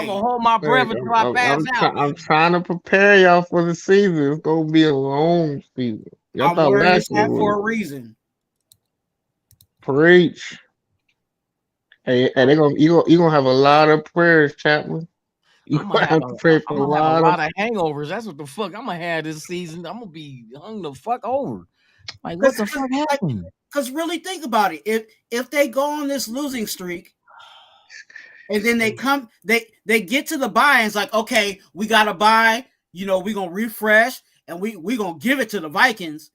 gonna hold my breath until I pass out. I'm trying to prepare y'all for the season. It's gonna be a long season. Y'all I'm wearing this hat for a reason. Preach. Hey, and you gonna have a lot of prayers, Chapman. You I'm gonna have to pray for a lot of hangovers. That's what the fuck I'm gonna have this season. I'm gonna be hung the fuck over. Like, what the fuck happened? Because really think about it. If they go on this losing streak, and then they get to the bye, and it's like, okay, we got a bye. We're gonna refresh, and we gonna give it to the Vikings,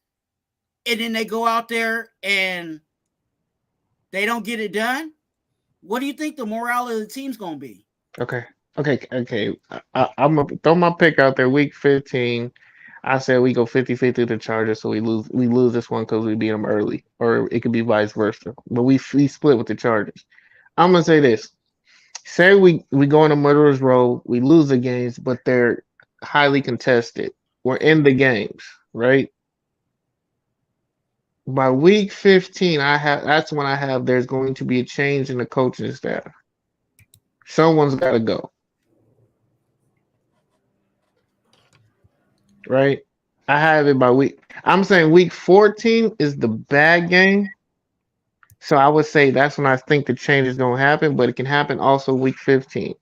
and then they go out there and they don't get it done. What do you think the morale of the team's gonna be? Okay. I'm gonna throw my pick out there. Week 15, I said we go 50-50 to Chargers, so we lose this one because we beat them early, or it could be vice versa. But we split with the Chargers. I'm gonna say this: say we go on a murderer's row, we lose the games, but they're highly contested. We're in the games, right? By week 15, that's when I have there's going to be a change in the coaching staff. Someone's got to go. Right? I have it by week. I'm saying week 14 is the bad game. So I would say that's when I think the change is going to happen, but it can happen also week 15.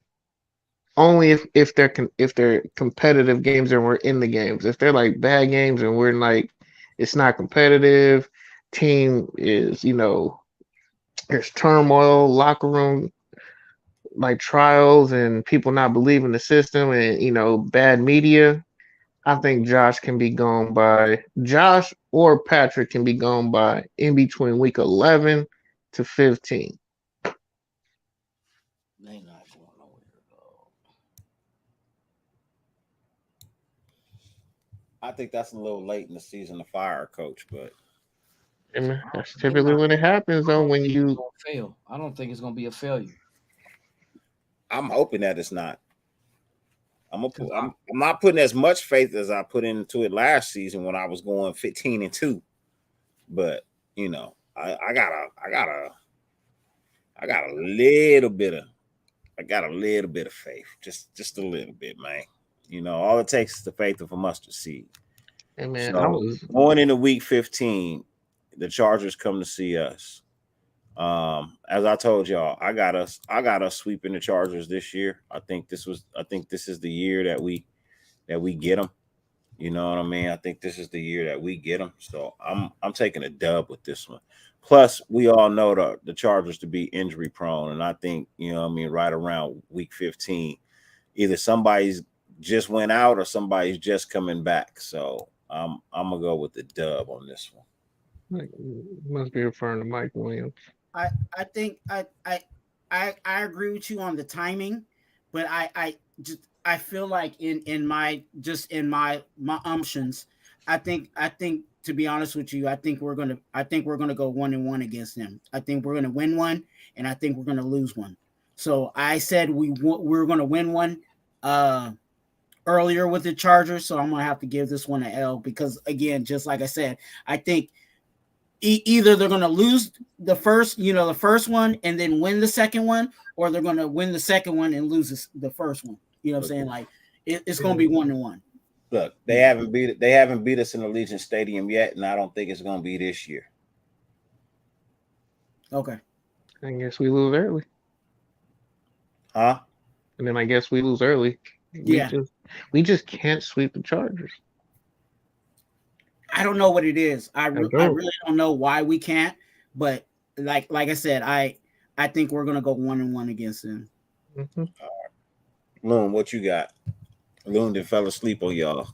Only if they're competitive games and we're in the games. If they're like bad games and we're like it's not competitive, team is, there's turmoil, locker room like trials and people not believing the system and bad media. I think Josh or Patrick can be gone by in between week 11 to 15. They not going nowhere, though. I think that's a little late in the season to fire a coach, but that's typically when it happens, though. When you fail, I don't think it's gonna be a failure. I'm hoping that it's not. I'm not putting as much faith as I put into it last season when I was going 15-2. But I got a little bit of faith, just a little bit, man. All it takes is the faith of a mustard seed. Hey man, so going into week 15, the Chargers come to see us. As I told y'all, I got us sweeping the Chargers this year. I think this is the year that we get them. You know what I mean? I think this is the year that we get them. So I'm taking a dub with this one. Plus, we all know the Chargers to be injury prone, and I think right around week 15, either somebody's just went out or somebody's just coming back. So I'm gonna go with the dub on this one. Must be referring to Mike Williams. I think I agree with you on the timing, but I feel like in my umptions, I think to be honest with you, I think we're gonna go 1-1 against them. I think we're gonna win one, and I think we're gonna lose one. So I said we're gonna win one earlier with the Chargers, so I'm gonna have to give this one an L because, again, just like I said, I think either they're gonna lose the first one and then win the second one, or they're gonna win the second one and lose the first one. You know what I'm saying? Like it's gonna be 1-1. Look, they haven't beat us in Allegiant Stadium yet, and I don't think it's gonna be this year. Okay. I guess we lose early. Huh? And then I guess we lose early. We just can't sweep the Chargers. I don't know what it is. I really don't know why we can't. But like I said, I think we're gonna go 1-1 against them. Mm-hmm. All right. Loon, what you got? Loon done fell asleep on y'all.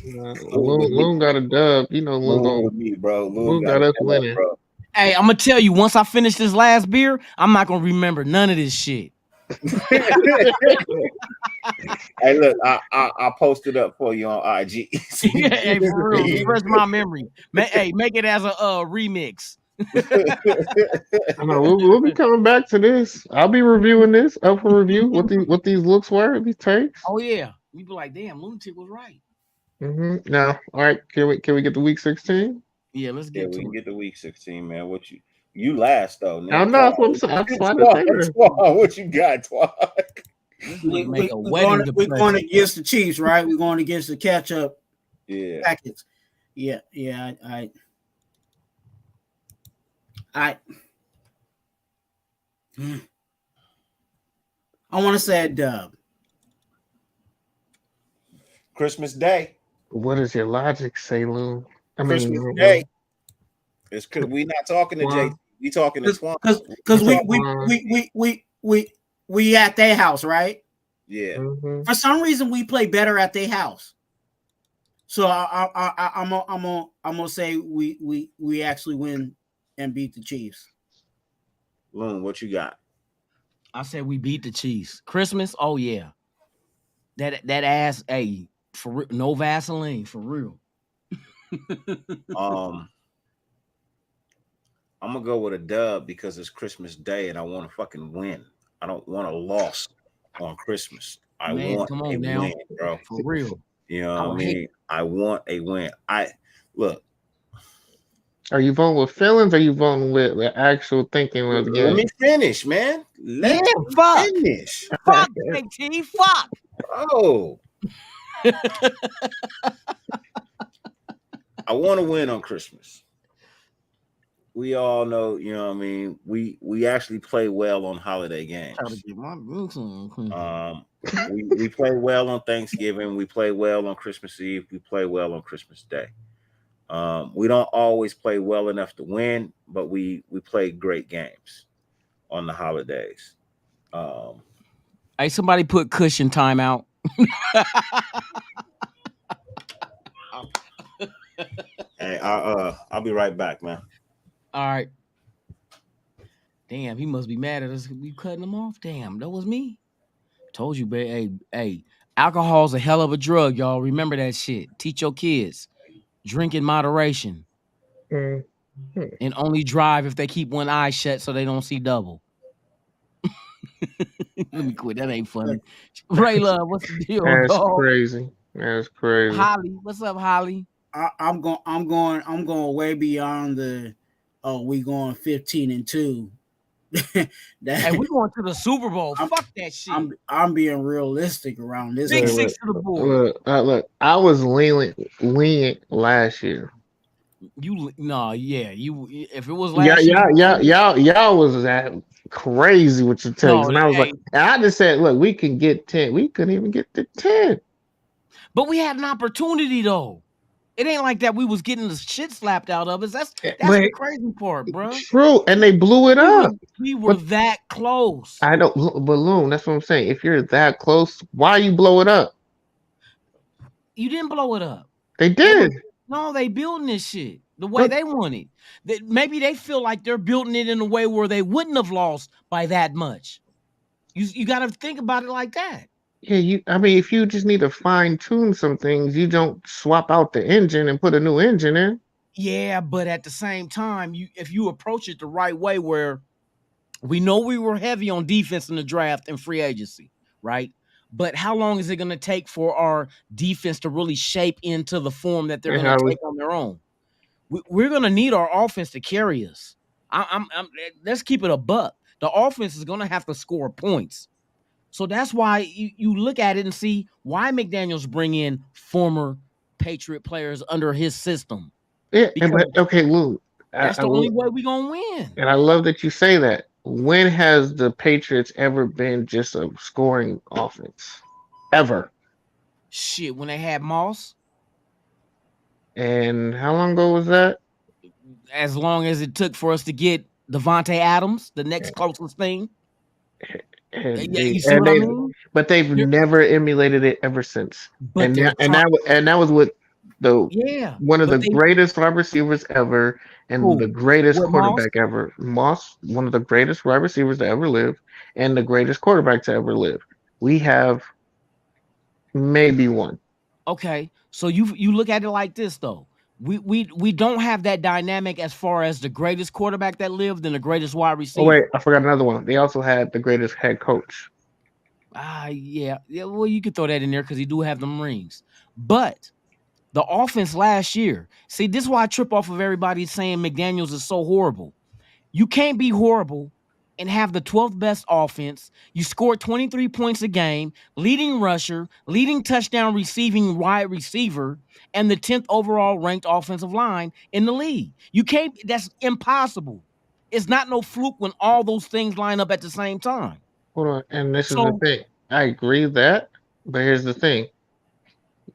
Loon got a dub. You know, Loon with me, bro. Loon got us winning. Bro. Hey, I'm gonna tell you, once I finish this last beer, I'm not gonna remember none of this shit. Hey, look, I posted up for you on IG. Hey, for real, refresh my memory. Hey, make it as a remix. I know we'll be coming back to this. I'll be reviewing this up for review. What these looks were, these takes. Oh yeah, you be like, damn, Lunatik was right. Mm-hmm. Now, all right, can we get to week 16? Yeah, let's get to it. Get to week 16, man. What you last though? I know that's what I'm saying. Twuan, what you got, Twuan? We're going against the Chiefs, right? We're going against the catch-up packets. Yeah. I want to say a dub. Christmas Day. What does your logic say, Lou? Christmas Day. It's because we not talking to Jay. We talking to Twuan. Because we at their house, right? Yeah. Mm-hmm. For some reason, we play better at their house. So I'm gonna say we actually win and beat the Chiefs. Loon, what you got? I said we beat the Chiefs. Christmas, oh yeah. That ass, hey, for real, no Vaseline, for real. I'm gonna go with a dub because it's Christmas Day and I want to fucking win. I don't want a loss on Christmas. I want a win, bro. For real. You know what I mean? I want a win. Look. Are you voting with feelings or are you voting with actual thinking of the game? Let me finish, man. Let me finish. Fuck, JT, fuck. Oh. I want to win on Christmas. We all know, you know what I mean? We actually play well on holiday games. We play well on Thanksgiving. We play well on Christmas Eve. We play well on Christmas Day. We don't always play well enough to win, but we play great games on the holidays. Hey, somebody put cushion time out. Hey, I'll be right back, man. All right. Damn, he must be mad at us. We cutting him off. Damn, that was me. Told you, babe. Hey, alcohol's a hell of a drug, y'all. Remember that shit. Teach your kids. Drink in moderation. Mm-hmm. And only drive if they keep one eye shut so they don't see double. Let me quit. That ain't funny. Ray Love, what's the deal? That's dog? crazy. That's crazy. Holly, what's up, Holly? I'm going way beyond the we going 15-2. Hey, we going to the Super Bowl. Fuck that shit. I'm being realistic around this. Big six to the board. Look, I was lenient last year. You if it was last year, y'all was that crazy with your takes, and I was like, and I just said, look, we can get 10. We couldn't even get to 10. But we had an opportunity though. It ain't like that we was getting the shit slapped out of us. That's the crazy part, bro. True, and they blew it up. We were that close. I don't, but Loon, that's what I'm saying. If you're that close, why you blow it up? You didn't blow it up. They did. No, they building this shit the way they want it. Maybe they feel like they're building it in a way where they wouldn't have lost by that much. You got to think about it like that. Yeah, I mean, if you just need to fine tune some things, you don't swap out the engine and put a new engine in. Yeah, but at the same time, if you approach it the right way, where we know we were heavy on defense in the draft and free agency, right? But how long is it going to take for our defense to really shape into the form that they're going to take on their own? We're going to need our offense to carry us. Let's keep it a buck. The offense is going to have to score points. So that's why you look at it and see why McDaniels bring in former Patriot players under his system. Yeah, but okay, Lou. That's the only way we're going to win. And I love that you say that. When has the Patriots ever been just a scoring offense? Ever? Shit, when they had Moss. And how long ago was that? As long as it took for us to get Devontae Adams, the next closest thing. But they've never emulated it ever since. And that was with one of the greatest wide receivers ever and the greatest quarterback ever. Moss, one of the greatest wide receivers to ever live and the greatest quarterback to ever live. We have maybe one. Okay, so you look at it like this though. We don't have that dynamic as far as the greatest quarterback that lived and the greatest wide receiver. Oh wait, I forgot another one. They also had the greatest head coach. Yeah. Well, you could throw that in there because he do have them rings. But the offense last year, see, this is why I trip off of everybody saying McDaniels is so horrible. You can't be horrible and have the 12th best offense. You scored 23 points a game, leading rusher, leading touchdown receiving wide receiver, and the 10th overall ranked offensive line in the league. You can't, that's impossible. It's not no fluke when all those things line up at the same time. Hold on, and this is the thing. I agree with that, but here's the thing.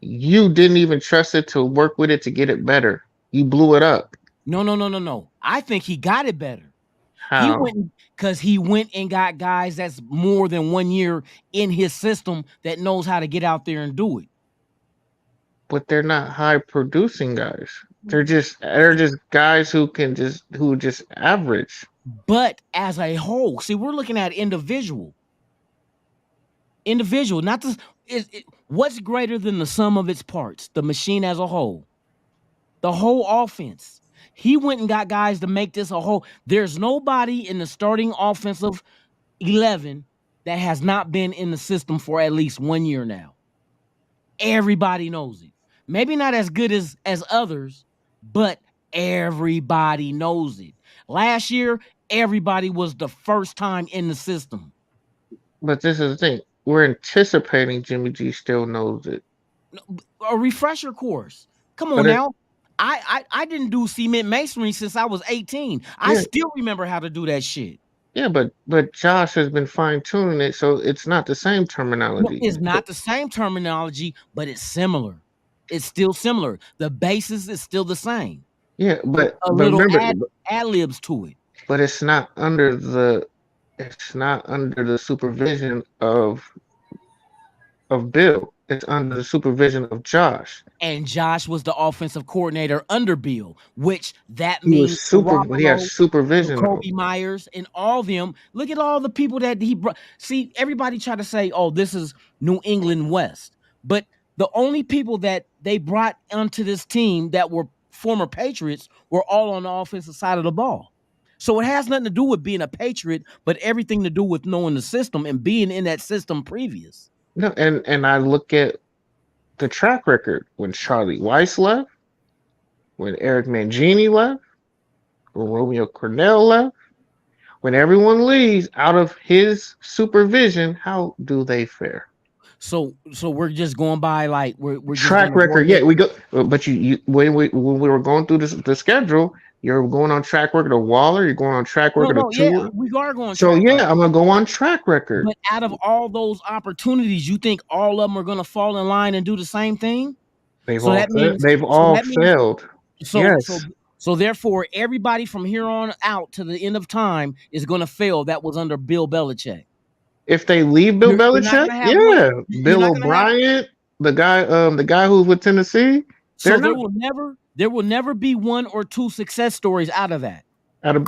You didn't even trust it to work with it to get it better. You blew it up. No. I think he got it better. How? He went and got guys that's more than 1 year in his system that knows how to get out there and do it. But they're not high producing guys. They're just guys who just average. But as a whole, see, we're looking at individual, not the what's greater than the sum of its parts, the machine as a whole, the whole offense. He went and got guys to make this a whole. There's nobody in the starting offensive 11 that has not been in the system for at least 1 year now. Everybody knows it. Maybe not as good as others, but everybody knows it. Last year, everybody was the first time in the system. But this is the thing. We're anticipating Jimmy G still knows it. A refresher course. Come on now. I didn't do cement masonry since I was 18. I still remember how to do that shit. Yeah, but Josh has been fine-tuning it, so it's not the same terminology. No, it's not the same terminology, but it's similar. It's still similar. The basis is still the same. Yeah, but remember, ad-libs to it. But it's not under the supervision of Bill. It's under the supervision of Josh. And Josh was the offensive coordinator under Bill, which that means he has supervision. Kobe Myers and all of them. Look at all the people that he brought. See, everybody try to say, oh, this is New England West. But the only people that they brought onto this team that were former Patriots were all on the offensive side of the ball. So it has nothing to do with being a Patriot, but everything to do with knowing the system and being in that system previous. No, and I look at the track record when Charlie Weiss left, when Eric Mangini left, when Romeo Cornell left, when everyone leaves out of his supervision, how do they fare? So we're just going by like we're track record. Yeah, we go. But you when we were going through the schedule, you're going on track record of Waller. You're going on track record of Tua. Yeah, we are going. So I'm gonna go on track record. But out of all those opportunities, you think all of them are gonna fall in line and do the same thing? They've all failed. So therefore, everybody from here on out to the end of time is gonna fail. That was under Bill Belichick. If they leave Bill Belichick, Bill O'Brien, the guy who's with Tennessee. So there will never be one or two success stories out of that. Out of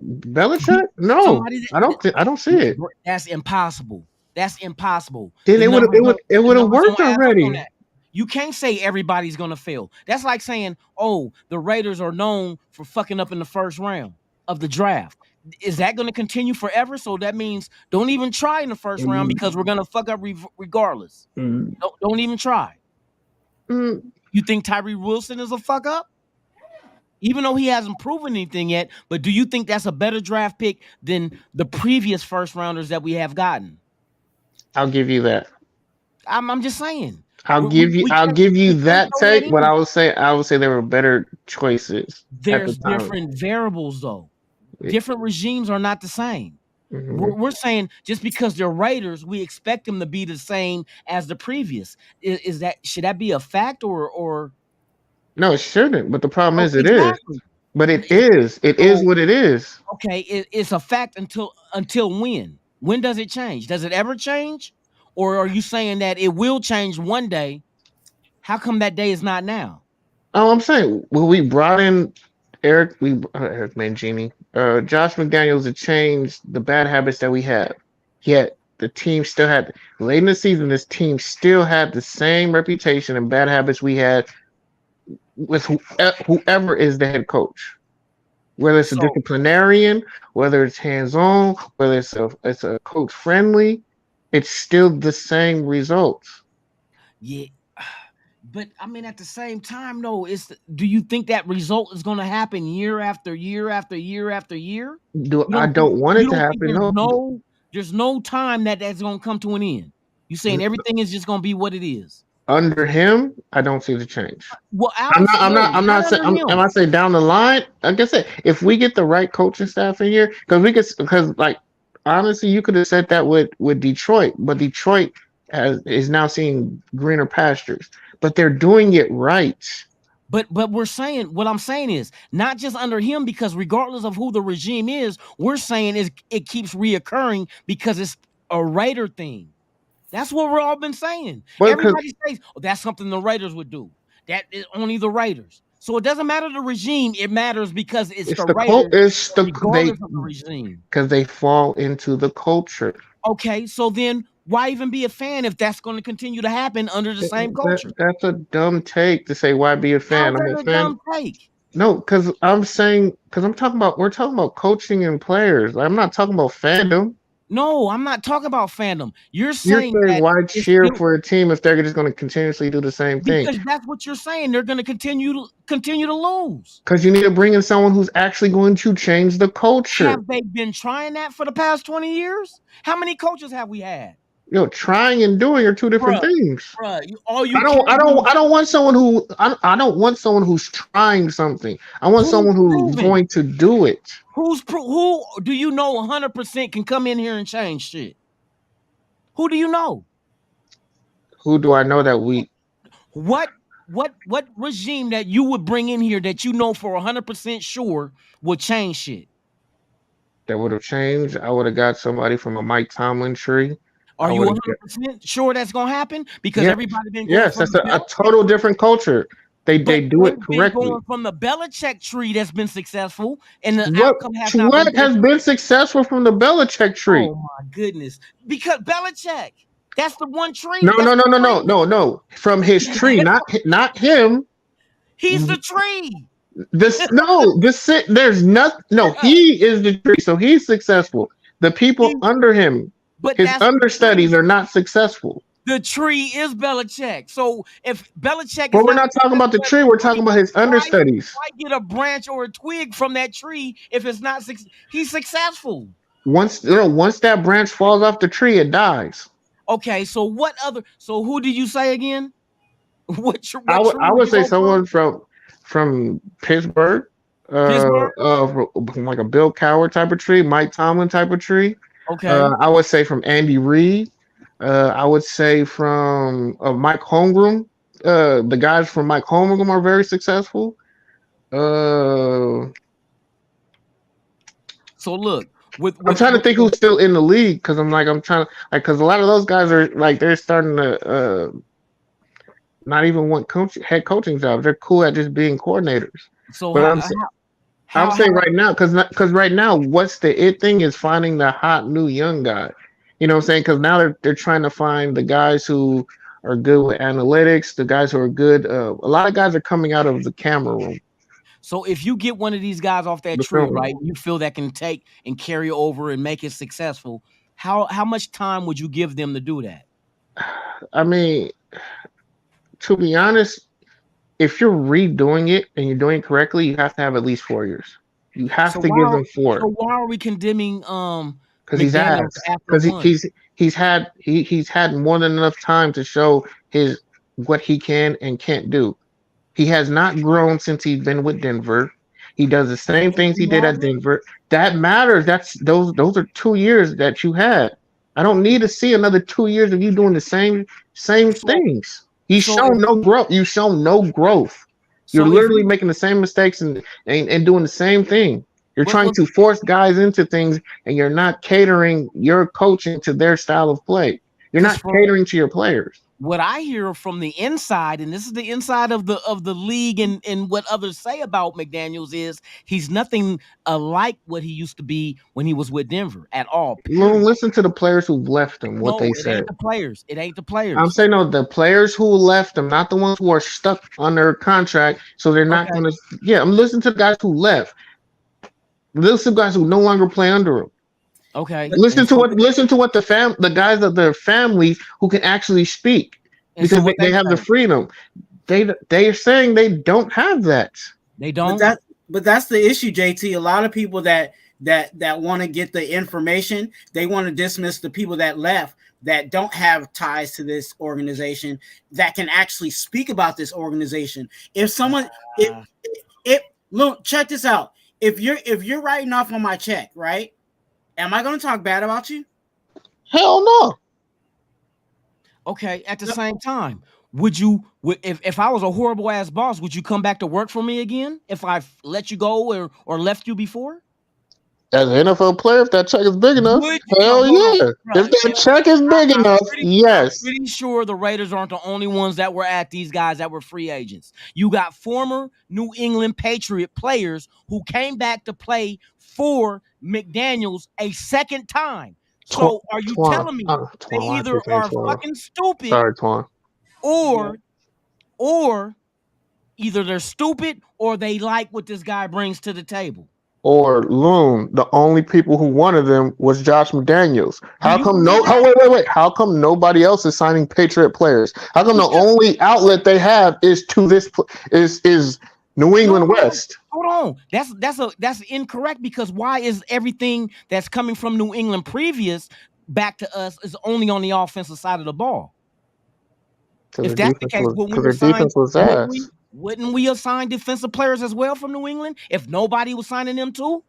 Belichick? No, I don't see it. That's impossible. Then it would have worked already. You can't say everybody's gonna fail. That's like saying, oh, the Raiders are known for fucking up in the first round of the draft. is that going to continue forever? So that means don't even try in the first round because we're going to fuck up regardless. Don't even try. You think Tyree Wilson is a fuck up? Even though he hasn't proven anything yet, but do you think that's a better draft pick than the previous first rounders that we have gotten? I'll give you that. I'm just saying. I'll give you that take, but I would say there were better choices. There's different variables though. Different regimes are not the same. We're saying just because they're Raiders, we expect them to be the same as the previous. Should that be a fact or? No, it shouldn't. But the problem is, it is. But it is. It is what it is. Okay, it's a fact until when? When does it change? Does it ever change? Or are you saying that it will change one day? How come that day is not now? Oh, I'm saying, well, we brought in Eric Mangini, Josh McDaniels to change the bad habits that we had. Yet the team still had, late in the season, this team still had the same reputation and bad habits we had with whoever is the head coach. Whether it's a disciplinarian, whether it's hands-on, whether it's a coach friendly, it's still the same results. Yeah. But I mean, at the same time, though, do you think that result is going to happen year after year after year after year? I don't want it to happen. There's no time that's going to come to an end. You're saying everything is just going to be what it is. Under him, I don't see the change. Well, I'm not saying. Am I saying down the line? Like I said, if we get the right coaching staff in here, because honestly, you could have said that with Detroit, but Detroit is now seeing greener pastures. But they're doing it right. But we're saying, what I'm saying is not just under him, because regardless of who the regime is, we're saying it keeps reoccurring because it's a Raider thing. That's what we've all been saying. Everybody says, that's something the Raiders would do. That is only the Raiders. So it doesn't matter the regime. It matters because it's the Raiders, regardless of the regime. Because they fall into the culture. Okay, so then why even be a fan if that's going to continue to happen under the same culture? That's a dumb take to say, why be a fan? I'm a fan. Dumb take? No, because we're talking about coaching and players. I'm not talking about fandom. No, I'm not talking about fandom. You're saying that why cheer for a team if they're just going to continuously do the same thing? Because that's what you're saying. They're going to continue to lose. Because you need to bring in someone who's actually going to change the culture. Have they been trying that for the past 20 years? How many coaches have we had? Trying and doing are two different things. I don't want someone who's trying something. I want someone who's going to do it. Who do you know 100% can come in here and change shit? Who do you know? Who do I know that we? What regime that you would bring in here that you know for 100% sure would change shit? That would have changed. I would have got somebody from a Mike Tomlin tree. Are you 100% sure that's gonna happen? Because everybody been going that's a total different culture. They do it correctly. Going from the Belichick tree that's been successful, and the outcome has not been. What has been successful from the Belichick tree? Oh my goodness! Because Belichick, that's the one tree. No. From his tree, not him. He's the tree. There's nothing. No, he is the tree, so he's successful. The people under him. But his understudies are not successful. The tree is Belichick. So if Belichick, but we're not talking about the tree. We're talking about his understudies. Why get a branch or a twig from that tree if it's not? He's successful. Once that branch falls off the tree, it dies. Okay, so what other? So who did you say again? I would say someone from Pittsburgh. Like a Bill Cowher type of tree, Mike Tomlin type of tree. Okay. I would say from Andy Reid. I would say from Mike Holmgren. The guys from Mike Holmgren are very successful. So look, I'm trying to think who's still in the league because because a lot of those guys are they're starting to not even want head coaching jobs. They're cool at just being coordinators. So I'm saying right now, because right now, what's the it thing is finding the hot new young guy. You know what I'm saying? Because now they're trying to find the guys who are good with analytics, the guys who are good. A lot of guys are coming out of the camera room. So if you get one of these guys off that tree, right, you feel that can take and carry over and make it successful, how much time would you give them to do that? I mean, to be honest, if you're redoing it and you're doing it correctly, you have to have at least 4 years. You have to give them 4. So why are we condemning because he's asked, because he's had more than enough time to show his what he can and can't do. He has not grown since he's been with Denver. He does the same things he did at Denver. That matters. Those are 2 years that you had. I don't need to see another 2 years of you doing the same things. He's shown no growth. You've shown no growth. You're literally making the same mistakes and doing the same thing. You're trying to force guys into things, and you're not catering your coaching to their style of play. You're not catering to your players. What I hear from the inside, and this is the inside of the league, and what others say about McDaniels is he's nothing like what he used to be when he was with Denver at all. Well, listen to the players who've left him. What they said. It ain't the players. I'm saying no, the players who left him, not the ones who are stuck on their contract, so they're not going to. Yeah, I'm listening to the guys who left. Listen to guys who no longer play under him. Okay. Listen to what the guys of their families who can actually speak, because they have the freedom. They are saying they don't have that. They don't. But that's the issue, JT. A lot of people that want to get the information, they want to dismiss the people that left that don't have ties to this organization that can actually speak about this organization. If someone, look, check this out. If you're writing off on my check, right? Am I going to talk bad about you? Hell no. Okay. At the same time, would you, if I was a horrible ass boss, would you come back to work for me again if I let you go or left you before? As an NFL player, if that check is big enough, hell yeah. If that check is big enough, yes. I'm pretty sure the Raiders aren't the only ones that were at these guys that were free agents. You got former New England Patriot players who came back to play for McDaniels a second time. So are you telling me they either are fucking stupid, sorry, Twuan, or either they're stupid or they like what this guy brings to the table? Or Loon, the only people who wanted them was Josh McDaniels. How come wait. How come nobody else is signing Patriot players? How come the only outlet they have is to this is New England West? Hold on. That's incorrect, because why is everything that's coming from New England previous back to us is only on the offensive side of the ball? If that's the case, wouldn't we assign defensive players as well from New England if nobody was signing them too?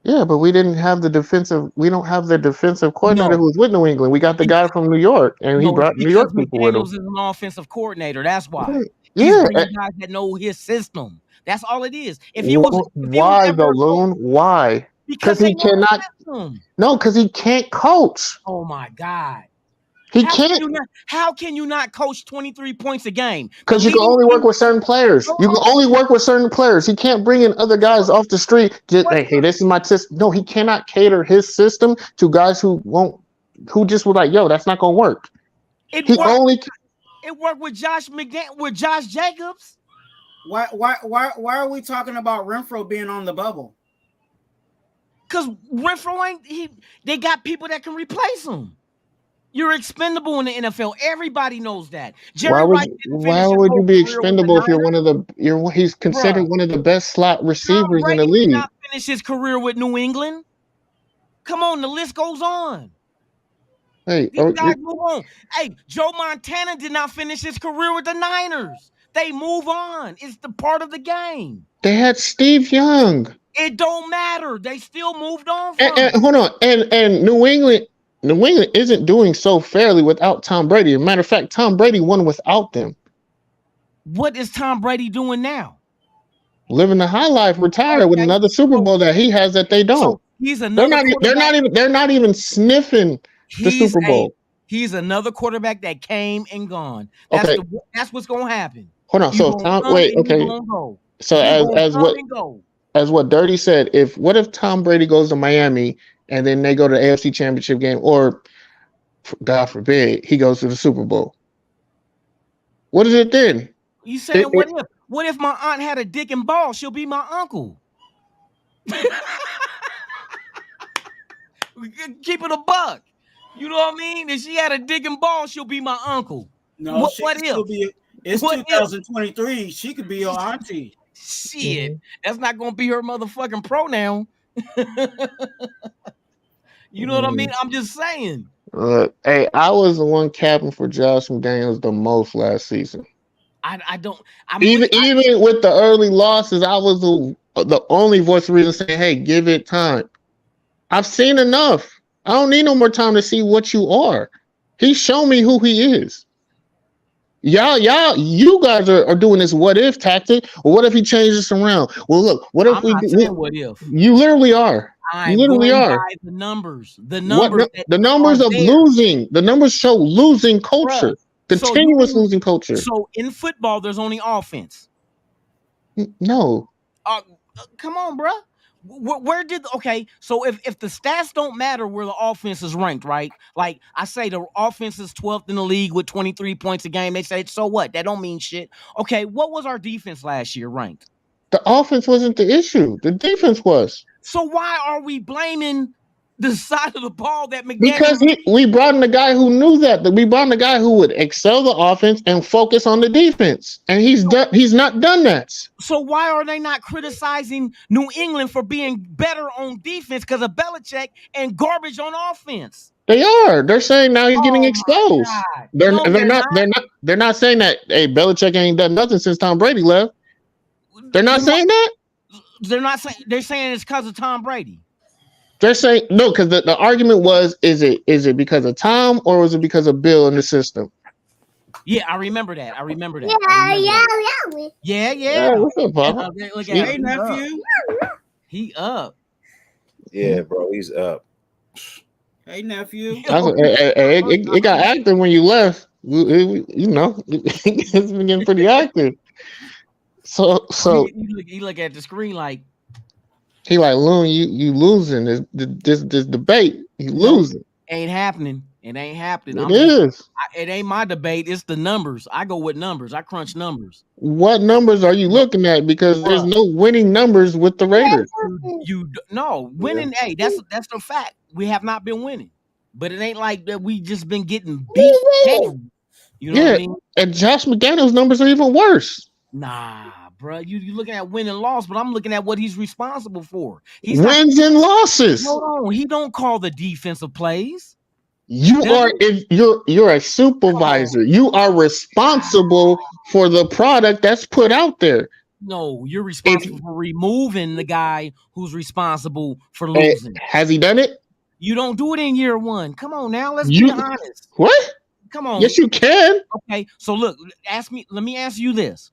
Yeah, but we didn't have the defensive. We don't have the defensive coordinator who's with New England. We got the guy from New York, and he brought New York people with him. McDaniels is an offensive coordinator. That's why. Right. He's bringing guys that know his system. That's all it is. Why though, Loon? Why? Because he cannot. No, because he can't coach. Oh my God. He can't. How can you not coach 23 points a game? Because you can only work with certain players. You can only work with certain players. He can't bring in other guys off the street. Hey, this is my system. No, he cannot cater his system to guys who just were like, yo, that's not gonna work. It worked with Josh McDaniels, with Josh Jacobs. Why are we talking about Renfro being on the bubble? Because Renfro they got people that can replace him. You're expendable in the NFL. Everybody knows that. Why would you be expendable if he's considered one of the best slot receivers in the league? Did not finish his career with New England. Come on, the list goes on. Hey, these guys move on. Hey, Joe Montana did not finish his career with the Niners. They move on. It's the part of the game. They had Steve Young. It don't matter. They still moved on. Hold on. And New England isn't doing so fairly without Tom Brady. As a matter of fact, Tom Brady won without them. What is Tom Brady doing now? Living the high life, retired with another Super Bowl that he has that they don't. So he's another. They're not even sniffing the Super Bowl. He's another quarterback that came and gone. That's what's going to happen. Hold on. So as what Dirty said, what if Tom Brady goes to Miami and then they go to the AFC Championship game, or God forbid he goes to the Super Bowl? What is it then? You saying what if? What if my aunt had a dick and ball? She'll be my uncle. Keep it a buck. You know what I mean? If she had a dick and ball, she'll be my uncle. No, what if? It's 2023. She could be your auntie. Shit, that's not gonna be her motherfucking pronoun. You know what I mean? I'm just saying. Hey, I was the one capping for Josh McDaniels the most last season. Even with the early losses, I was the only voice of reason saying, "Hey, give it time." I've seen enough. I don't need no more time to see what you are. He's shown me who he is. You guys are doing this what if tactic. Or what if he changes this around? Well, look, what if what if? You literally are. You literally are. By the numbers. The numbers. The numbers of losing. The numbers show losing culture. Bruh. Continuous losing culture. So in football, there's only offense. No. Come on, bro. So if the stats don't matter where the offense is ranked, right? Like I say, the offense is 12th in the league with 23 points a game. They say, so what? That don't mean shit. Okay, what was our defense last year ranked? The offense wasn't the issue. The defense was. So why are we blaming the side of the ball that McDaniel? Because we brought in a guy who knew that we brought in a guy who would excel the offense and focus on the defense, and he's not done that. So why are they not criticizing New England for being better on defense because of Belichick and garbage on offense? They are. They're saying now he's getting exposed. They're not saying that. Hey, Belichick ain't done nothing since Tom Brady left. They're not saying that. They're not saying. They're saying it's because of Tom Brady. They're saying no, because the argument was, is it because of Tom or was it because of Bill in the system? Yeah, I remember that. Yeah. What's up, Papa? Hey, nephew. He up. Yeah, bro, he's up. Hey, nephew. It got active when you left. You know, it's been getting pretty active. So he look at the screen like he like, Loon, you losing this debate. You losing. Ain't happening. It ain't happening. It is. It ain't my debate. It's the numbers. I go with numbers. I crunch numbers. What numbers are you looking at? Because there's no winning numbers with the Raiders. Winning. Hey, that's the fact. We have not been winning, but it ain't like that. We just been getting beat down. You know what I mean? And Josh McDaniels' numbers are even worse. Nah, bro. You looking at win and loss, but I'm looking at what he's responsible for. Wins and losses. Hold on. He don't call the defensive plays. You're a supervisor. You are responsible for the product that's put out there. No, you're responsible for removing the guy who's responsible for losing. Has he done it? You don't do it in year one. Come on now, let's be honest. What? Come on. Yes, you can. Okay, so look, let me ask you this.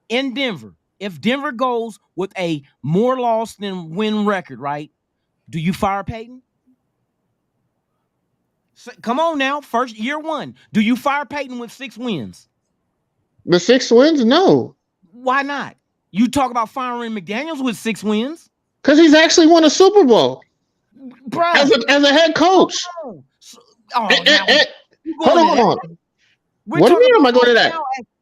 In Denver, if Denver goes with a more loss than win record, right? Do you fire Peyton? So, come on now, first year one. Do you fire Peyton with 6 wins? The 6 wins? No. Why not? You talk about firing McDaniels with 6 wins? Because he's actually won a Super Bowl. Bruh. As a head coach. Hold on. What do you mean am I going to that?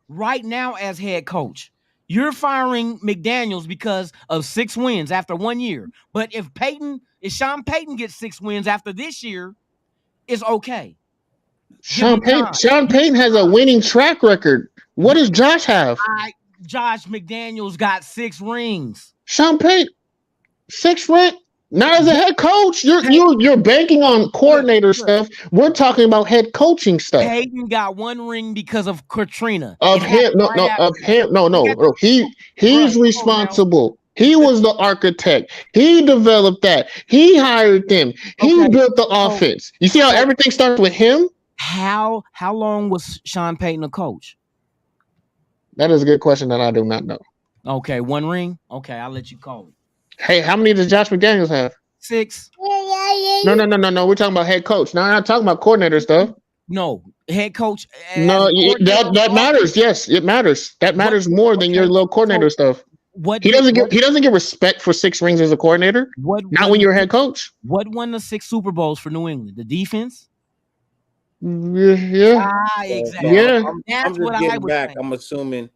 Right now as head coach. You're firing McDaniels because of 6 wins after 1 year. But if Sean Payton gets 6 wins after this year, it's okay. Sean Payton has a winning track record. What does Josh have? Josh McDaniels got 6 rings. Sean Payton, 6 rings? Not as a head coach. You're banking on coordinator stuff. We're talking about head coaching stuff. Peyton got 1 ring because of Katrina. He's responsible. He was the architect. He developed that. He hired them. He built the offense. You see how everything starts with him? How long was Sean Payton a coach? That is a good question that I do not know. Okay, 1 ring? Okay, I'll let you call it. Hey, how many does Josh McDaniels have? 6. No. We're talking about head coach. No, I'm not talking about coordinator stuff. No, head coach. No, that matters. Yes, it matters. That matters more than your little coordinator stuff. He doesn't get respect for 6 rings as a coordinator. Not when you're a head coach. What won the 6 Super Bowls for New England? The defense. Yeah. Exactly. Yeah. I'm just getting back. I'm assuming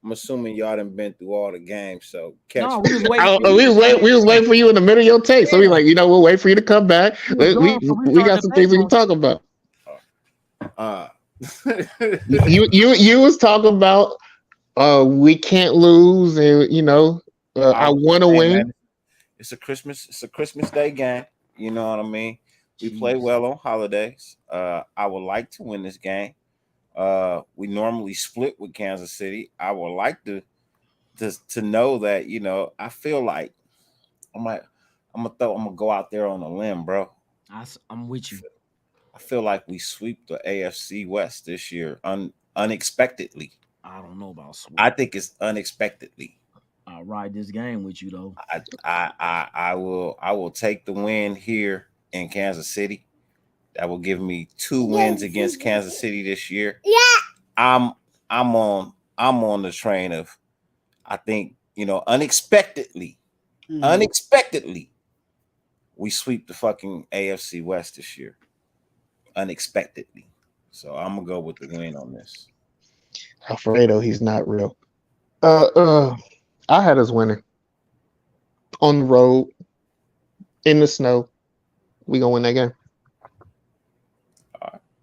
I'm assuming y'all done been through all the games, so catch No, me. we was waiting. We was waiting for you in the middle of your take. So we like, we'll wait for you to come back. We got some things we can talk about. You was talking about we can't lose, and I want to win. Man, it's a Christmas Day game. You know what I mean? We play well on holidays. I would like to win this game. We normally split with Kansas City. I would like to know that, I feel like I'm gonna go out there on a limb, bro. I'm with you. I feel like we sweep the AFC West this year unexpectedly. I don't know about sweep. I think it's unexpectedly. I'll ride this game with you though. I will take the win here in Kansas City. That will give me 2 wins against Kansas City this year. Yeah. I'm on the train of, I think, unexpectedly, we sweep the fucking AFC West this year. Unexpectedly. So I'm gonna go with the win on this. Alfredo, he's not real. I had us winning on the road in the snow. We gonna win that game,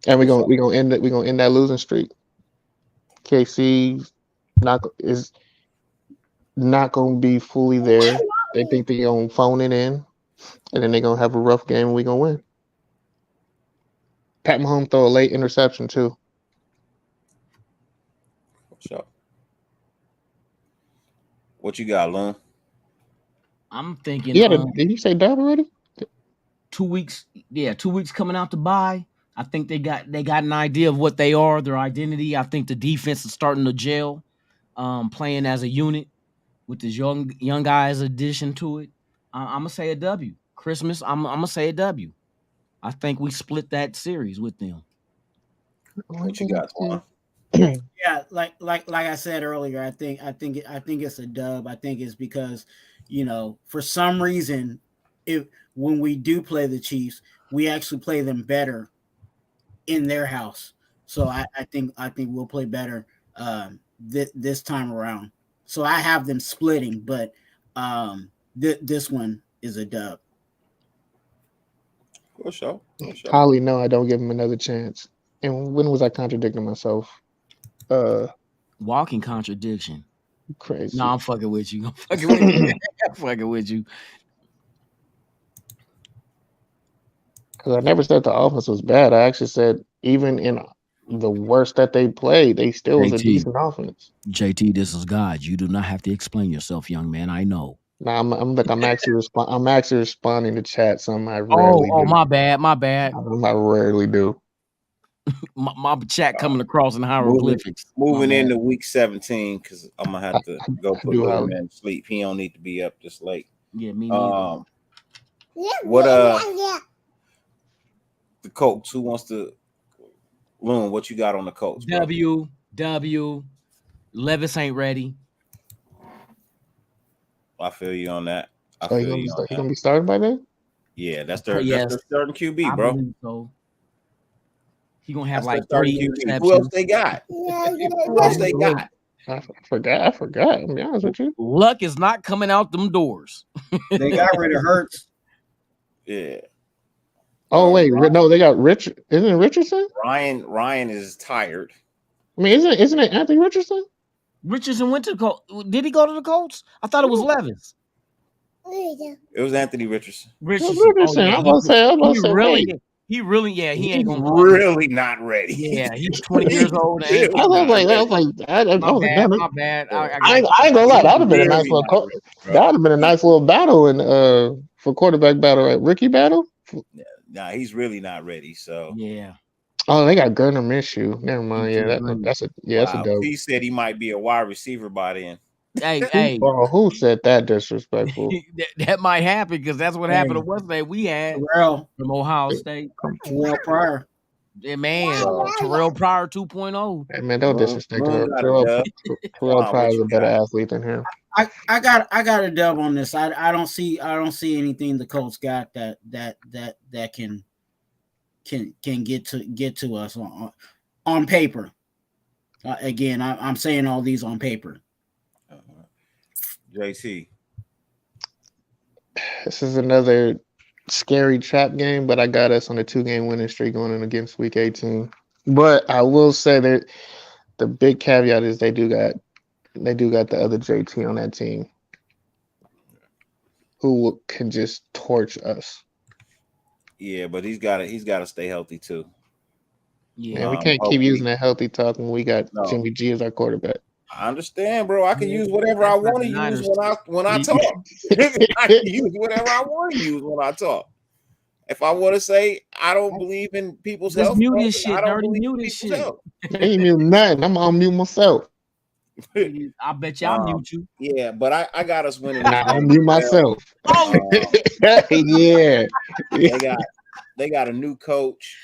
and we gonna end it. We gonna end that losing streak. KC is not gonna be fully there. They think they gonna phone it in, and then they gonna have a rough game, and we gonna win. Pat Mahomes throw a late interception too. So, what you got, Lon? I'm thinking. Did you say dub already? 2 weeks. Yeah, 2 weeks coming out to bye. I think they got an idea of what they are, their identity. I think the defense is starting to gel, playing as a unit with this young guys addition to it. I'm gonna say a W. Christmas. I'm gonna say a W. I think we split that series with them. What you got, Twuan? Yeah, like I said earlier, I think it's a dub. I think it's because, for some reason, when we do play the Chiefs, we actually play them better in their house. So I think we'll play better this time around. So I have them splitting, but this one is a dub. For sure. Holly, no, I don't give him another chance. And when was I contradicting myself? Walking contradiction. Crazy. No, I'm fucking with you. I'm fucking with you. Because I never said the offense was bad. I actually said even in the worst that they played, they still was a decent offense. JT, this is God. You do not have to explain yourself, young man. I know. No, I'm actually responding to chat. Something I rarely do. My bad. I rarely do. my chat coming across in hieroglyphics. Moving into week 17, because I'm gonna have to go put him in sleep. He don't need to be up this late. Yeah, me neither. The Colts? Who wants to? Loon, what you got on the Colts? W. Levis ain't ready. I feel you on that. He gonna be started by then? Yeah, that's their starting QB, bro. I believe so. He gonna have like 30 interceptions. Who else they got? I forgot. I'm be honest with you. Luck is not coming out them doors. They got rid of Hurts. Yeah. Oh wait, no, they got Richard. Isn't it Richardson? Ryan is tired. I mean, isn't it Anthony Richardson? Richardson went to the Colts. Did he go to the Colts? I thought it was Levis. It was Anthony Richardson. I'm gonna say, he really, he ain't gonna really not ready. Yeah, he's 20 years old. My bad. I ain't gonna lie. That would have been a nice little. That would have been a nice little battle for quarterback battle, right? Rookie battle. Nah, he's really not ready. So yeah. Oh, they got Gardner Minshew. Never mind. Yeah, that's a dope. He said he might be a wide receiver by then. Hey. Who said that disrespectful? that might happen because that's what happened to what's name we had Terrell from Ohio State. Terrell Pryor. Yeah, man. Terrell Pryor 2.0. Hey, man, don't disrespect Terrell. Terrell Pryor is a better athlete than him. I got a dub on this. I don't see anything the Colts got that can get to us on paper. Again, I'm saying all these on paper. JT. This is another scary trap game, but I got us on a 2-game winning streak going in against Week 18. But I will say that the big caveat is they do got the other JT on that team who can just torch us. Yeah, but he's got to stay healthy too. Yeah, Man, we can't keep using that healthy talk when we got Jimmy G as our quarterback. I understand, bro. I can use whatever I want to use when I talk. I can use whatever I want to use when I talk. If I want to say I don't believe in people's health, mute this shit. I don't Dirty believe mute in this people's shit. health. I ain't mute nothing. I'm on mute myself. I bet you I'll mute you. Yeah, but I got us winning. Nah, I'll mute myself. Yeah. They got a new coach.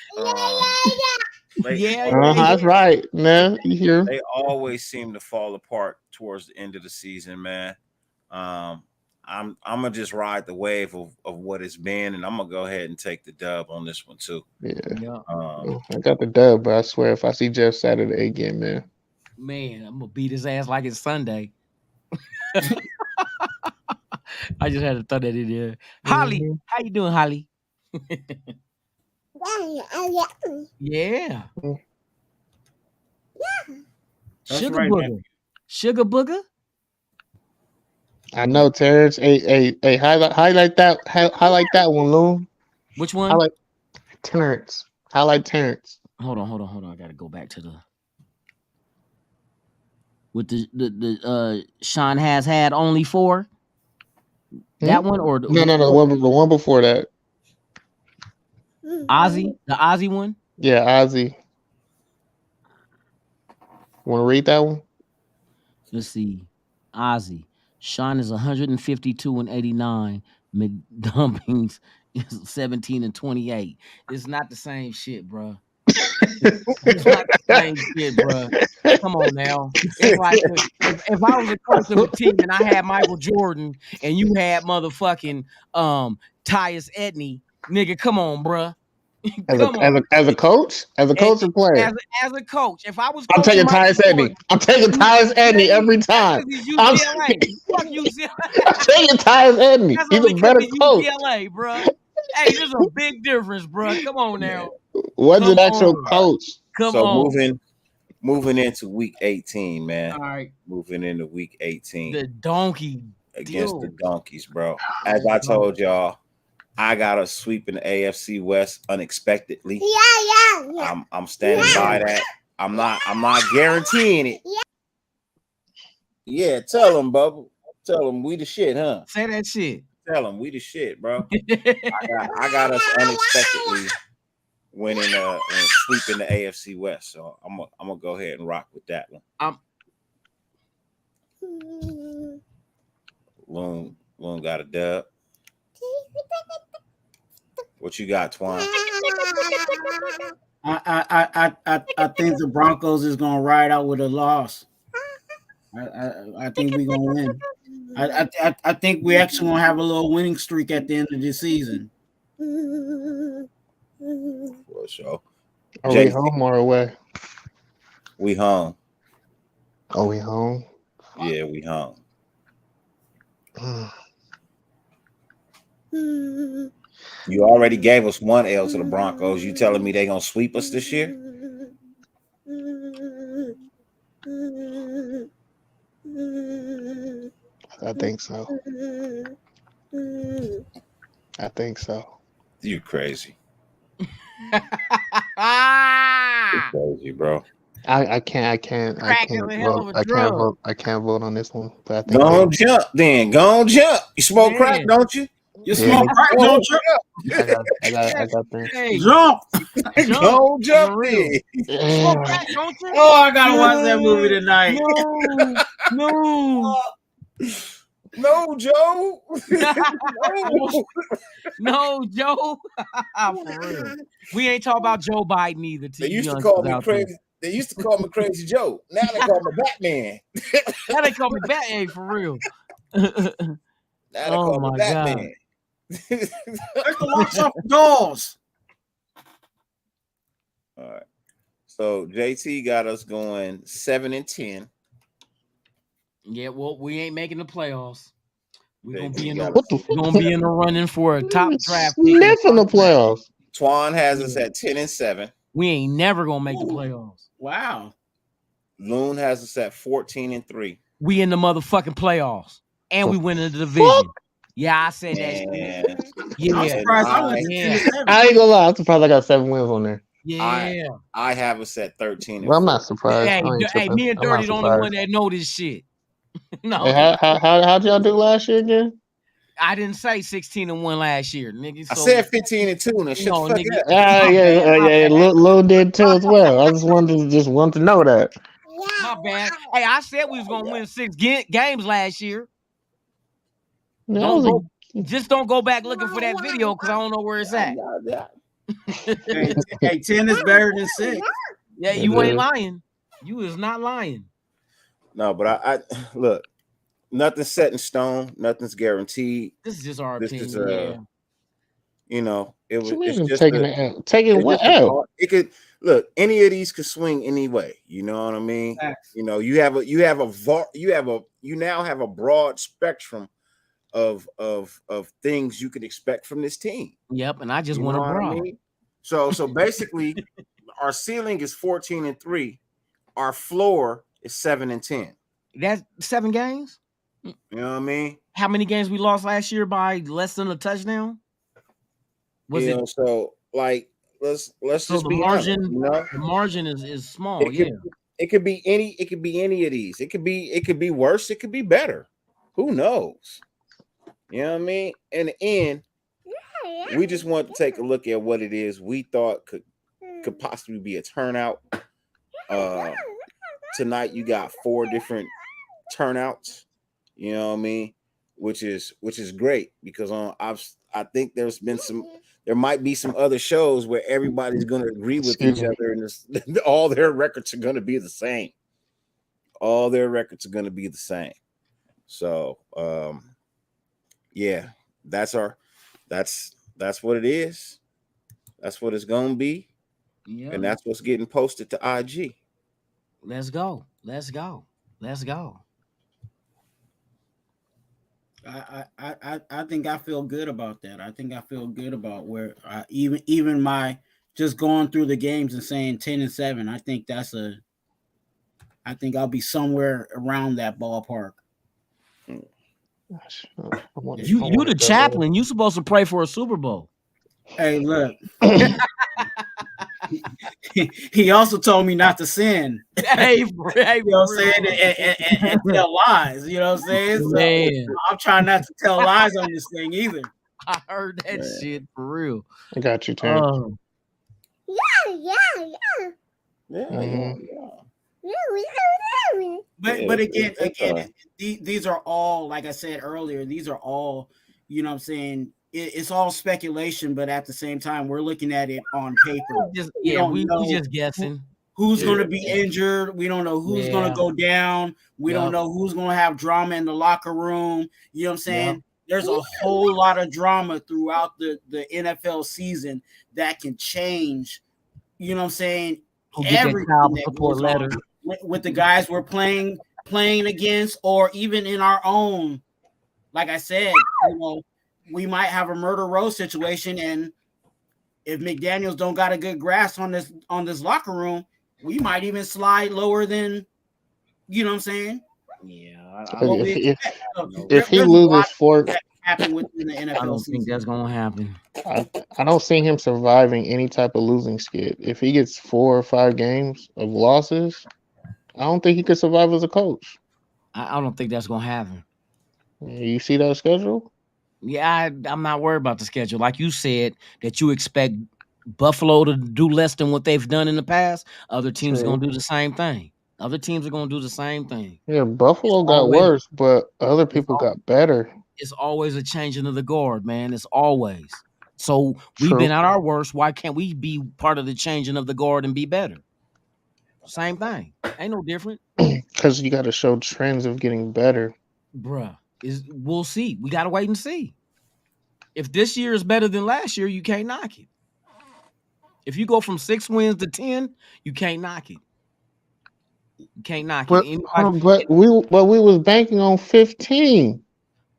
That's right, man. You hear? They always seem to fall apart towards the end of the season, man. I'm gonna just ride the wave of what it's been, and I'm gonna go ahead and take the dub on this one too. Yeah. I got the dub, but I swear if I see Jeff Saturday again, man, I'm gonna beat his ass like it's Sunday. I just had to throw that in there. Holly, how you doing, Holly? Yeah. Sugar right, booger. man. Sugar booger? I know, Terrence. Hey, highlight that one, Loon. Which one? Highlight Terrence. Highlight Terrence. Hold on. I gotta go back to the with the Sean has had only 4. That one or no, the one before that. Ozzy, the Ozzy one. Yeah, Ozzy. Want to read that one? Let's see, Ozzy. Sean is 152 and 89. McDumpings is 17 and 28. It's not the same shit, bro. It's not the same shit, bro. Come on now. It's like if I was a coach of a team and I had Michael Jordan and you had motherfucking Tyus Edney, nigga, come on, bro. As a coach or player? As a coach. If I was I'm taking Tyus Edney. I'm taking Tyus Edney every time. I'm UCLA. I'm taking Tyus Edney. He's a better coach. UCLA, bro. Hey, there's a big difference, bro. Come on now. What's an actual coach? Come on. Moving into week 18, man. All right. Moving into week 18. The donkey against the Donkeys, bro. As I told y'all, I got a sweep in the AFC West unexpectedly. Yeah. I'm standing by that. I'm not guaranteeing it. Yeah, tell them, Bubba. Tell them we the shit, huh? Say that shit. Tell them we the shit, bro. I got us unexpectedly winning and sweeping the AFC West. So I'm gonna go ahead and rock with that one. Loon got a dub. What you got, Twuan? I think the Broncos is gonna ride out with a loss. I think we're gonna win. I think we actually gonna have a little winning streak at the end of the season. For sure. Are we home or away? We home. Are we home? Yeah, we home. You already gave us one L to the Broncos. You telling me they gonna sweep us this year? I think so. You crazy. You crazy, bro. I can't vote on this one. But I think go on jump then. Go on jump. You smoke crack, don't you? You smoke crack, don't you? I got things. Hey, jump. Go jump then. Smoke crack, don't you? Oh, I gotta watch that movie tonight. No, Joe. No, Joe. For real. We ain't talking about Joe Biden either. They used to call me crazy. They used to call me Crazy Joe. Now they call me Batman. Now they call me Batman for real. Now they call me Batman. Let's watch off the doors. All right. So JT got us going 7-10. Yeah, well, we ain't making the playoffs. We're gonna be in got the What the we're gonna be in the running for a top draft pick. sniffing the playoffs? Twuan has us at 10-7. We ain't never gonna make the playoffs. Wow. Loon has us at 14-3. We in the motherfucking playoffs, and we win the division. Fuck? Yeah, I said that shit. And Yeah, I'm surprised I went to Yeah. 10-7. I ain't gonna lie. I'm surprised I got 7 wins on there. yeah. I have us at 13. Well, I'm not surprised. Hey, I ain't hey, tripping. me and I'm not Dirty the only one surprised. that know this shit. No, Hey, how'd y'all do last year again? I didn't say 16-1 last year, nigga. I So, said 15-2. Now shut no, the fuck nigga. up. Yeah. Lil did too as well. I just wanted to know that. My bad. Hey, I said we was gonna win 6 games last year. Yeah, Don't go back looking for that video because I don't know where it's at. Hey, 10 is better than 6. Yeah, you ain't lying. You is not lying. No, but I look, nothing's set in stone, nothing's guaranteed. This is just our This opinion. is you know, it's just taking what out. It could look, any of these could swing any way. You know what I mean? You know, you now have a broad spectrum of things you could expect from this team. Yep, and I just want a bra. I mean? So basically, our ceiling is 14-3. Our floor is 7-10. That's 7 games. You know what I mean? How many games we lost last year by less than a touchdown? So like let's just be margin. honest, you know? The margin is small. It could be any of these. It could be worse. It could be better. Who knows? You know what I mean? In the end, we just want to take a look at what it is we thought could possibly be a turnout. Tonight you got 4 different turnouts. You know what I mean? Which is great because I think there might be some other shows where everybody's going to agree with each other, and all their records are going to be the same. All their records are going to be the same. So, yeah, that's what it is. That's what it's going to be. Yeah. And that's what's getting posted to IG. Let's go. I think I feel good about that. I think I feel good about where even my just going through the games and saying 10-7. I think I'll be somewhere around that ballpark. You the chaplain. You supposed to pray for a Super Bowl. Hey, look. He also told me not to sin. Hey, you know what I'm saying? And tell lies. You know what I'm saying? So I'm trying not to tell lies on this thing either. I heard that shit for real. I got you, Terry. But again, these are all, like I said earlier, these are all, you know what I'm saying? It's all speculation, but at the same time, we're looking at it on paper. We just guessing. Who's going to be injured? We don't know who's going to go down. We don't know who's going to have drama in the locker room. You know what I'm saying? There's a whole lot of drama throughout the NFL season that can change, you know what I'm saying, everything that goes on with the guys we're playing against, or even in our own. Like I said, you know, we might have a murder row situation, and if McDaniels don't got a good grasp on this locker room, we might even slide lower than, you know what I'm saying? Yeah. If he loses 4, happen within the NFL I don't season. think that's gonna happen. I don't see him surviving any type of losing skid. If he gets 4 or 5 games of losses, I don't think he could survive as a coach. I don't think that's gonna happen. You see that schedule? Yeah, I'm not worried about the schedule. Like you said, that you expect Buffalo to do less than what they've done in the past. Other teams are going to do the same thing. Yeah, Buffalo got worse, but other people got better. It's always a changing of the guard, man. It's always. So we've been at our worst. Why can't we be part of the changing of the guard and be better? Same thing. Ain't no different. Because you got to show trends of getting better. Bruh. We'll see. We gotta wait and see. If this year is better than last year, you can't knock it. If you go from 6 wins to 10, you can't knock it. You can't knock But it. but we was banking on 15.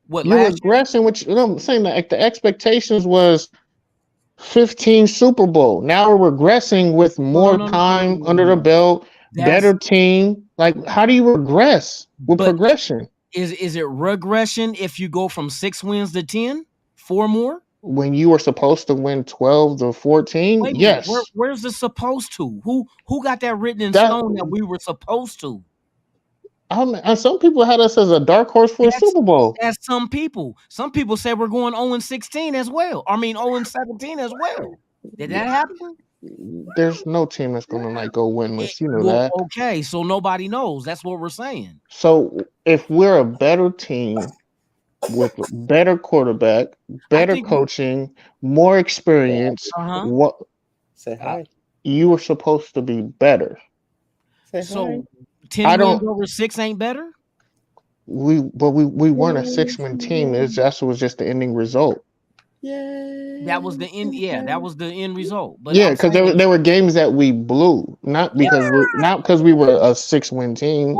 What You last year? regressing, which I'm saying that the expectations was 15 Super Bowl. Now we're regressing with No, no, more no, no, no, no, time no, under no, the no. belt, That's better team. Like, how do you regress with but progression is it regression if you go from 6 wins to 10? 4 more? when you were supposed to win 12 to 14? Wait a minute. Yes. Where's the supposed to? Who got that written in That stone that we were supposed to? some people had us as a dark horse for a That's Super Bowl. that's some people. Some people said we're going 0-16 as well. I mean 0-17 as well. Did that happen? There's no team that's gonna like go winless. You know Well, that. okay, so nobody knows. That's what we're saying. So if we're a better team with better quarterback, I better think coaching, more experience, uh-huh. what Say hi. you were supposed to be better. Say hi. So I 10 wins don't. over 6 ain't better? We weren't a 6-win team. That was just the ending result. That was the end. Yeah, that was the end result. But Yeah, I'm because saying, there were games that we blew, yeah, not because we were a 6-win team.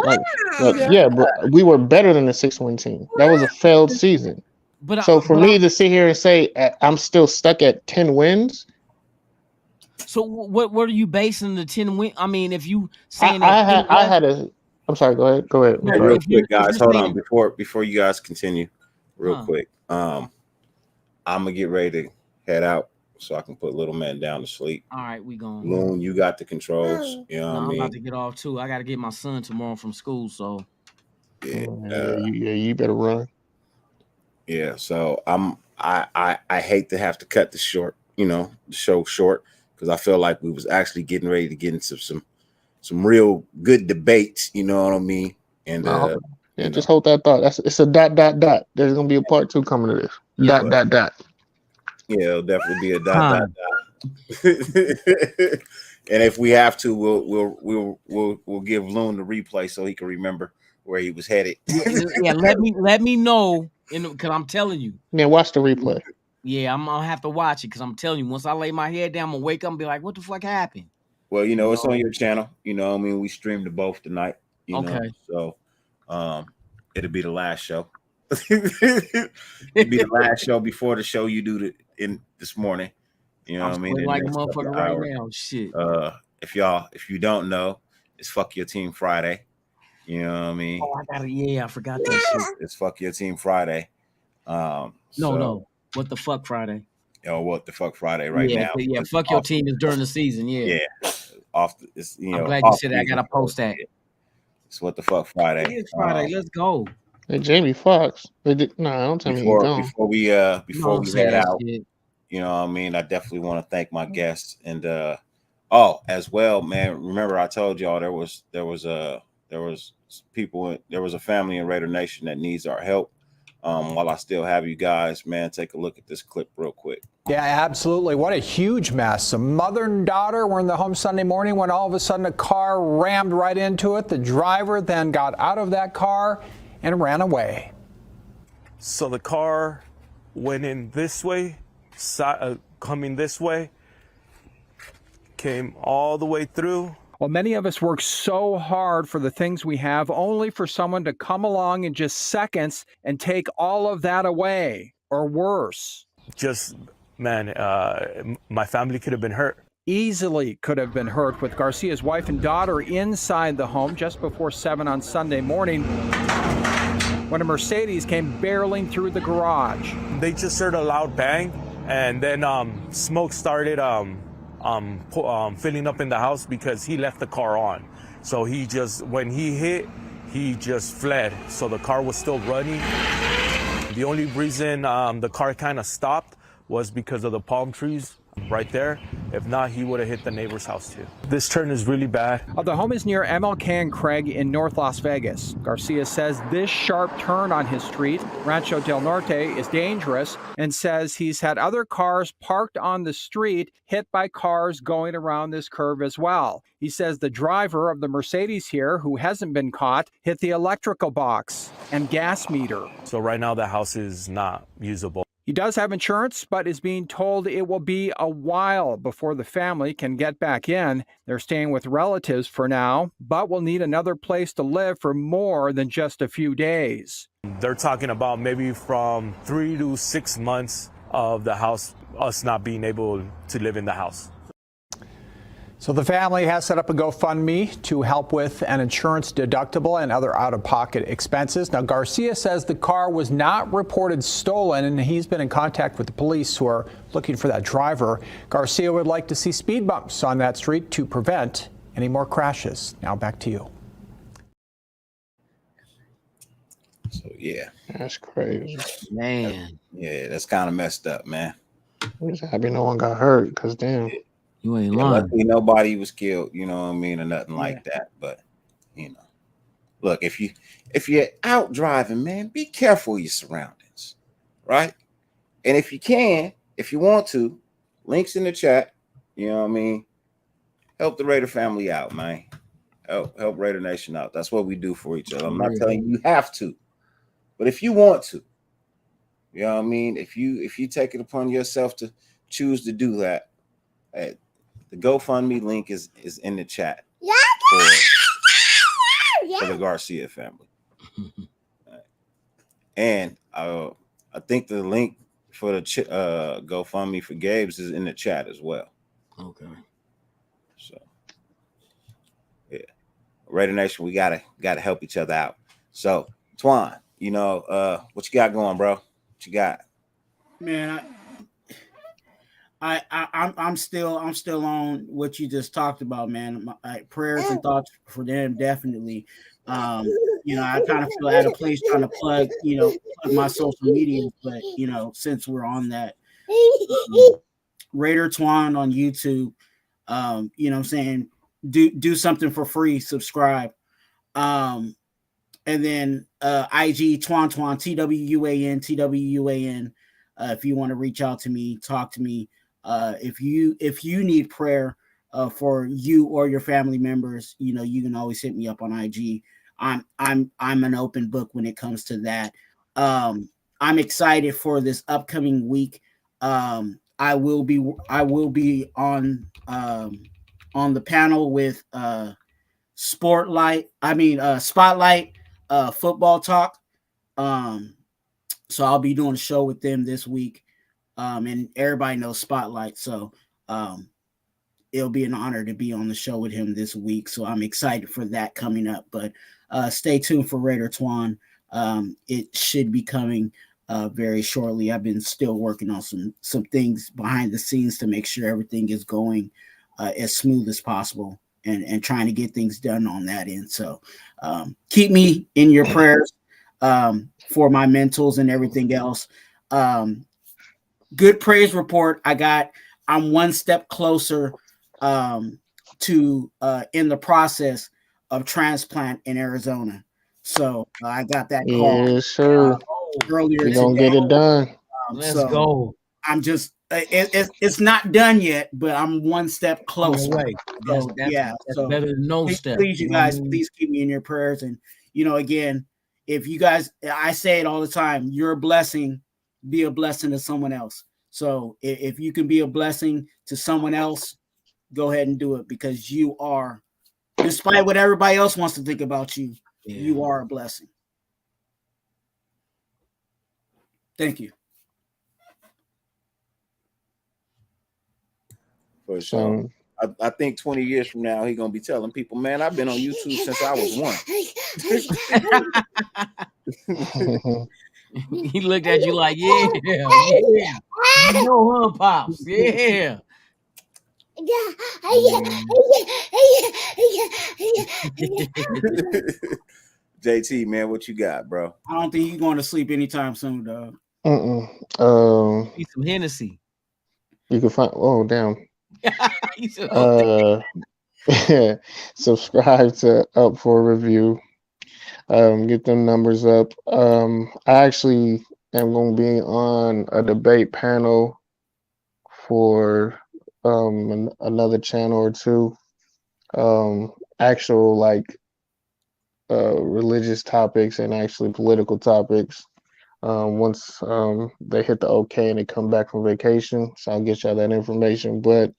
Yeah, but we were better than a 6-win team. That was a failed season. but So for but me to sit here and say I'm still stuck at 10 wins, so what are you basing the 10 win? I mean, if you I, saying that I 10 had I had a. I'm sorry. Go ahead. Go ahead. I'm no, Hey, sorry. real if you're quick, guys, hold on saying, before you guys continue. Real quick, I'm gonna get ready to head out so I can put little man down to sleep. all right, we going. Loon, you got the controls. You know what I I'm mean? about to get off too. I got to get my son tomorrow from school, so You better run. Yeah, so I hate to have to cut the show short, because I feel like we was actually getting ready to get into some real good debates, you know what I mean? And Just hold that thought. It's a dot. There's gonna be a part 2 coming to this. Yeah. Dot. yeah, it'll definitely be a dot. And if we have to, we'll give Loon the replay so he can remember where he was headed. yeah, let me know, because I'm telling you. Yeah, watch the replay. Yeah, I'm gonna have to watch it because I'm telling you, once I lay my head down, I'm gonna wake up and be like, "What the fuck happened?" Well, it's on your channel. You know, I mean, we streamed both tonight. You know, so it'll be the last show. It'll be the last show before the show you do this morning. You know what I mean? Like a motherfucker right now. Shit. If you don't know, it's Fuck Your Team Friday. You know what I mean? Oh, I forgot that shit. It's Fuck Your Team Friday. No. What the fuck Friday? Oh, what the fuck Friday right now? Yeah, fuck your team is during the season. Yeah. I'm glad you said that. I gotta post that. It's what the fuck Friday. It is Friday. Let's go. Hey, Jamie Foxx. Don't tell me he's gone. Before we head out, shit. you know what I mean? I definitely want to thank my guests and as well, man. Remember I told y'all there was a family in Raider Nation that needs our help. While I still have you guys, man, take a look at this clip real quick. Yeah, absolutely. What a huge mess. A mother and daughter were in the home Sunday morning when all of a sudden a car rammed right into it. The driver then got out of that car and ran away. So the car went in this way, coming this way, came all the way through. Well, many of us work so hard for the things we have, only for someone to come along in just seconds and take all of that away, or worse. Just, man, my family could have been hurt. Easily could have been hurt, with Garcia's wife and daughter inside the home just before 7 on Sunday morning when a Mercedes came barreling through the garage. They just heard a loud bang, and then smoke started filling up in the house because he left the car on. So when he hit, he just fled. So the car was still running. The only reason the car kind of stopped was because of the palm trees right there. If not, he would have hit the neighbor's house too. This turn is really bad. The home is near MLK and Craig in North Las Vegas. Garcia says this sharp turn on his street, Rancho del Norte, is dangerous, and says he's had other cars parked on the street hit by cars going around this curve as well. He says the driver of the Mercedes here, who hasn't been caught, hit the electrical box and gas meter. So right now the house is not usable. He does have insurance, but is being told it will be a while before the family can get back in. They're staying with relatives for now, but will need another place to live for more than just a few days. They're talking about maybe from 3 to 6 months of the house, us not being able to live in the house. So the family has set up a GoFundMe to help with an insurance deductible and other out-of-pocket expenses. Now, Garcia says the car was not reported stolen, and he's been in contact with the police who are looking for that driver. Garcia would like to see speed bumps on that street to prevent any more crashes. Now back to you. So, yeah. That's crazy. Man. Yeah, that's kind of messed up, man. I'm just happy no one got hurt, because damn. You ain't lying. Luckily, nobody was killed, you know what I mean, or nothing like that. But, you know, look, if you're out driving, man, be careful of your surroundings, right? And if you want to, links in the chat, you know what I mean, help the Raider family out, man. Help Raider Nation out. That's what we do for each other. I'm not telling you have to, but if you want to, you know what I mean, if you take it upon yourself to choose to do that, the GoFundMe link is in the chat for the Garcia family. And I think the link for the GoFundMe for Gabe's is in the chat as well. Okay. So, yeah, Raider Nation, we gotta help each other out. So, Twuan, you know, what you got going, bro? What you got? Man, I'm still on what you just talked about, man. Prayers and thoughts for them, definitely. You know, I kind of feel out of place trying to plug my social media, but you know, since we're on that, Raider Twuan on YouTube, you know what I'm saying, do something for free, subscribe. And then IG Twuan TWUAN. If you want to reach out to me, talk to me. If you need prayer for you or your family members, you know, you can always hit me up on IG. I'm an open book when it comes to that. I'm excited for this upcoming week. I will be on the panel with Spotlight Football Talk. So I'll be doing a show with them this week. And everybody knows Spotlight, so it'll be an honor to be on the show with him this week. So I'm excited for that coming up. But stay tuned for Raider Twuan. It should be coming very shortly. I've been still working on some things behind the scenes to make sure everything is going as smooth as possible, and trying to get things done on that end. So keep me in your prayers for my mentals and everything else. Good praise report. I'm one step closer to in the process of transplant in Arizona. So I got that call. Yes, sir. Earlier We're gonna today. get it done. Let's go. I'm just it's not done yet, but I'm one step closer. That's better than no step. Please, you guys, please keep me in your prayers. And you know, again, if you guys, I say it all the time, you're a blessing. Be a blessing to someone else. So if you can be a blessing to someone else, go ahead and do it, because you are, despite what everybody else wants to think about you, you are a blessing. Thank you. For sure. I think 20 years from now, he's gonna be telling people, man, I've been on YouTube since I was 1. He looked at you like, yeah. You know, huh, Pops? Yeah. JT, man, what you got, bro? I don't think you're going to sleep anytime soon, dog. Need some Hennessy. You can find. Oh, damn. Subscribe to Up for Review. Get them numbers up. I actually am going to be on a debate panel for another channel or two. Actual like religious topics and actually political topics. once they hit the okay and they come back from vacation. So I'll get y'all that information. But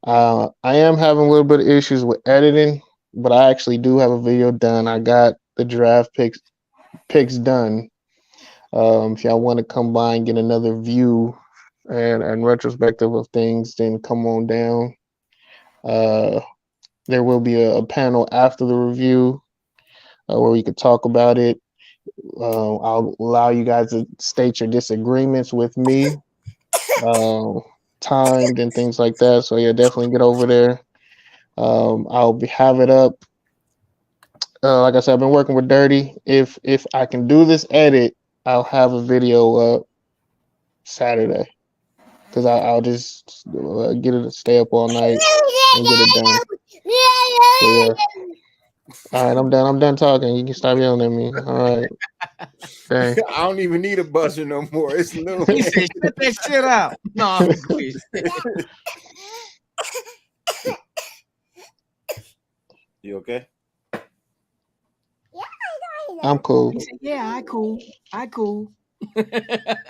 I am having a little bit of issues with editing, but I actually do have a video done. I got the draft picks done. If y'all want to come by and get another view and retrospective of things, then come on down. There will be a panel after the review where we could talk about it. I'll allow you guys to state your disagreements with me, timed and things like that. So yeah, definitely get over there. Have it up. Like I said, I've been working with Dirty. If I can do this edit, I'll have a video up Saturday because I'll just get it to stay up all night and get it done. So, yeah. All right, I'm done. I'm done talking. You can stop yelling at me. All right. Dang. I don't even need a buzzer no more. It's little. He said, "Shut that shit out." No, I'm good. You okay? I'm cool. He said, "Yeah, I cool. I cool.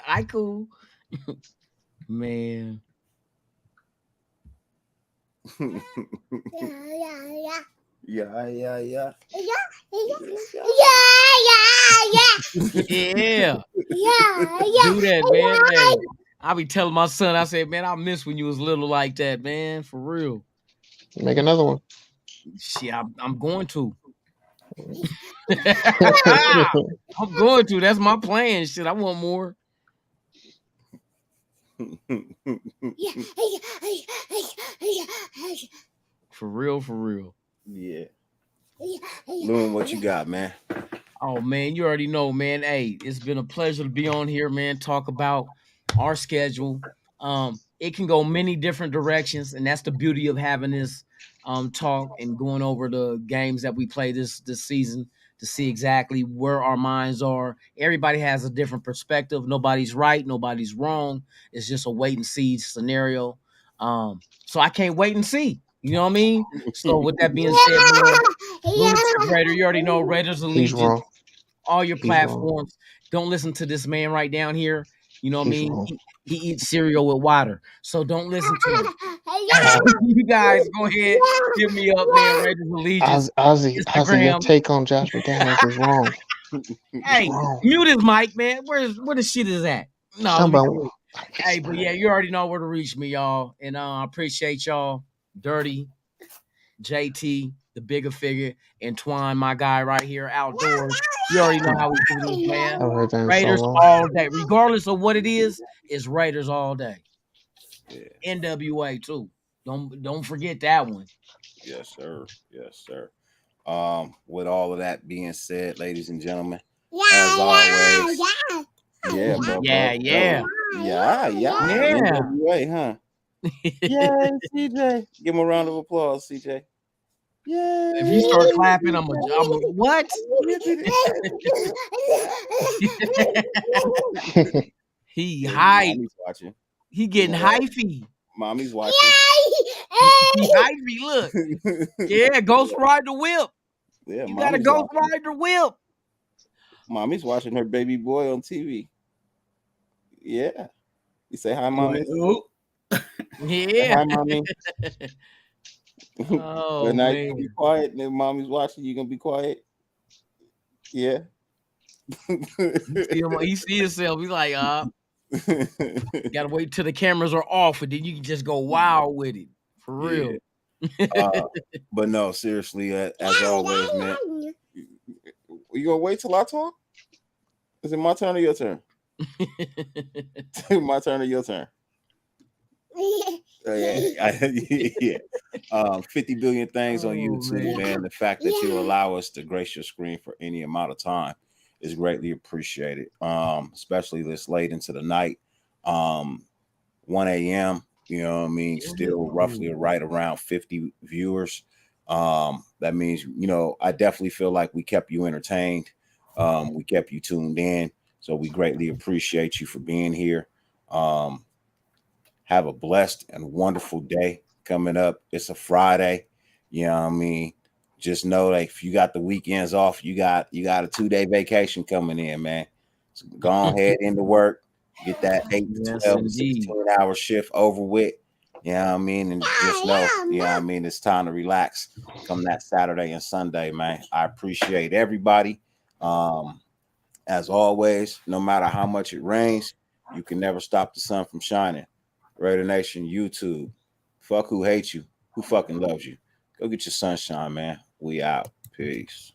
I cool." Man. Yeah. Yeah. Do that, man. Hey, I be telling my son, I said, man, I miss when you was little like that, man. For real. Make another one. Shit, I'm going to. I'm going to. That's my plan. Shit, I want more. For real, for real. Yeah. Loon, what you got, man? Oh man, you already know, man. Hey, it's been a pleasure to be on here, man. Talk about our schedule. It can go many different directions, and that's the beauty of having this talk and going over the games that we play this season to see exactly where our minds are. Everybody has a different perspective. Nobody's right, nobody's wrong. It's just a wait and see scenario. So I can't wait and see. You know what I mean? So with that being said, man, Lunatic Raider, you already know Raiders Allegiance, all your platforms. Don't listen to this man right down here. You know what I mean? He eats cereal with water. So don't listen to him. You guys go ahead, hit me up, man. Raiders Allegiance. Ozzy, your take on Josh McDaniels is wrong. Hey, mute his mic, man. Where the shit is at? No, hey, but yeah, you already know where to reach me, y'all. And I appreciate y'all. Dirty, JT, the bigger figure, and Twuan, my guy right here, outdoors. You already know how we do this, man. Raiders all day. Regardless of what it is, it's Raiders all day. Yeah. NWA too. Don't forget that one. Yes, sir. Yes, sir. With all of that being said, ladies and gentlemen, as always, NWA, huh? Yeah, CJ. Give him a round of applause, CJ. Yeah. If you start clapping, I'm a what? He hype. Watching. He getting hyphy. Mommy's watching. He hyphy. Look. Yeah, Ghost Ride the Whip. Yeah, you got a Ghost Ride the Whip. Mommy's watching her baby boy on TV. Yeah. You say hi, mommy. Yeah. Hi, mommy. Oh, but now man. you gonna be quiet, and then mommy's watching. You gonna be quiet. Yeah. He see himself. He's like, you gotta wait till the cameras are off, and then you can just go wild with it. For real. Yeah. But no, seriously, as always, man. You gonna wait till I talk? Is it my turn or your turn? My turn or your turn? Yeah. 50 billion things on YouTube, man. The fact that you allow us to grace your screen for any amount of time is greatly appreciated. Especially this late into the night. 1 a.m. You know what I mean? Still roughly right around 50 viewers. That means, you know, I definitely feel like we kept you entertained. We kept you tuned in. So we greatly appreciate you for being here. Have a blessed and wonderful day coming up. It's a Friday. You know what I mean? Just know that if you got the weekends off, you got a 2-day vacation coming in, man. So go ahead into work, get that 8 to 12 to 16-hour shift over with. You know what I mean? And just know, you know what I mean? It's time to relax come that Saturday and Sunday, man. I appreciate everybody. As always, no matter how much it rains, you can never stop the sun from shining. Raider Nation, YouTube. Fuck who hates you. Who fucking loves you? Go get your sunshine, man. We out. Peace.